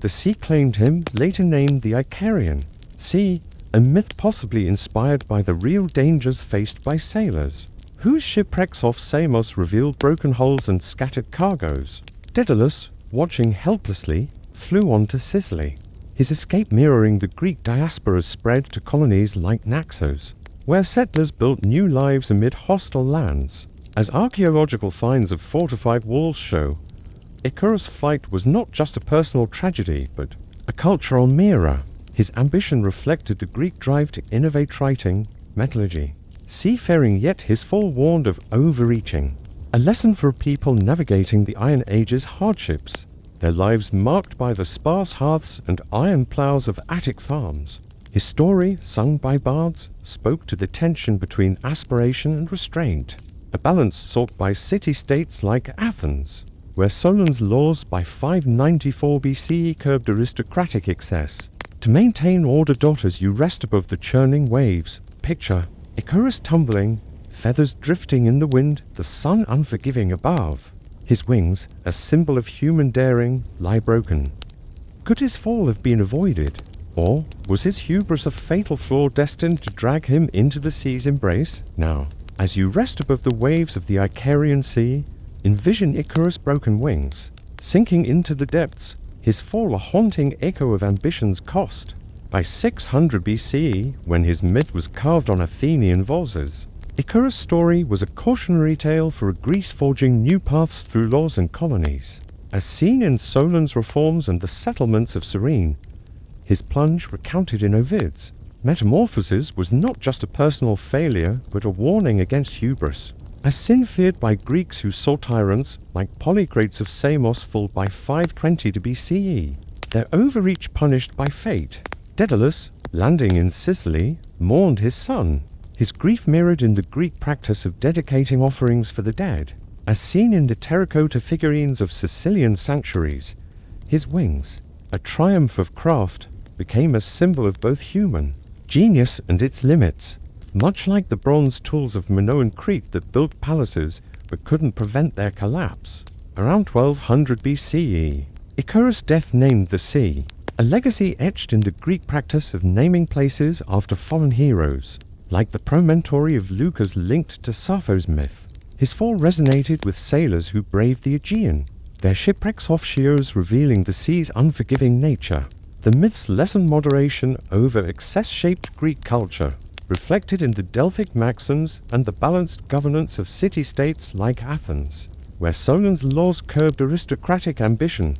The sea claimed him, later named the Icarian Sea, a myth possibly inspired by the real dangers faced by sailors, whose shipwrecks off Samos revealed broken hulls and scattered cargoes. Daedalus, watching helplessly, flew on to Sicily, his escape mirroring the Greek diaspora's spread to colonies like Naxos, where settlers built new lives amid hostile lands. As archaeological finds of fortified walls show, Icarus' flight was not just a personal tragedy, but a cultural mirror. His ambition reflected the Greek drive to innovate writing, mythology. Seafaring, yet his fall warned of overreaching. A lesson for people navigating the Iron Age's hardships, their lives marked by the sparse hearths and iron ploughs of Attic farms. His story, sung by bards, spoke to the tension between aspiration and restraint, a balance sought by city-states like Athens, where Solon's laws by 594 BCE curbed aristocratic excess. To maintain order, daughters, you rest above the churning waves. Picture Icarus tumbling, feathers drifting in the wind, the sun unforgiving above. His wings, a symbol of human daring, lie broken. Could his fall have been avoided? Or was his hubris a fatal flaw destined to drag him into the sea's embrace? Now, as you rest above the waves of the Icarian Sea, envision Icarus' broken wings, sinking into the depths, his fall a haunting echo of ambition's cost. By 600 BCE, when his myth was carved on Athenian vases, Icarus' story was a cautionary tale for a Greece forging new paths through laws and colonies. As seen in Solon's reforms and the settlements of Cyrene, his plunge recounted in Ovid's Metamorphoses was not just a personal failure, but a warning against hubris. A sin feared by Greeks who saw tyrants like Polycrates of Samos fall by 520 to BCE, their overreach punished by fate. Daedalus, landing in Sicily, mourned his son. His grief mirrored in the Greek practice of dedicating offerings for the dead. As seen in the terracotta figurines of Sicilian sanctuaries, his wings, a triumph of craft, became a symbol of both human genius and its limits, much like the bronze tools of Minoan Crete that built palaces but couldn't prevent their collapse. Around 1200 BCE, Icarus' death named the sea, a legacy etched in the Greek practice of naming places after fallen heroes, like the promontory of Leucas linked to Sappho's myth. His fall resonated with sailors who braved the Aegean, their shipwrecks off Chios revealing the sea's unforgiving nature. The myth's lesson moderation over excess-shaped Greek culture, reflected in the Delphic maxims and the balanced governance of city-states like Athens, where Solon's laws curbed aristocratic ambition.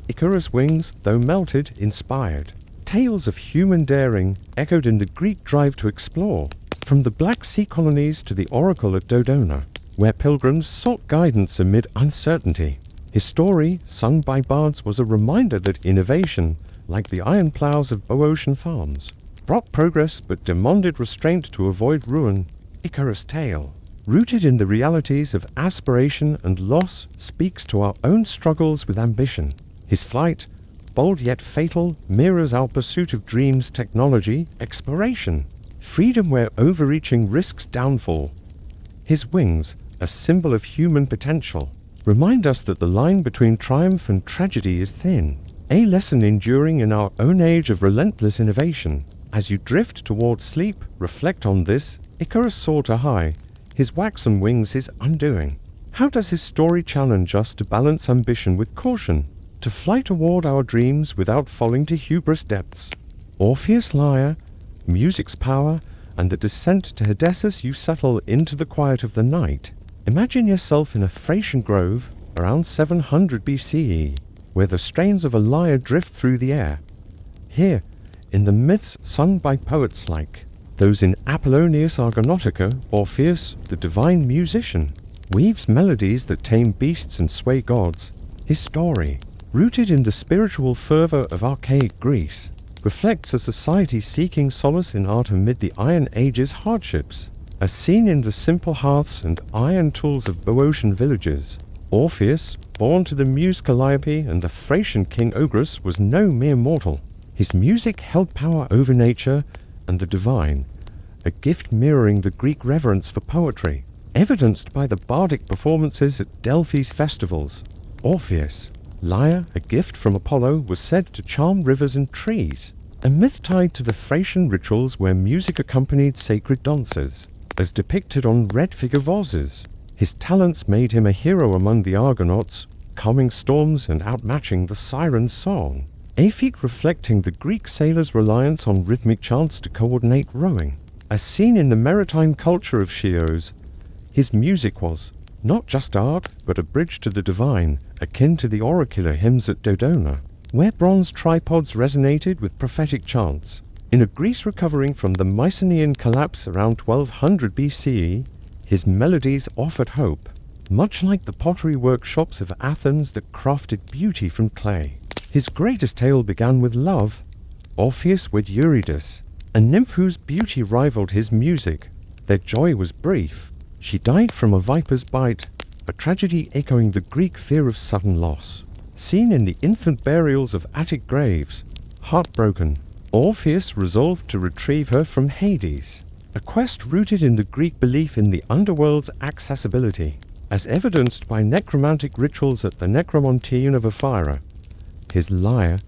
Icarus' wings, though melted, inspired. Tales of human daring echoed in the Greek drive to explore, from the Black Sea colonies to the oracle at Dodona, where pilgrims sought guidance amid uncertainty. His story, sung by bards, was a reminder that innovation, like the iron ploughs of Boeotian farms, brought progress but demanded restraint to avoid ruin. Icarus' tale, rooted in the realities of aspiration and loss, speaks to our own struggles with ambition. His flight, bold yet fatal, mirrors our pursuit of dreams, technology, exploration, freedom where overreaching risks downfall. His wings, a symbol of human potential, remind us that the line between triumph and tragedy is thin, a lesson enduring in our own age of relentless innovation. As you drift toward sleep, reflect on this. Icarus soared to high, his waxen wings his undoing. How does his story challenge us to balance ambition with caution, to fly toward our dreams without falling to hubris depths? Orpheus' lyre, music's power, and the descent to Hephaestus, you settle into the quiet of the night. Imagine yourself in a Thracian grove around 700 BCE, where the strains of a lyre drift through the air. Here, in the myths sung by poets like those in Apollodorus Argonautica, Orpheus, the divine musician, weaves melodies that tame beasts and sway gods. His story, rooted in the spiritual fervor of archaic Greece, reflects a society seeking solace in art amid the Iron Age's hardships. as seen in the simple hearths and iron tools of Boeotian villages. Orpheus, born to the muse Calliope and the Thracian king Ogyges, was no mere mortal. His music held power over nature and the divine, a gift mirroring the Greek reverence for poetry, evidenced by the bardic performances at Delphi's festivals. Orpheus, lyre, a gift from Apollo, was said to charm rivers and trees, a myth tied to the Thracian rituals where music accompanied sacred dances, as depicted on red figure vases. His talents made him a hero among the Argonauts, calming storms and outmatching the siren's song, a feat reflecting the Greek sailors' reliance on rhythmic chants to coordinate rowing. As seen in the maritime culture of Chios, his music was not just art, but a bridge to the divine, akin to the oracular hymns at Dodona, where bronze tripods resonated with prophetic chants. In a Greece recovering from the Mycenaean collapse around 1200 BCE, his melodies offered hope, much like the pottery workshops of Athens that crafted beauty from clay. His greatest tale began with love. Orpheus wed Eurydice, a nymph whose beauty rivaled his music. Their joy was brief. She died from a viper's bite, a tragedy echoing the Greek fear of sudden loss. Seen in the infant burials of Attic graves, heartbroken, Orpheus resolved to retrieve her from Hades, a quest rooted in the Greek belief in the underworld's accessibility, as evidenced by necromantic rituals at the Necromonteon of Ephyra. His lyre,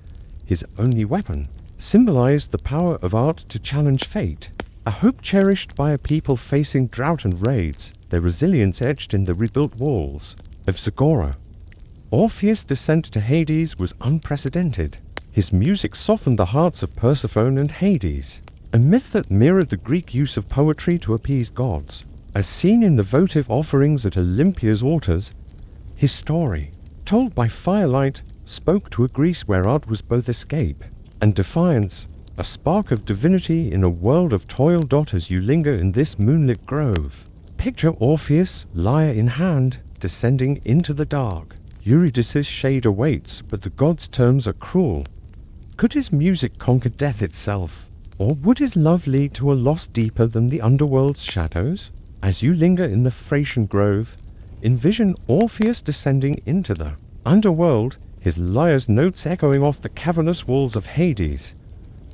his only weapon, symbolized the power of art to challenge fate, a hope cherished by a people facing drought and raids, their resilience etched in the rebuilt walls of Zagora. Orpheus' descent to Hades was unprecedented. His music softened the hearts of Persephone and Hades, a myth that mirrored the Greek use of poetry to appease gods. As seen in the votive offerings at Olympia's altars, his story, told by firelight, spoke to a Greece where art was both escape and defiance, a spark of divinity in a world of toil. As you linger in this moonlit grove, picture Orpheus, lyre in hand, descending into the dark. Eurydice's shade awaits, but the gods' terms are cruel. Could his music conquer death itself, or would his love lead to a loss deeper than the underworld's shadows? As you linger in the Thracian grove, envision Orpheus descending into the underworld, his lyre's notes echoing off the cavernous walls of Hades.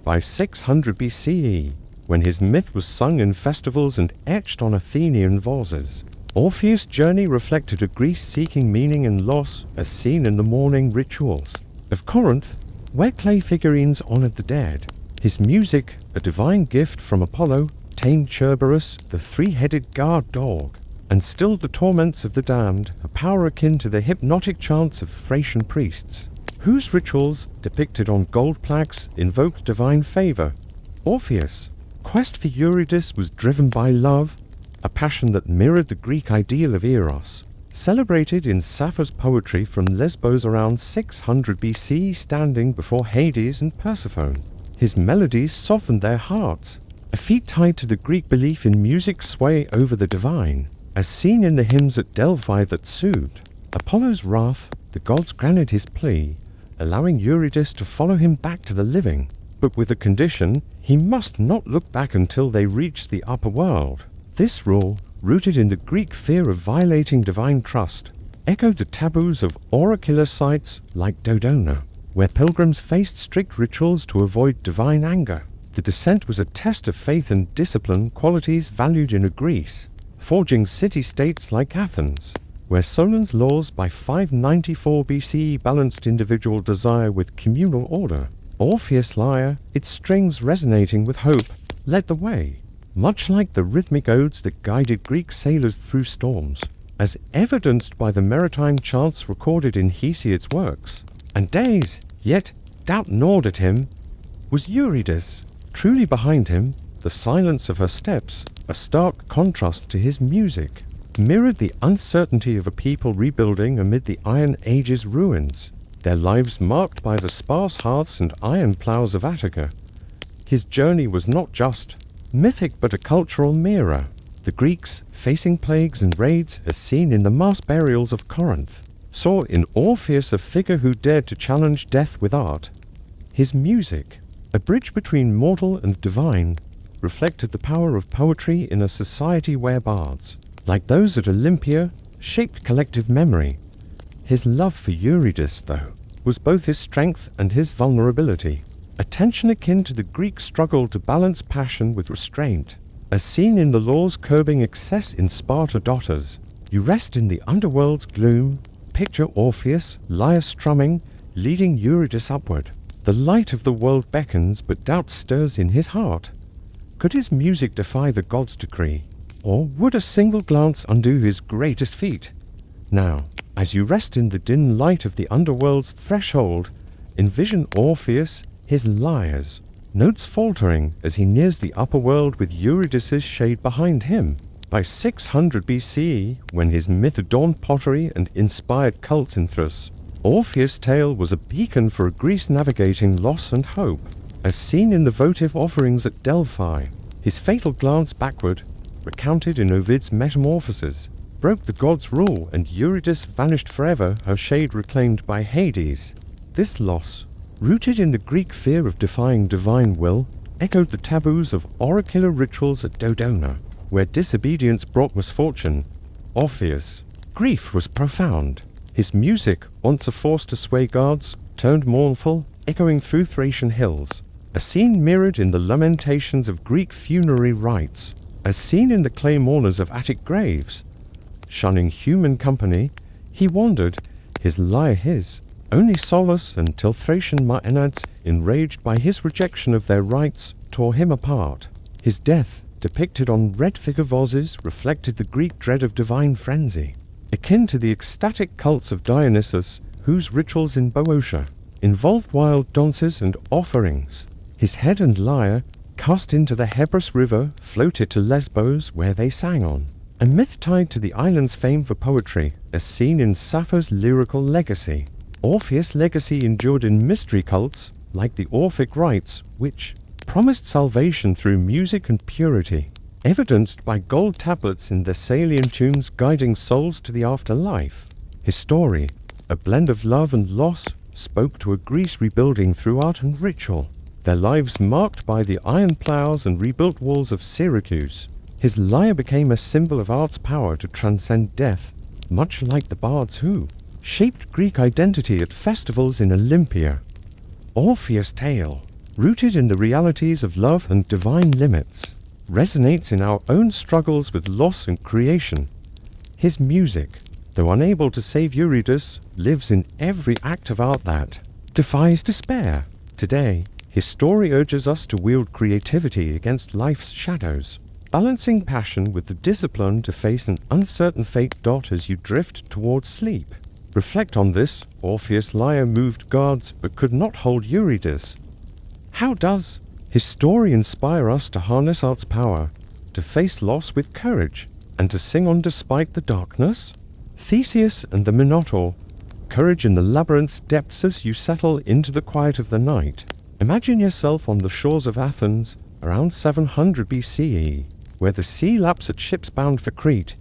By 600 BCE, when his myth was sung in festivals and etched on Athenian vases, Orpheus' journey reflected a Greece seeking meaning and loss, as seen in the mourning rituals of Corinth, where clay figurines honored the dead. His music, a divine gift from Apollo, tamed Cerberus, the three-headed guard dog, and stilled the torments of the damned, a power akin to the hypnotic chants of Thracian priests, whose rituals, depicted on gold plaques, invoked divine favor. Orpheus' quest for Eurydice was driven by love, a passion that mirrored the Greek ideal of Eros, celebrated in Sappho's poetry from Lesbos around 600 BC, standing before Hades and Persephone. His melodies softened their hearts, a feat tied to the Greek belief in music's sway over the divine, as seen in the hymns at Delphi that soothed Apollo's wrath. The gods granted his plea, allowing Eurydice to follow him back to the living, but with a condition: he must not look back until they reached the upper world. This rule, rooted in the Greek fear of violating divine trust, echoed the taboos of oracular sites like Dodona, where pilgrims faced strict rituals to avoid divine anger. The descent was a test of faith and discipline, qualities valued in a Greece forging city-states like Athens, where Solon's laws by 594 BCE balanced individual desire with communal order. Orpheus' lyre, its strings resonating with hope, led the way, much like the rhythmic odes that guided Greek sailors through storms, as evidenced by the maritime chants recorded in Hesiod's works. And days, yet doubt gnawed at him. Was Eurydice truly behind him? The silence of her steps, a stark contrast to his music, mirrored the uncertainty of a people rebuilding amid the Iron Age's ruins, their lives marked by the sparse hearths and iron ploughs of Attica. His journey was not just mythic but a cultural mirror. The Greeks, facing plagues and raids as seen in the mass burials of Corinth, saw in Orpheus a figure who dared to challenge death with art. His music, a bridge between mortal and divine, reflected the power of poetry in a society where bards, like those at Olympia, shaped collective memory. His love for Eurydice, though, was both his strength and his vulnerability, a tension akin to the Greek struggle to balance passion with restraint. As seen in the laws curbing excess in Sparta daughters, you rest in the underworld's gloom, picture Orpheus, lyre strumming, leading Eurydice upward. The light of the world beckons, but doubt stirs in his heart. Could his music defy the gods' decree? Or would a single glance undo his greatest feat? Now, as you rest in the dim light of the underworld's threshold, envision Orpheus, his lyres, notes faltering as he nears the upper world with Eurydice's shade behind him. By 600 BCE, when his myth adorned pottery and inspired cults in Thrace, Orpheus' tale was a beacon for Greece navigating loss and hope. As seen in the votive offerings at Delphi, his fatal glance backward, recounted in Ovid's Metamorphoses, broke the gods' rule and Eurydice vanished forever, her shade reclaimed by Hades. This loss, rooted in the Greek fear of defying divine will, echoed the taboos of oracular rituals at Dodona, where disobedience brought misfortune. Orpheus' grief was profound. His music, once a force to sway gods, turned mournful, echoing through Thracian hills, a scene mirrored in the lamentations of Greek funerary rites, as seen in the clay mourners of Attic graves. Shunning human company, he wandered, his lyre his, only solace until Thracian Maenads, enraged by his rejection of their rites, tore him apart. His death, depicted on red figure vases, reflected the Greek dread of divine frenzy, akin to the ecstatic cults of Dionysus, whose rituals in Boeotia involved wild dances and offerings. His head and lyre, cast into the Hebrus River, floated to Lesbos, where they sang on, a myth tied to the island's fame for poetry, as seen in Sappho's lyrical legacy. Orpheus' legacy endured in mystery cults, like the Orphic rites, which promised salvation through music and purity, evidenced by gold tablets in Thessalian tombs guiding souls to the afterlife. His story, a blend of love and loss, spoke to a Greece rebuilding through art and ritual, their lives marked by the iron plows and rebuilt walls of Syracuse. His lyre became a symbol of art's power to transcend death, much like the bards who shaped Greek identity at festivals in Olympia. Orpheus' tale, rooted in the realities of love and divine limits, resonates in our own struggles with loss and creation. His music, though unable to save Eurydice, lives in every act of art that defies despair. Today, his story urges us to wield creativity against life's shadows, balancing passion with the discipline to face an uncertain fate. As you drift towards sleep, reflect on this. Orpheus' lyre moved gods but could not hold Eurydice. How does his story inspire us to harness art's power, to face loss with courage, and to sing on despite the darkness? Theseus and the Minotaur, courage in the labyrinth's depths as you settle into the quiet of the night. Imagine yourself on the shores of Athens around 700 BCE, where the sea laps at ships bound for Crete.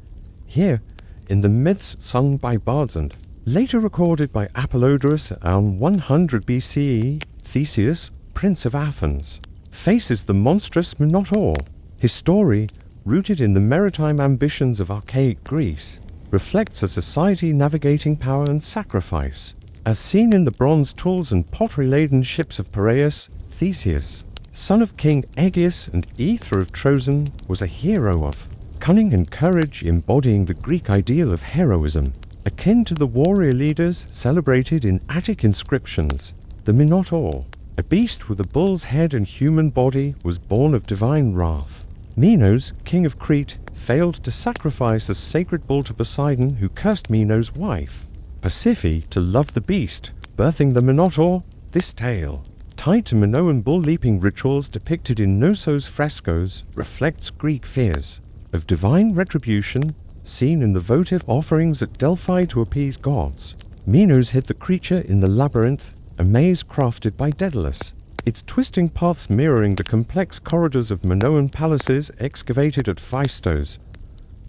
Here, in the myths sung by bards and later recorded by Apollodorus around 100 BCE, Theseus, Prince of Athens, faces the monstrous Minotaur. His story, rooted in the maritime ambitions of archaic Greece, reflects a society navigating power and sacrifice. As seen in the bronze tools and pottery-laden ships of Piraeus, Theseus, son of King Aegeus and Aether of Trozen, was a hero of cunning and courage, embodying the Greek ideal of heroism, akin to the warrior leaders celebrated in Attic inscriptions. The Minotaur, a beast with a bull's head and human body, was born of divine wrath. Minos, king of Crete, failed to sacrifice a sacred bull to Poseidon, who cursed Minos' wife, Pasiphae, to love the beast, birthing the Minotaur. This tale, tied to Minoan bull-leaping rituals depicted in Knossos frescoes, reflects Greek fears of divine retribution, seen in the votive offerings at Delphi to appease gods. Minos hid the creature in the labyrinth, a maze crafted by Daedalus, its twisting paths mirroring the complex corridors of Minoan palaces excavated at Hephaestus.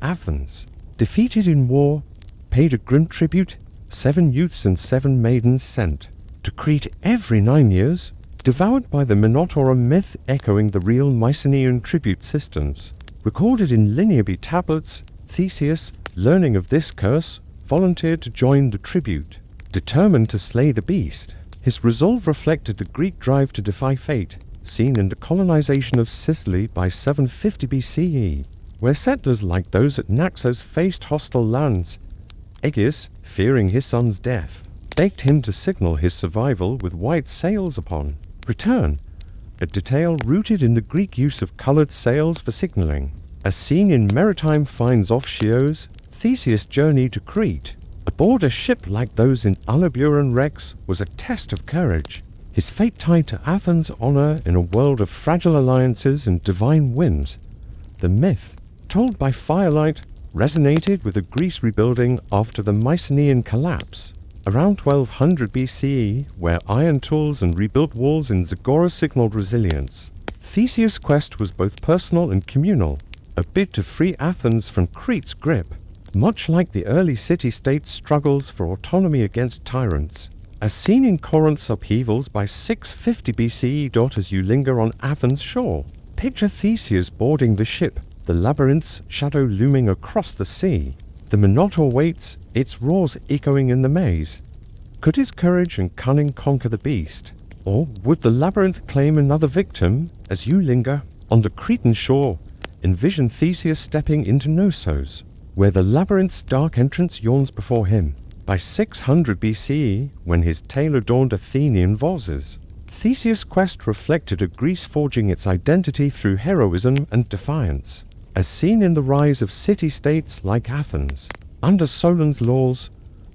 Athens, defeated in war, paid a grim tribute. 7 youths and 7 maidens sent to Crete every 9 years, devoured by the Minotaur, a myth echoing the real Mycenaean tribute systems. Recorded in Lineae tablets, Theseus, learning of this curse, volunteered to join the tribute. Determined to slay the beast, his resolve reflected the Greek drive to defy fate, seen in the colonization of Sicily by 750 BCE, where settlers like those at Naxos faced hostile lands. Aegeus, fearing his son's death, begged him to signal his survival with white sails upon return, a detail rooted in the Greek use of colored sails for signaling. As seen in maritime finds off Chios, Theseus' journey to Crete, aboard a ship like those in Alloburan wrecks, was a test of courage. His fate tied to Athens' honor in a world of fragile alliances and divine winds. The myth, told by firelight, resonated with the Greece rebuilding after the Mycenaean collapse. Around 1200 BCE, where iron tools and rebuilt walls in Zagora signaled resilience, Theseus' quest was both personal and communal, a bid to free Athens from Crete's grip, much like the early city-states' struggles for autonomy against tyrants. As seen in Corinth's upheavals by 650 BCE. As you linger on Athens' shore, picture Theseus boarding the ship, the labyrinth's shadow looming across the sea. The Minotaur waits, its roars echoing in the maze. Could his courage and cunning conquer the beast? Or would the labyrinth claim another victim? As you linger on the Cretan shore, envision Theseus stepping into Knossos, where the labyrinth's dark entrance yawns before him. By 600 BCE, when his tale adorned Athenian vases, Theseus' quest reflected a Greece forging its identity through heroism and defiance. As seen in the rise of city-states like Athens, under Solon's laws,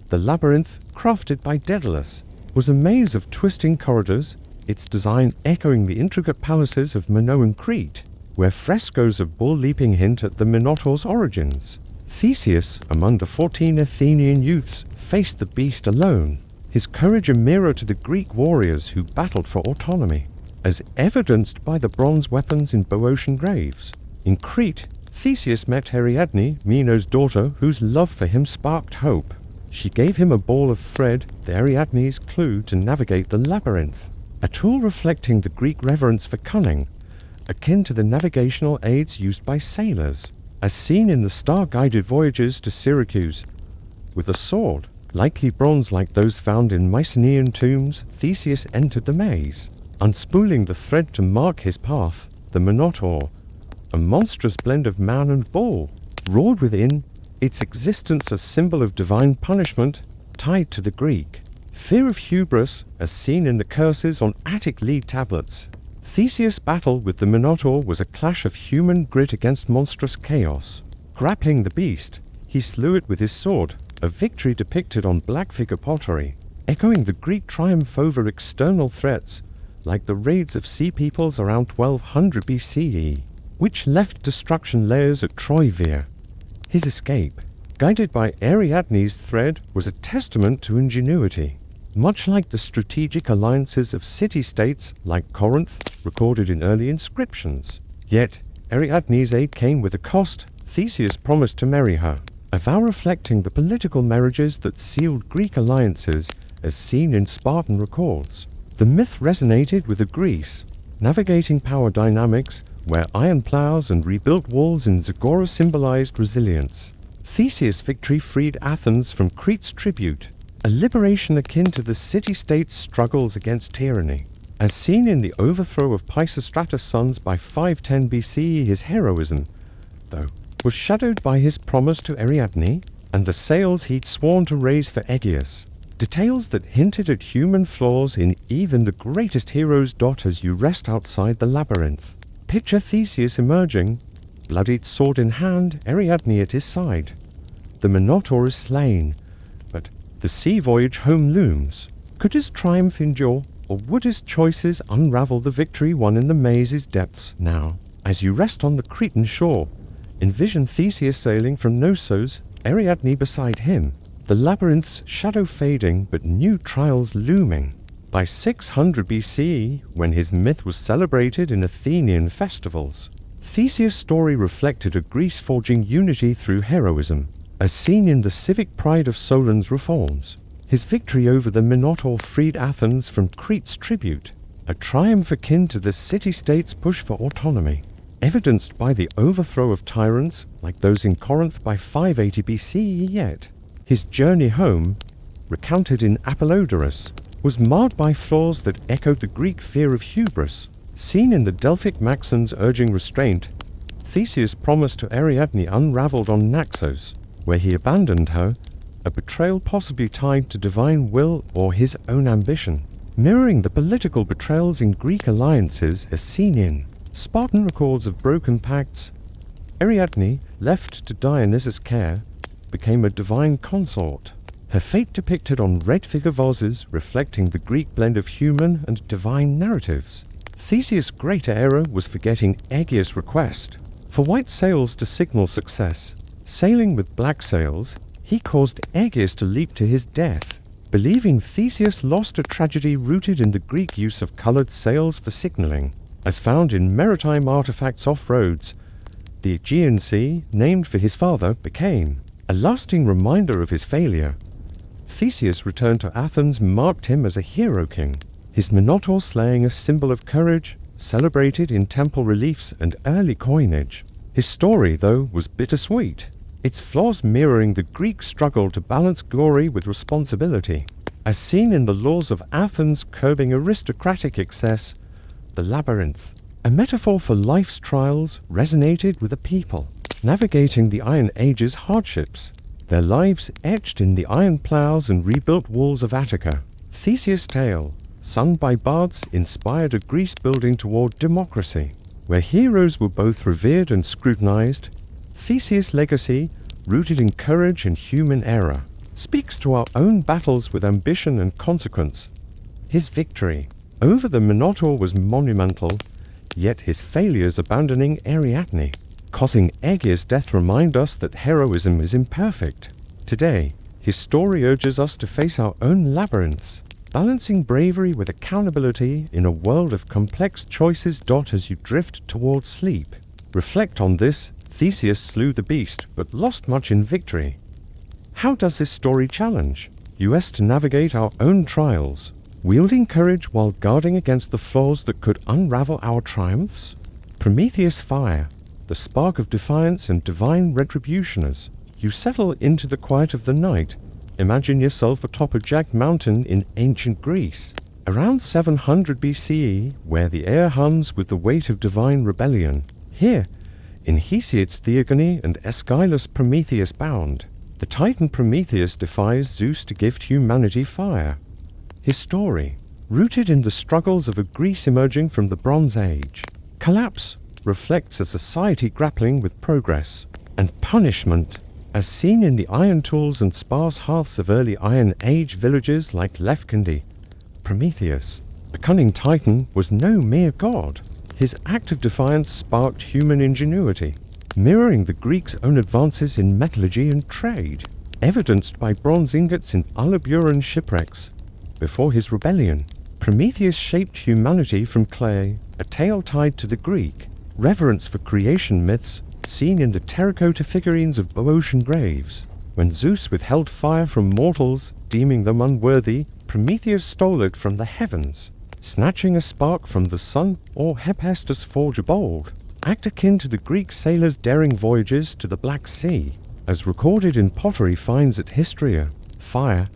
the labyrinth, crafted by Daedalus, was a maze of twisting corridors, its design echoing the intricate palaces of Minoan Crete, where frescoes of bull-leaping hint at the Minotaur's origins. Theseus, among the 14 Athenian youths, faced the beast alone, his courage a mirror to the Greek warriors who battled for autonomy, as evidenced by the bronze weapons in Boeotian graves. In Crete, Theseus met Ariadne, Minos' daughter, whose love for him sparked hope. She gave him a ball of thread, the Ariadne's clue to navigate the labyrinth, a tool reflecting the Greek reverence for cunning, akin to the navigational aids used by sailors, as seen in the star-guided voyages to Syracuse. With a sword, likely bronze like those found in Mycenaean tombs, Theseus entered the maze, unspooling the thread to mark his path. The Minotaur, a monstrous blend of man and bull, roared within, its existence a symbol of divine punishment tied to the Greek fear of hubris, as seen in the curses on Attic lead tablets. Theseus' battle with the Minotaur was a clash of human grit against monstrous chaos. Grappling the beast, he slew it with his sword, a victory depicted on black figure pottery, echoing the Greek triumph over external threats, like the raids of sea peoples around 1200 BCE. Which left destruction layers at Troyvere. His escape, guided by Ariadne's thread, was a testament to ingenuity. Much like the strategic alliances of city-states like Corinth, recorded in early inscriptions. Yet, Ariadne's aid came with a cost. Theseus promised to marry her, a vow reflecting the political marriages that sealed Greek alliances, as seen in Spartan records. The myth resonated with the Greece, navigating power dynamics, where iron plows and rebuilt walls in Zagora symbolized resilience. Theseus' victory freed Athens from Crete's tribute, a liberation akin to the city-state's struggles against tyranny. As seen in the overthrow of Pisistratus' sons by 510 BCE, his heroism, though, was shadowed by his promise to Ariadne and the sails he'd sworn to raise for Aegeus. Details that hinted at human flaws in even the greatest heroes. As you rest outside the labyrinth, picture Theseus emerging, bloodied sword in hand, Ariadne at his side. The Minotaur is slain, but the sea voyage home looms. Could his triumph endure, or would his choices unravel the victory won in the maze's depths? Now, as you rest on the Cretan shore, envision Theseus sailing from Knossos, Ariadne beside him, the labyrinth's shadow fading but new trials looming. By 600 BCE, when his myth was celebrated in Athenian festivals, Theseus' story reflected a Greece forging unity through heroism, as seen in the civic pride of Solon's reforms. His victory over the Minotaur freed Athens from Crete's tribute, a triumph akin to the city-state's push for autonomy, evidenced by the overthrow of tyrants like those in Corinth by 580 BCE. Yet his journey home, recounted in Apollodorus, was marred by flaws that echoed the Greek fear of hubris, seen in the Delphic maxims urging restraint. Theseus' promise to Ariadne unraveled on Naxos, where he abandoned her, a betrayal possibly tied to divine will or his own ambition, mirroring the political betrayals in Greek alliances as seen in Spartan records of broken pacts. Ariadne, left to Dionysus' care, became a divine consort, her fate depicted on red figure vases reflecting the Greek blend of human and divine narratives. Theseus' greater error was forgetting Aegeus' request for white sails to signal success. Sailing with black sails, he caused Aegeus to leap to his death. Believing Theseus lost a tragedy rooted in the Greek use of colored sails for signaling, as found in maritime artifacts off-roads, the Aegean Sea, named for his father, became a lasting reminder of his failure. Theseus' return to Athens marked him as a hero king, his Minotaur slaying a symbol of courage, celebrated in temple reliefs and early coinage. His story, though, was bittersweet, its flaws mirroring the Greek struggle to balance glory with responsibility. As seen in the laws of Athens curbing aristocratic excess, the labyrinth, a metaphor for life's trials, resonated with the people, navigating the Iron Age's hardships, their lives etched in the iron plows and rebuilt walls of Attica. Theseus' tale, sung by bards, inspired a Greece building toward democracy, where heroes were both revered and scrutinized. Theseus' legacy, rooted in courage and human error, speaks to our own battles with ambition and consequence. His victory over the Minotaur was monumental, yet his failures abandoning Ariadne, causing Aegeus' death, remind us that heroism is imperfect. Today, his story urges us to face our own labyrinths, balancing bravery with accountability in a world of complex choices. As you drift towards sleep, reflect on this. Theseus slew the beast, but lost much in victory. How does this story challenge us to navigate our own trials, wielding courage while guarding against the flaws that could unravel our triumphs? Prometheus' fire, the spark of defiance and divine retribution. As you settle into the quiet of the night, imagine yourself atop a jagged mountain in ancient Greece, around 700 BCE, where the air hums with the weight of divine rebellion. Here, in Hesiod's Theogony and Aeschylus' Prometheus bound, the Titan Prometheus defies Zeus to gift humanity fire. His story, rooted in the struggles of a Greece emerging from the Bronze Age, collapse reflects a society grappling with progress and punishment, as seen in the iron tools and sparse hearths of early Iron Age villages like Lefkindi. Prometheus, a cunning titan, was no mere god. His act of defiance sparked human ingenuity, mirroring the Greeks' own advances in metallurgy and trade, evidenced by bronze ingots in Alaburan shipwrecks. Before his rebellion, Prometheus shaped humanity from clay, a tale tied to the Greek reverence for creation myths, seen in the terracotta figurines of Boeotian graves. When Zeus withheld fire from mortals, deeming them unworthy, Prometheus stole it from the heavens, snatching a spark from the sun. Or Hephaestus forged a bold act akin to the Greek sailors' daring voyages to the Black Sea, as recorded in pottery finds at Histria. Fire,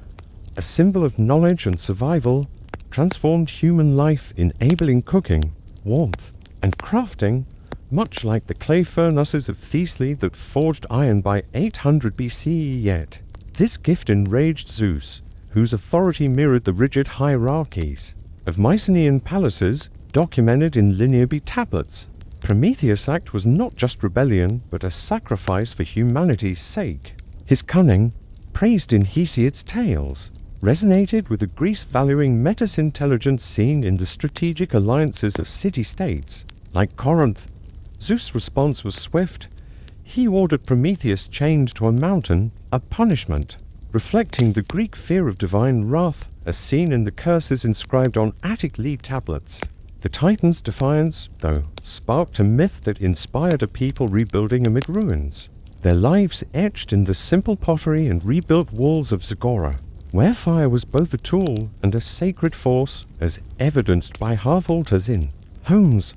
a symbol of knowledge and survival, transformed human life, enabling cooking, warmth, and crafting, much like the clay furnaces of Thessaly that forged iron by 800 BCE. Yet this gift enraged Zeus, whose authority mirrored the rigid hierarchies of Mycenaean palaces documented in Linear tablets. Prometheus' act was not just rebellion, but a sacrifice for humanity's sake. His cunning, praised in Hesiod's tales, resonated with the Greece valuing metis intelligence seen in the strategic alliances of city-states like Corinth. Zeus' response was swift. He ordered Prometheus chained to a mountain, a punishment, reflecting the Greek fear of divine wrath as seen in the curses inscribed on Attic lead tablets. The Titan's defiance, though, sparked a myth that inspired a people rebuilding amid ruins, their lives etched in the simple pottery and rebuilt walls of Zagora. where fire was both a tool and a sacred force, as evidenced by hearth altars in homes.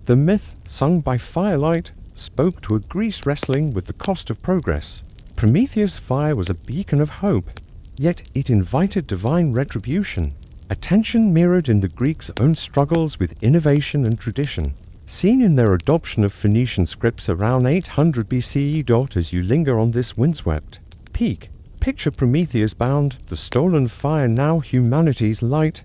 The myth, sung by firelight, spoke to a Greece wrestling with the cost of progress. Prometheus' fire was a beacon of hope, yet it invited divine retribution, a tension mirrored in the Greeks' own struggles with innovation and tradition, seen in their adoption of Phoenician scripts around 800 BCE. As you linger on this windswept peak, picture Prometheus bound, the stolen fire now humanity's light.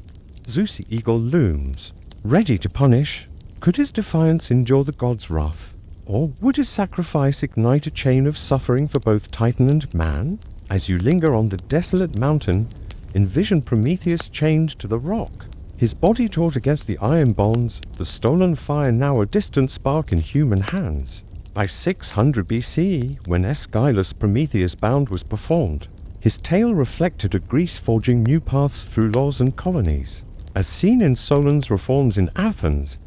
Zeus' eagle looms, ready to punish. Could his defiance endure the god's wrath? Or would his sacrifice ignite a chain of suffering for both Titan and man? As you linger on the desolate mountain, envision Prometheus chained to the rock, his body taut against the iron bonds, the stolen fire now a distant spark in human hands. By 600 BCE, when Aeschylus' Prometheus bound was performed, his tale reflected a Greece forging new paths through laws and colonies. As seen in Solon's reforms in Athens,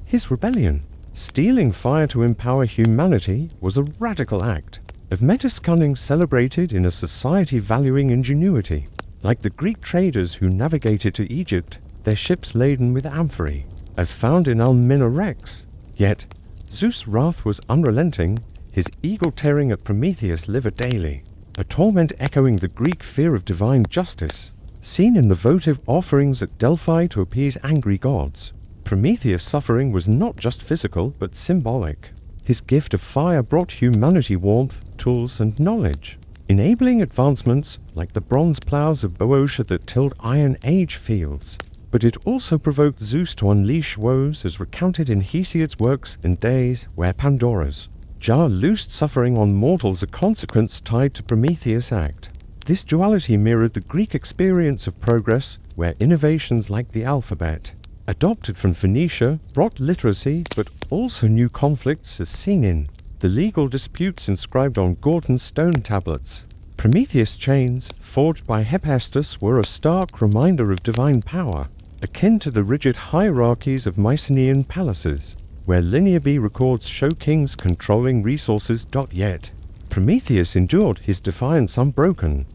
his rebellion, stealing fire to empower humanity, was a radical act of meta-cunning celebrated in a society valuing ingenuity. Like the Greek traders who navigated to Egypt, their ships laden with amphorae, as found in Almina Rex. Yet, Zeus' wrath was unrelenting, his eagle tearing at Prometheus' liver daily, a torment echoing the Greek fear of divine justice, seen in the votive offerings at Delphi to appease angry gods. Prometheus' suffering was not just physical but symbolic. His gift of fire brought humanity warmth, tools, and knowledge, enabling advancements like the bronze plows of Boeotia that tilled Iron Age fields. But it also provoked Zeus to unleash woes, as recounted in Hesiod's works and days, where Pandora's jar loosed suffering on mortals, a consequence tied to Prometheus' act. This duality mirrored the Greek experience of progress, where innovations like the alphabet, adopted from Phoenicia, brought literacy but also new conflicts, as seen in the legal disputes inscribed on Gorton stone tablets. Prometheus' chains, forged by Hephaestus, were a stark reminder of divine power, akin to the rigid hierarchies of Mycenaean palaces, where Linear B records show kings controlling resources. Yet, Prometheus endured his defiance unbroken.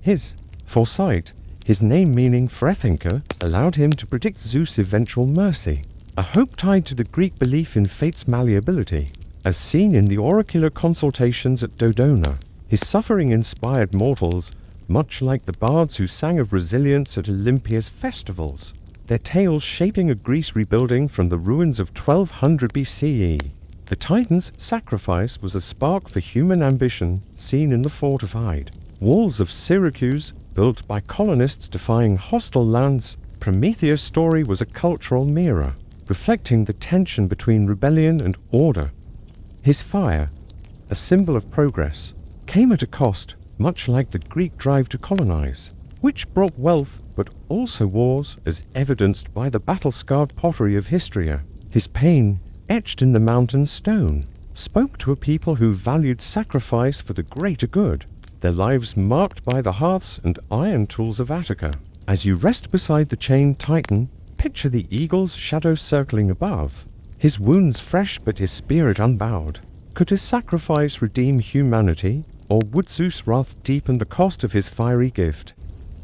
His foresight, his name meaning Freethinker, allowed him to predict Zeus' eventual mercy, a hope tied to the Greek belief in fate's malleability. As seen in the oracular consultations at Dodona, his suffering inspired mortals, much like the bards who sang of resilience at Olympia's festivals, their tales shaping a Greece rebuilding from the ruins of 1200 BCE. The Titan's sacrifice was a spark for human ambition, seen in the fortified walls of Syracuse, built by colonists defying hostile lands. Prometheus' story was a cultural mirror, reflecting the tension between rebellion and order. His fire, a symbol of progress, came at a cost, much like the Greek drive to colonize, which brought wealth but also wars, as evidenced by the battle-scarred pottery of Histria. His pain, etched in the mountain stone, spoke to a people who valued sacrifice for the greater good, their lives marked by the hearths and iron tools of Attica. As you rest beside the chained Titan, picture the eagle's shadow circling above, his wounds fresh but his spirit unbowed. Could his sacrifice redeem humanity, or would Zeus' wrath deepen the cost of his fiery gift?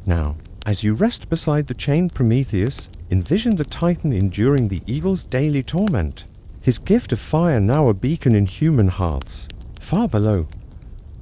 Now, as you rest beside the chained Prometheus, envision the Titan enduring the eagle's daily torment, his gift of fire now a beacon in human hearts. Far below,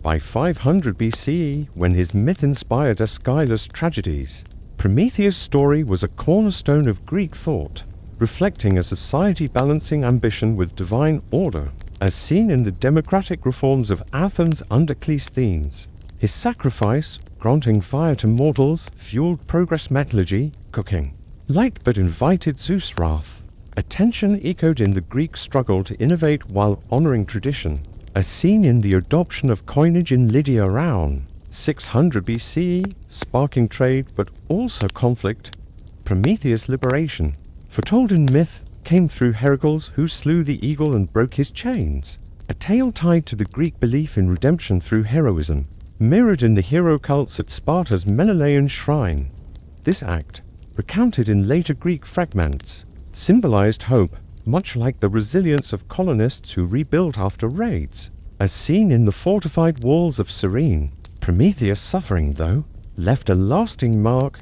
by 500 BCE, when his myth-inspired Aeschylus tragedies, Prometheus' story was a cornerstone of Greek thought, reflecting a society balancing ambition with divine order, as seen in the democratic reforms of Athens under Cleisthenes. His sacrifice, granting fire to mortals, fueled progress metallurgy, cooking. Light but invited Zeus' wrath. A tension echoed in the Greek struggle to innovate while honoring tradition, as seen in the adoption of coinage in Lydia around 600 BCE, sparking trade but also conflict. Prometheus' liberation, foretold in myth, came through Heracles, who slew the eagle and broke his chains, a tale tied to the Greek belief in redemption through heroism, mirrored in the hero cults at Sparta's Menelaean shrine. This act, recounted in later Greek fragments, symbolized hope, much like the resilience of colonists who rebuilt after raids, as seen in the fortified walls of Cyrene. Prometheus' suffering, though, left a lasting mark.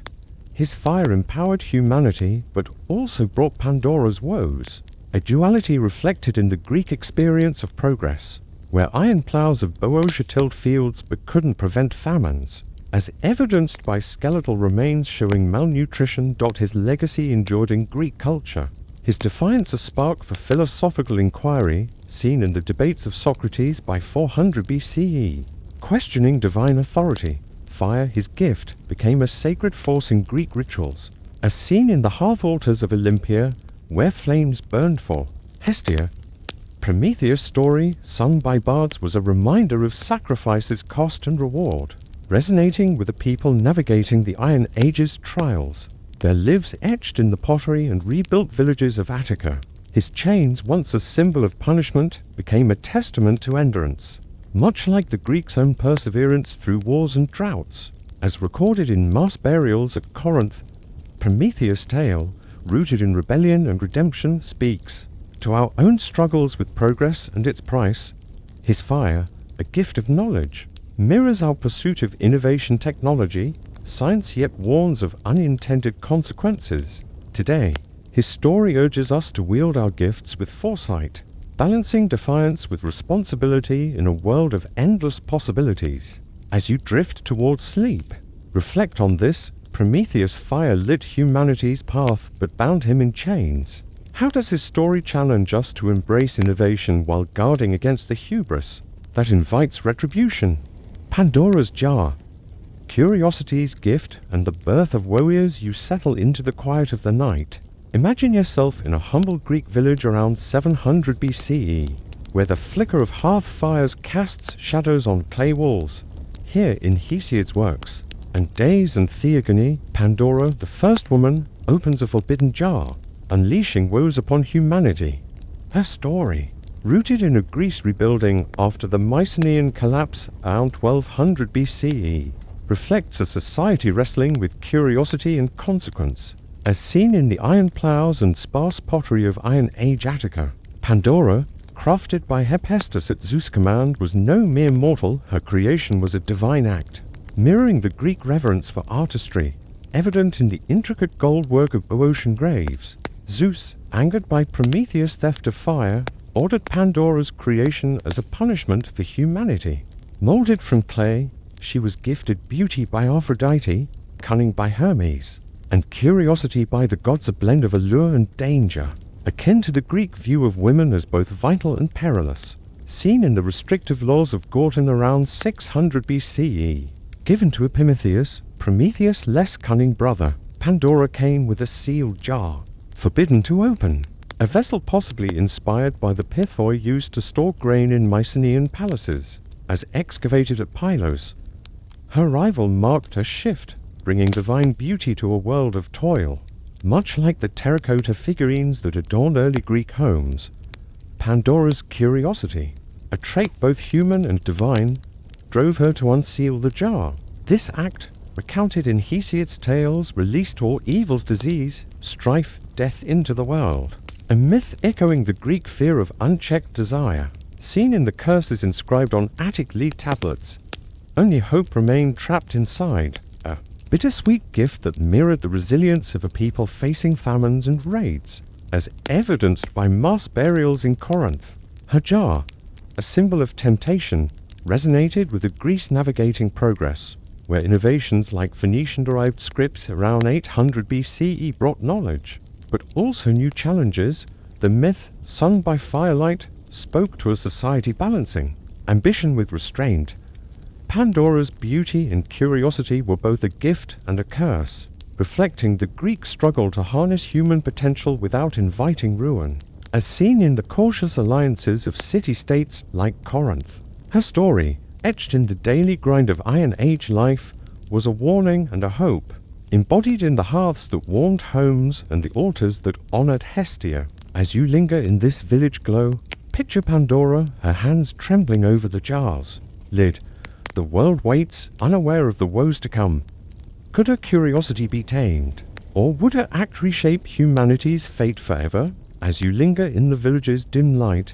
His fire empowered humanity, but also brought Pandora's woes, a duality reflected in the Greek experience of progress, where iron ploughs of Boeotia tilled fields but couldn't prevent famines, as evidenced by skeletal remains showing malnutrition. His legacy endured in Greek culture, his defiance a spark for philosophical inquiry, seen in the debates of Socrates by 400 BCE, questioning divine authority. Fire, his gift, became a sacred force in Greek rituals, as seen in the hearth altars of Olympia, where flames burned for Hestia. Prometheus' story, sung by bards, was a reminder of sacrifice's cost and reward, resonating with the people navigating the Iron Age's trials, their lives etched in the pottery and rebuilt villages of Attica. His chains, once a symbol of punishment, became a testament to endurance, much like the Greeks' own perseverance through wars and droughts. As recorded in mass burials at Corinth, Prometheus' tale, rooted in rebellion and redemption, speaks to our own struggles with progress and its price. His fire, a gift of knowledge, mirrors our pursuit of innovation technology. Science yet warns of unintended consequences. Today, his story urges us to wield our gifts with foresight, balancing defiance with responsibility in a world of endless possibilities. As you drift towards sleep, reflect on this. Prometheus' fire lit humanity's path but bound him in chains. How does his story challenge us to embrace innovation while guarding against the hubris that invites retribution? Pandora's jar, curiosity's gift, and the birth of warriors. You settle into the quiet of the night. Imagine yourself in a humble Greek village around 700 BCE, where the flicker of hearth fires casts shadows on clay walls. Here in Hesiod's works, and Days and Theogony, Pandora, the first woman, opens a forbidden jar, unleashing woes upon humanity. Her story, rooted in a Greece rebuilding after the Mycenaean collapse around 1200 BCE, reflects a society wrestling with curiosity and consequence, as seen in the iron ploughs and sparse pottery of Iron Age Attica. Pandora, crafted by Hephaestus at Zeus' command, was no mere mortal. Her creation was a divine act, mirroring the Greek reverence for artistry, evident in the intricate gold work of Boeotian graves. Zeus, angered by Prometheus' theft of fire, ordered Pandora's creation as a punishment for humanity. Molded from clay, she was gifted beauty by Aphrodite, cunning by Hermes, and curiosity by the gods, a blend of allure and danger, akin to the Greek view of women as both vital and perilous, seen in the restrictive laws of Gorton around 600 BCE. Given to Epimetheus, Prometheus' less cunning brother, Pandora came with a sealed jar, forbidden to open, a vessel possibly inspired by the pithoi used to store grain in Mycenaean palaces, as excavated at Pylos. Her arrival marked a shift, bringing divine beauty to a world of toil. Much like the terracotta figurines that adorned early Greek homes, Pandora's curiosity, a trait both human and divine, drove her to unseal the jar. This act, recounted in Hesiod's tales, released all evil's disease, strife, death into the world. A myth echoing the Greek fear of unchecked desire, seen in the curses inscribed on Attic lead tablets. Only hope remained trapped inside, a bittersweet gift that mirrored the resilience of a people facing famines and raids, as evidenced by mass burials in Corinth. Her jar, a symbol of temptation, resonated with the Greece navigating progress, where innovations like Phoenician-derived scripts around 800 BCE brought knowledge, but also new challenges. The myth, sung by firelight, spoke to a society balancing ambition with restraint. Pandora's beauty and curiosity were both a gift and a curse, reflecting the Greek struggle to harness human potential without inviting ruin, as seen in the cautious alliances of city-states like Corinth. Her story, etched in the daily grind of Iron Age life, was a warning and a hope, embodied in the hearths that warmed homes and the altars that honored Hestia. As you linger in this village glow, picture Pandora, her hands trembling over the jar's lid. The world waits, unaware of the woes to come. Could her curiosity be tamed? Or would her act reshape humanity's fate forever? As you linger in the village's dim light,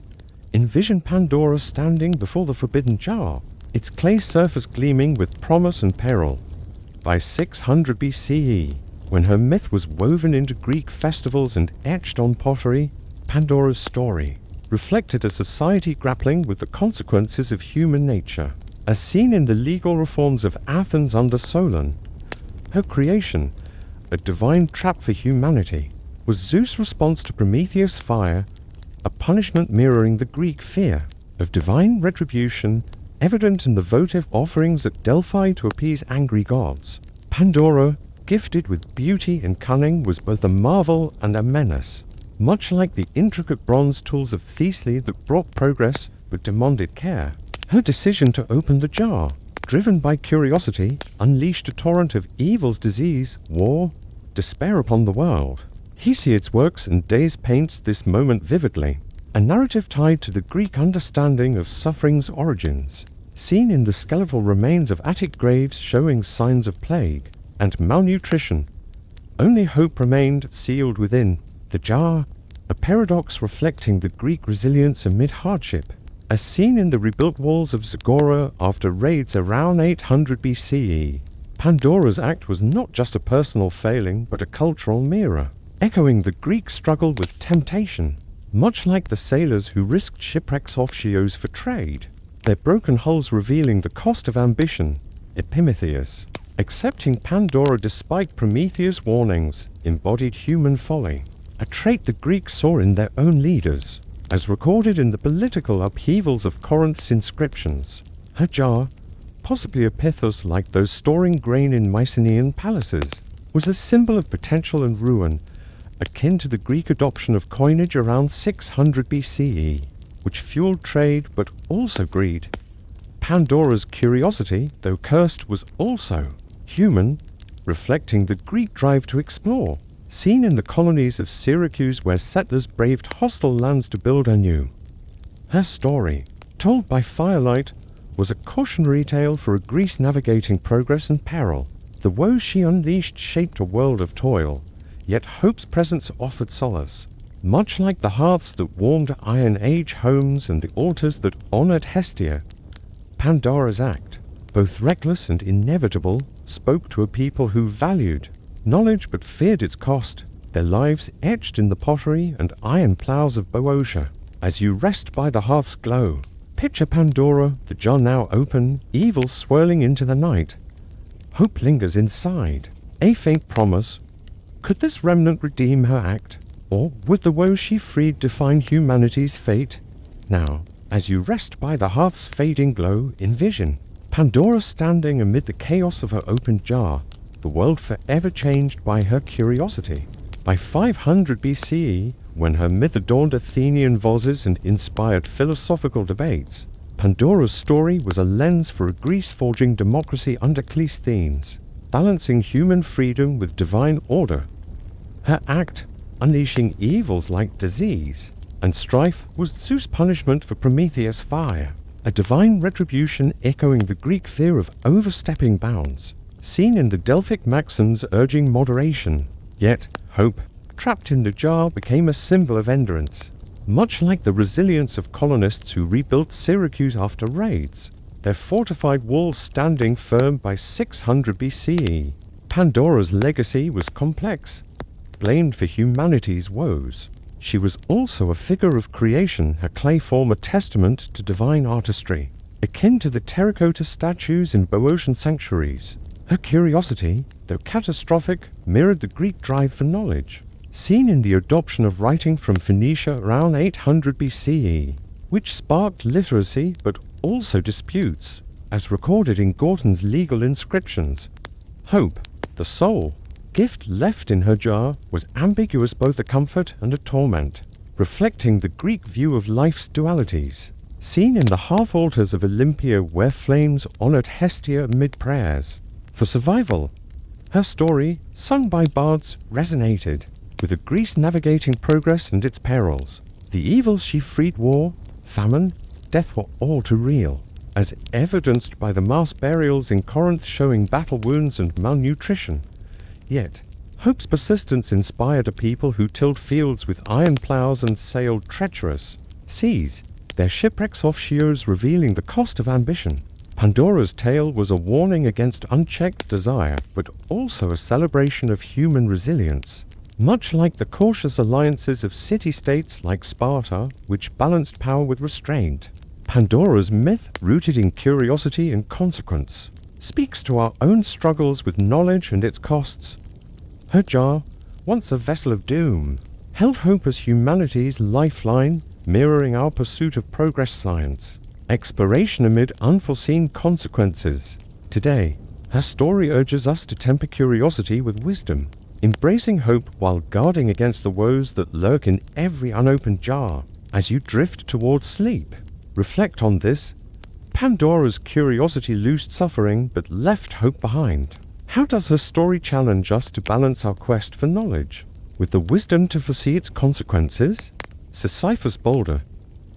envision Pandora standing before the forbidden jar, its clay surface gleaming with promise and peril. by 600 BCE, when her myth was woven into Greek festivals and etched on pottery, Pandora's story reflected a society grappling with the consequences of human nature, as seen in the legal reforms of Athens under Solon. Her creation, a divine trap for humanity, was Zeus' response to Prometheus' fire, a punishment mirroring the Greek fear of divine retribution evident in the votive offerings at Delphi to appease angry gods. Pandora, gifted with beauty and cunning, was both a marvel and a menace, much like the intricate bronze tools of Thessaly that brought progress but demanded care. Her decision to open the jar, driven by curiosity, unleashed a torrent of evils, disease, war, despair upon the world. Hesiod's works and days paints this moment vividly, a narrative tied to the Greek understanding of suffering's origins, seen in the skeletal remains of Attic graves showing signs of plague and malnutrition. Only hope remained sealed within the jar, a paradox reflecting the Greek resilience amid hardship, as seen in the rebuilt walls of Zagora after raids around 800 BCE. Pandora's act was not just a personal failing but a cultural mirror, echoing the Greek struggle with temptation. Much like the sailors who risked shipwrecks off Chios for trade, their broken hulls revealing the cost of ambition. Prometheus, accepting Pandora despite Prometheus' warnings, embodied human folly, a trait the Greeks saw in their own leaders, as recorded in the political upheavals of Corinth's inscriptions. Her jar, possibly a pithos like those storing grain in Mycenaean palaces, was a symbol of potential and ruin, akin to the Greek adoption of coinage around 600 BCE, which fueled trade but also greed. Pandora's curiosity, though cursed, was also human, reflecting the Greek drive to explore, seen in the colonies of Syracuse where settlers braved hostile lands to build anew. Her story, told by firelight, was a cautionary tale for a Greece navigating progress and peril. The woes she unleashed shaped a world of toil, yet hope's presence offered solace, much like the hearths that warmed Iron Age homes and the altars that honored Hestia. Pandora's act, both reckless and inevitable, spoke to a people who valued knowledge but feared its cost, their lives etched in the pottery and iron ploughs of Boeotia. As you rest by the hearth's glow, picture Pandora, the jar now open, evil swirling into the night. Hope lingers inside, a faint promise. Could this remnant redeem her act, or would the woes she freed define humanity's fate? Now, as you rest by the hearth's fading glow, envision Pandora standing amid the chaos of her opened jar, the world forever changed by her curiosity. By 500 BCE, when her myth adorned Athenian vases and inspired philosophical debates, Pandora's story was a lens for a Greece forging democracy under Cleisthenes, balancing human freedom with divine order. Her act, unleashing evils like disease and strife, was Zeus' punishment for Prometheus' fire, a divine retribution echoing the Greek fear of overstepping bounds, seen in the Delphic maxims urging moderation. Yet, hope, trapped in the jar, became a symbol of endurance, much like the resilience of colonists who rebuilt Syracuse after raids, their fortified walls standing firm by 600 BCE. Pandora's legacy was complex, blamed for humanity's woes. She was also a figure of creation, her clay form a testament to divine artistry, akin to the terracotta statues in Boeotian sanctuaries. Her curiosity, though catastrophic, mirrored the Greek drive for knowledge, seen in the adoption of writing from Phoenicia around 800 BCE, which sparked literacy but also disputes, as recorded in Gorton's legal inscriptions. Hope, the soul, gift left in her jar, was ambiguous, both a comfort and a torment, reflecting the Greek view of life's dualities, seen in the hearth altars of Olympia where flames honored Hestia amid prayers for survival. Her story, sung by bards, resonated with a Greece navigating progress and its perils. The evils she freed, war, famine, death, were all too real, as evidenced by the mass burials in Corinth showing battle wounds and malnutrition. Yet, hope's persistence inspired a people who tilled fields with iron ploughs and sailed treacherous seas, their shipwrecks off Chios revealing the cost of ambition. Pandora's tale was a warning against unchecked desire, but also a celebration of human resilience. Much like the cautious alliances of city-states like Sparta, which balanced power with restraint, Pandora's myth, rooted in curiosity and consequence, speaks to our own struggles with knowledge and its costs. Her jar, once a vessel of doom, held hope as humanity's lifeline, mirroring our pursuit of progress science, exploration amid unforeseen consequences. Today, her story urges us to temper curiosity with wisdom, embracing hope while guarding against the woes that lurk in every unopened jar. As you drift towards sleep, reflect on this. Pandora's curiosity loosed suffering but left hope behind. How does her story challenge us to balance our quest for knowledge with the wisdom to foresee its consequences? Sisyphus' boulder.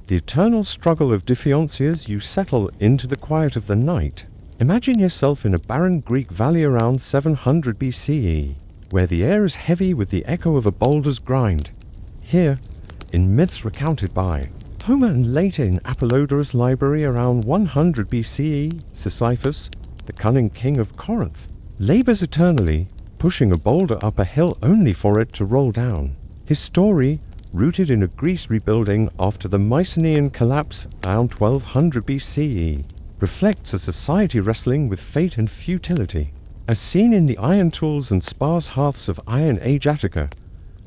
The eternal struggle of defiance as you settle into the quiet of the night. Imagine yourself in a barren Greek valley around 700 BCE, where the air is heavy with the echo of a boulder's grind. Here, in myths recounted by Homer and later in Apollodorus' library around 100 BCE, Sisyphus, the cunning king of Corinth, labors eternally, pushing a boulder up a hill only for it to roll down. His story, rooted in a Greece rebuilding after the Mycenaean collapse around 1200 BCE, reflects a society wrestling with fate and futility. As seen in the iron tools and sparse hearths of Iron Age Attica,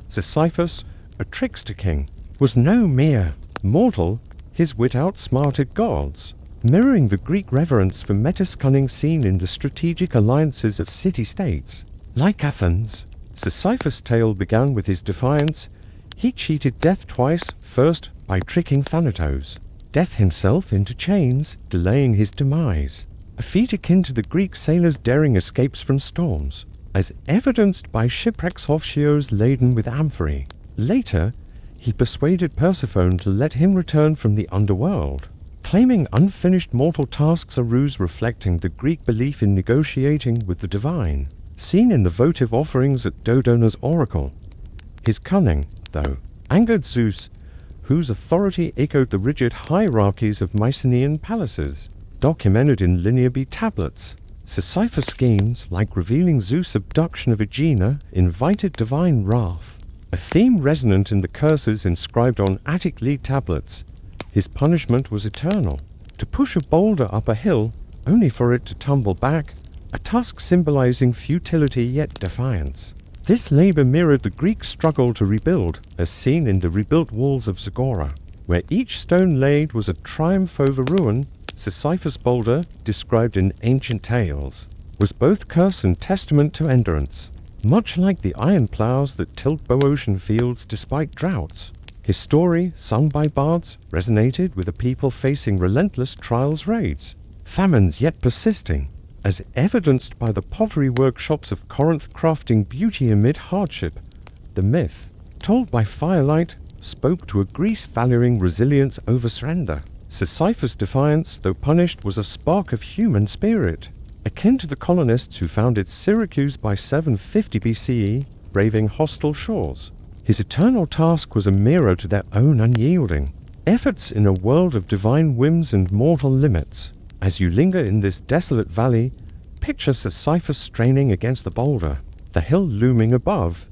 Sisyphus, a trickster king, was no mere mortal. His wit outsmarted gods, mirroring the Greek reverence for Metis' cunning seen in the strategic alliances of city-states. Like Athens, Sisyphus' tale began with his defiance. He cheated death twice, first by tricking Thanatos, death himself, into chains, delaying his demise, a feat akin to the Greek sailors' daring escapes from storms, as evidenced by shipwrecks off Chios laden with amphorae. Later, he persuaded Persephone to let him return from the underworld, claiming unfinished mortal tasks, a ruse reflecting the Greek belief in negotiating with the divine, seen in the votive offerings at Dodona's oracle. His cunning, though, angered Zeus, whose authority echoed the rigid hierarchies of Mycenaean palaces, documented in Linear B tablets. Sisyphus' schemes, like revealing Zeus' abduction of Aegina, invited divine wrath, a theme resonant in the curses inscribed on Attic lead tablets. His punishment was eternal: to push a boulder up a hill only for it to tumble back, a task symbolizing futility yet defiance. This labor mirrored the Greek struggle to rebuild, as seen in the rebuilt walls of Zagora, where each stone laid was a triumph over ruin. Sisyphus' boulder, described in ancient tales, was both curse and testament to endurance. Much like the iron plows that tilled Boeotian fields despite droughts, his story, sung by bards, resonated with a people facing relentless trials, raids, famines yet persisting, as evidenced by the pottery workshops of Corinth crafting beauty amid hardship. The myth, told by firelight, spoke to a Greece valuing resilience over surrender. Sisyphus' defiance, though punished, was a spark of human spirit, akin to the colonists who founded Syracuse by 750 BCE, braving hostile shores. His eternal task was a mirror to their own unyielding efforts in a world of divine whims and mortal limits. As you linger in this desolate valley, picture Sisyphus straining against the boulder, the hill looming above.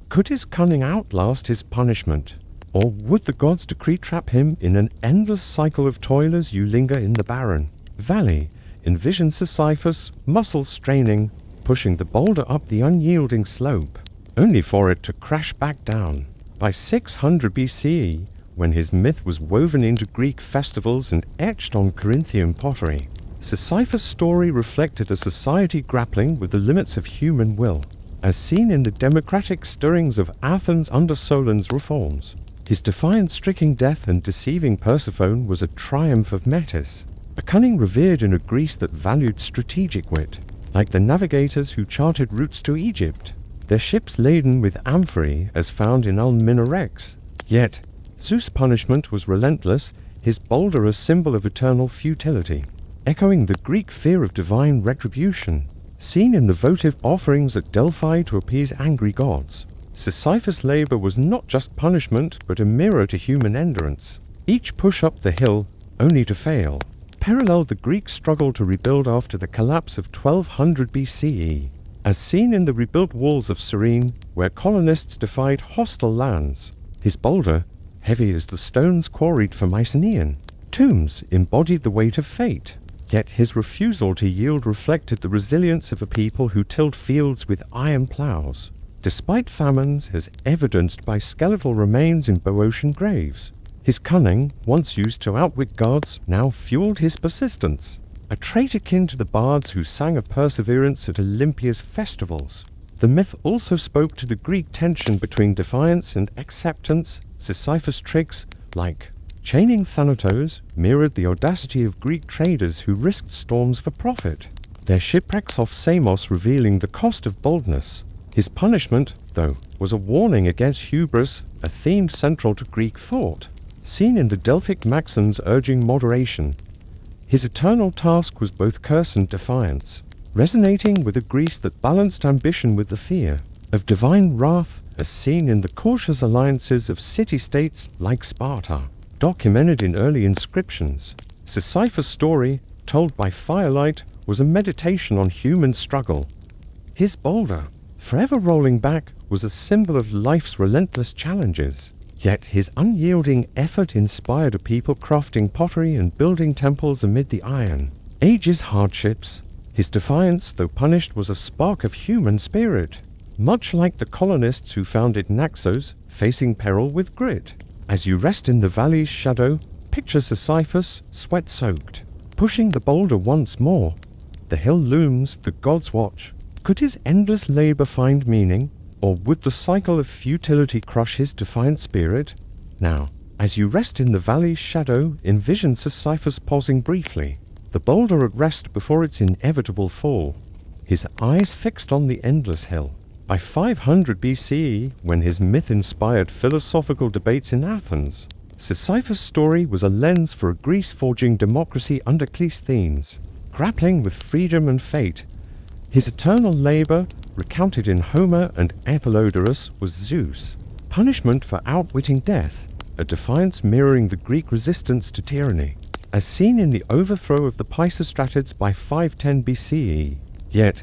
Could his cunning outlast his punishment, or would the gods decree trap him in an endless cycle of toil? As you linger in the barren valley, envision Sisyphus, muscles straining, pushing the boulder up the unyielding slope, only for it to crash back down. By 600 BCE, when his myth was woven into Greek festivals and etched on Corinthian pottery, Sisyphus' story reflected a society grappling with the limits of human will, as seen in the democratic stirrings of Athens under Solon's reforms. His defiance striking death and deceiving Persephone was a triumph of Metis, a cunning revered in a Greece that valued strategic wit, like the navigators who charted routes to Egypt, their ships laden with amphorae as found in Alminarex. Yet, Zeus' punishment was relentless, his boulder a symbol of eternal futility, echoing the Greek fear of divine retribution, seen in the votive offerings at Delphi to appease angry gods. Sisyphus' labor was not just punishment, but a mirror to human endurance. Each push up the hill, only to fail. paralleled the Greek struggle to rebuild after the collapse of 1200 BCE, as seen in the rebuilt walls of Cyrene, where colonists defied hostile lands. His boulder, heavy as the stones quarried for Mycenaean tombs, embodied the weight of fate. Yet his refusal to yield reflected the resilience of a people who tilled fields with iron plows, despite famines, as evidenced by skeletal remains in Boeotian graves. His cunning, once used to outwit gods, now fueled his persistence, a trait akin to the bards who sang of perseverance at Olympia's festivals. The myth also spoke to the Greek tension between defiance and acceptance. Sisyphus' tricks, like chaining Thanatos, mirrored the audacity of Greek traders who risked storms for profit, their shipwrecks off Samos revealing the cost of boldness. His punishment, though, was a warning against hubris, a theme central to Greek thought, seen in the Delphic maxims urging moderation. His eternal task was both curse and defiance, resonating with a Greece that balanced ambition with the fear of divine wrath, as seen in the cautious alliances of city-states like Sparta, documented in early inscriptions. Sisyphus' story, told by firelight, was a meditation on human struggle. His boulder, forever rolling back, was a symbol of life's relentless challenges. Yet his unyielding effort inspired a people crafting pottery and building temples amid the iron age's hardships. His defiance, though punished, was a spark of human spirit, much like the colonists who founded Naxos, facing peril with grit. As you rest in the valley's shadow, picture Sisyphus, sweat-soaked, pushing the boulder once more. The hill looms, the gods watch. Could his endless labor find meaning, or would the cycle of futility crush his defiant spirit? Now, as you rest in the valley's shadow, envision Sisyphus pausing briefly, the boulder at rest before its inevitable fall, his eyes fixed on the endless hill. By 500 BCE, when his myth inspired philosophical debates in Athens, Sisyphus' story was a lens for a Greece forging democracy under Cleisthenes, grappling with freedom and fate. His eternal labor, recounted in Homer and Apollodorus, was Zeus' punishment for outwitting death, a defiance mirroring the Greek resistance to tyranny, as seen in the overthrow of the Pisistratids by 510 BCE. Yet,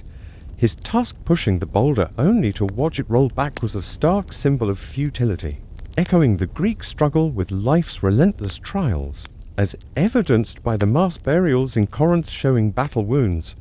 his task pushing the boulder only to watch it roll back was a stark symbol of futility, echoing the Greek struggle with life's relentless trials, as evidenced by the mass burials in Corinth showing battle wounds.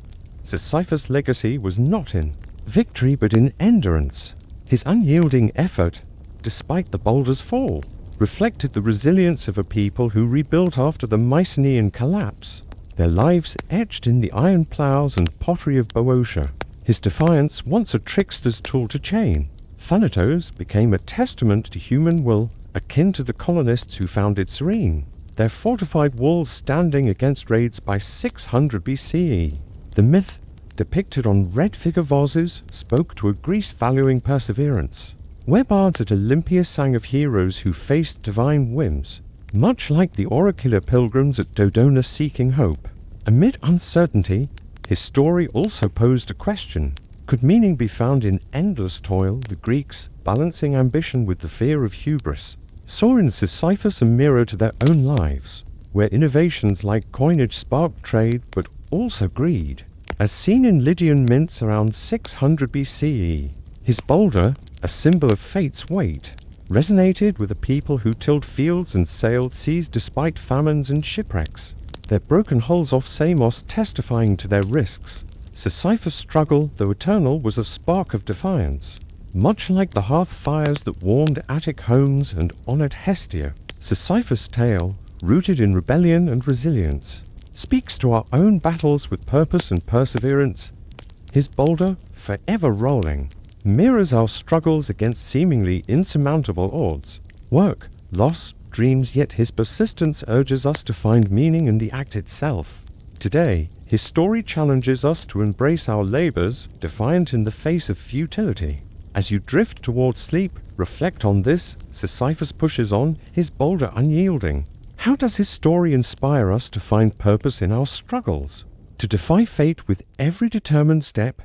Sisyphus' legacy was not in victory but in endurance. His unyielding effort, despite the boulder's fall, reflected the resilience of a people who rebuilt after the Mycenaean collapse, their lives etched in the iron plows and pottery of Boeotia. His defiance, once a trickster's tool to chain, Thanatos, became a testament to human will, akin to the colonists who founded Cyrene, their fortified walls standing against raids by 600 BCE. The myth, depicted on red figure vases, spoke to a Greece valuing perseverance, where bards at Olympia sang of heroes who faced divine whims, much like the oracular pilgrims at Dodona seeking hope. Amid uncertainty, his story also posed a question. Could meaning be found in endless toil? The Greeks, balancing ambition with the fear of hubris, saw in Sisyphus a mirror to their own lives, where innovations like coinage sparked trade but also greed, as seen in Lydian mints around 600 BCE. His boulder, a symbol of fate's weight, resonated with a people who tilled fields and sailed seas despite famines and shipwrecks, their broken hulls off Samos testifying to their risks. Sisyphus' struggle, though eternal, was a spark of defiance. Much like the hearth fires that warmed Attic homes and honored Hestia, Sisyphus' tale, rooted in rebellion and resilience, speaks to our own battles with purpose and perseverance. His boulder, forever rolling, mirrors our struggles against seemingly insurmountable odds. Work, loss, dreams, yet his persistence urges us to find meaning in the act itself. Today, his story challenges us to embrace our labors, defiant in the face of futility. As you drift toward sleep, reflect on this. Sisyphus pushes on, his boulder unyielding. How does his story inspire us to find purpose in our struggles? To defy fate with every determined step,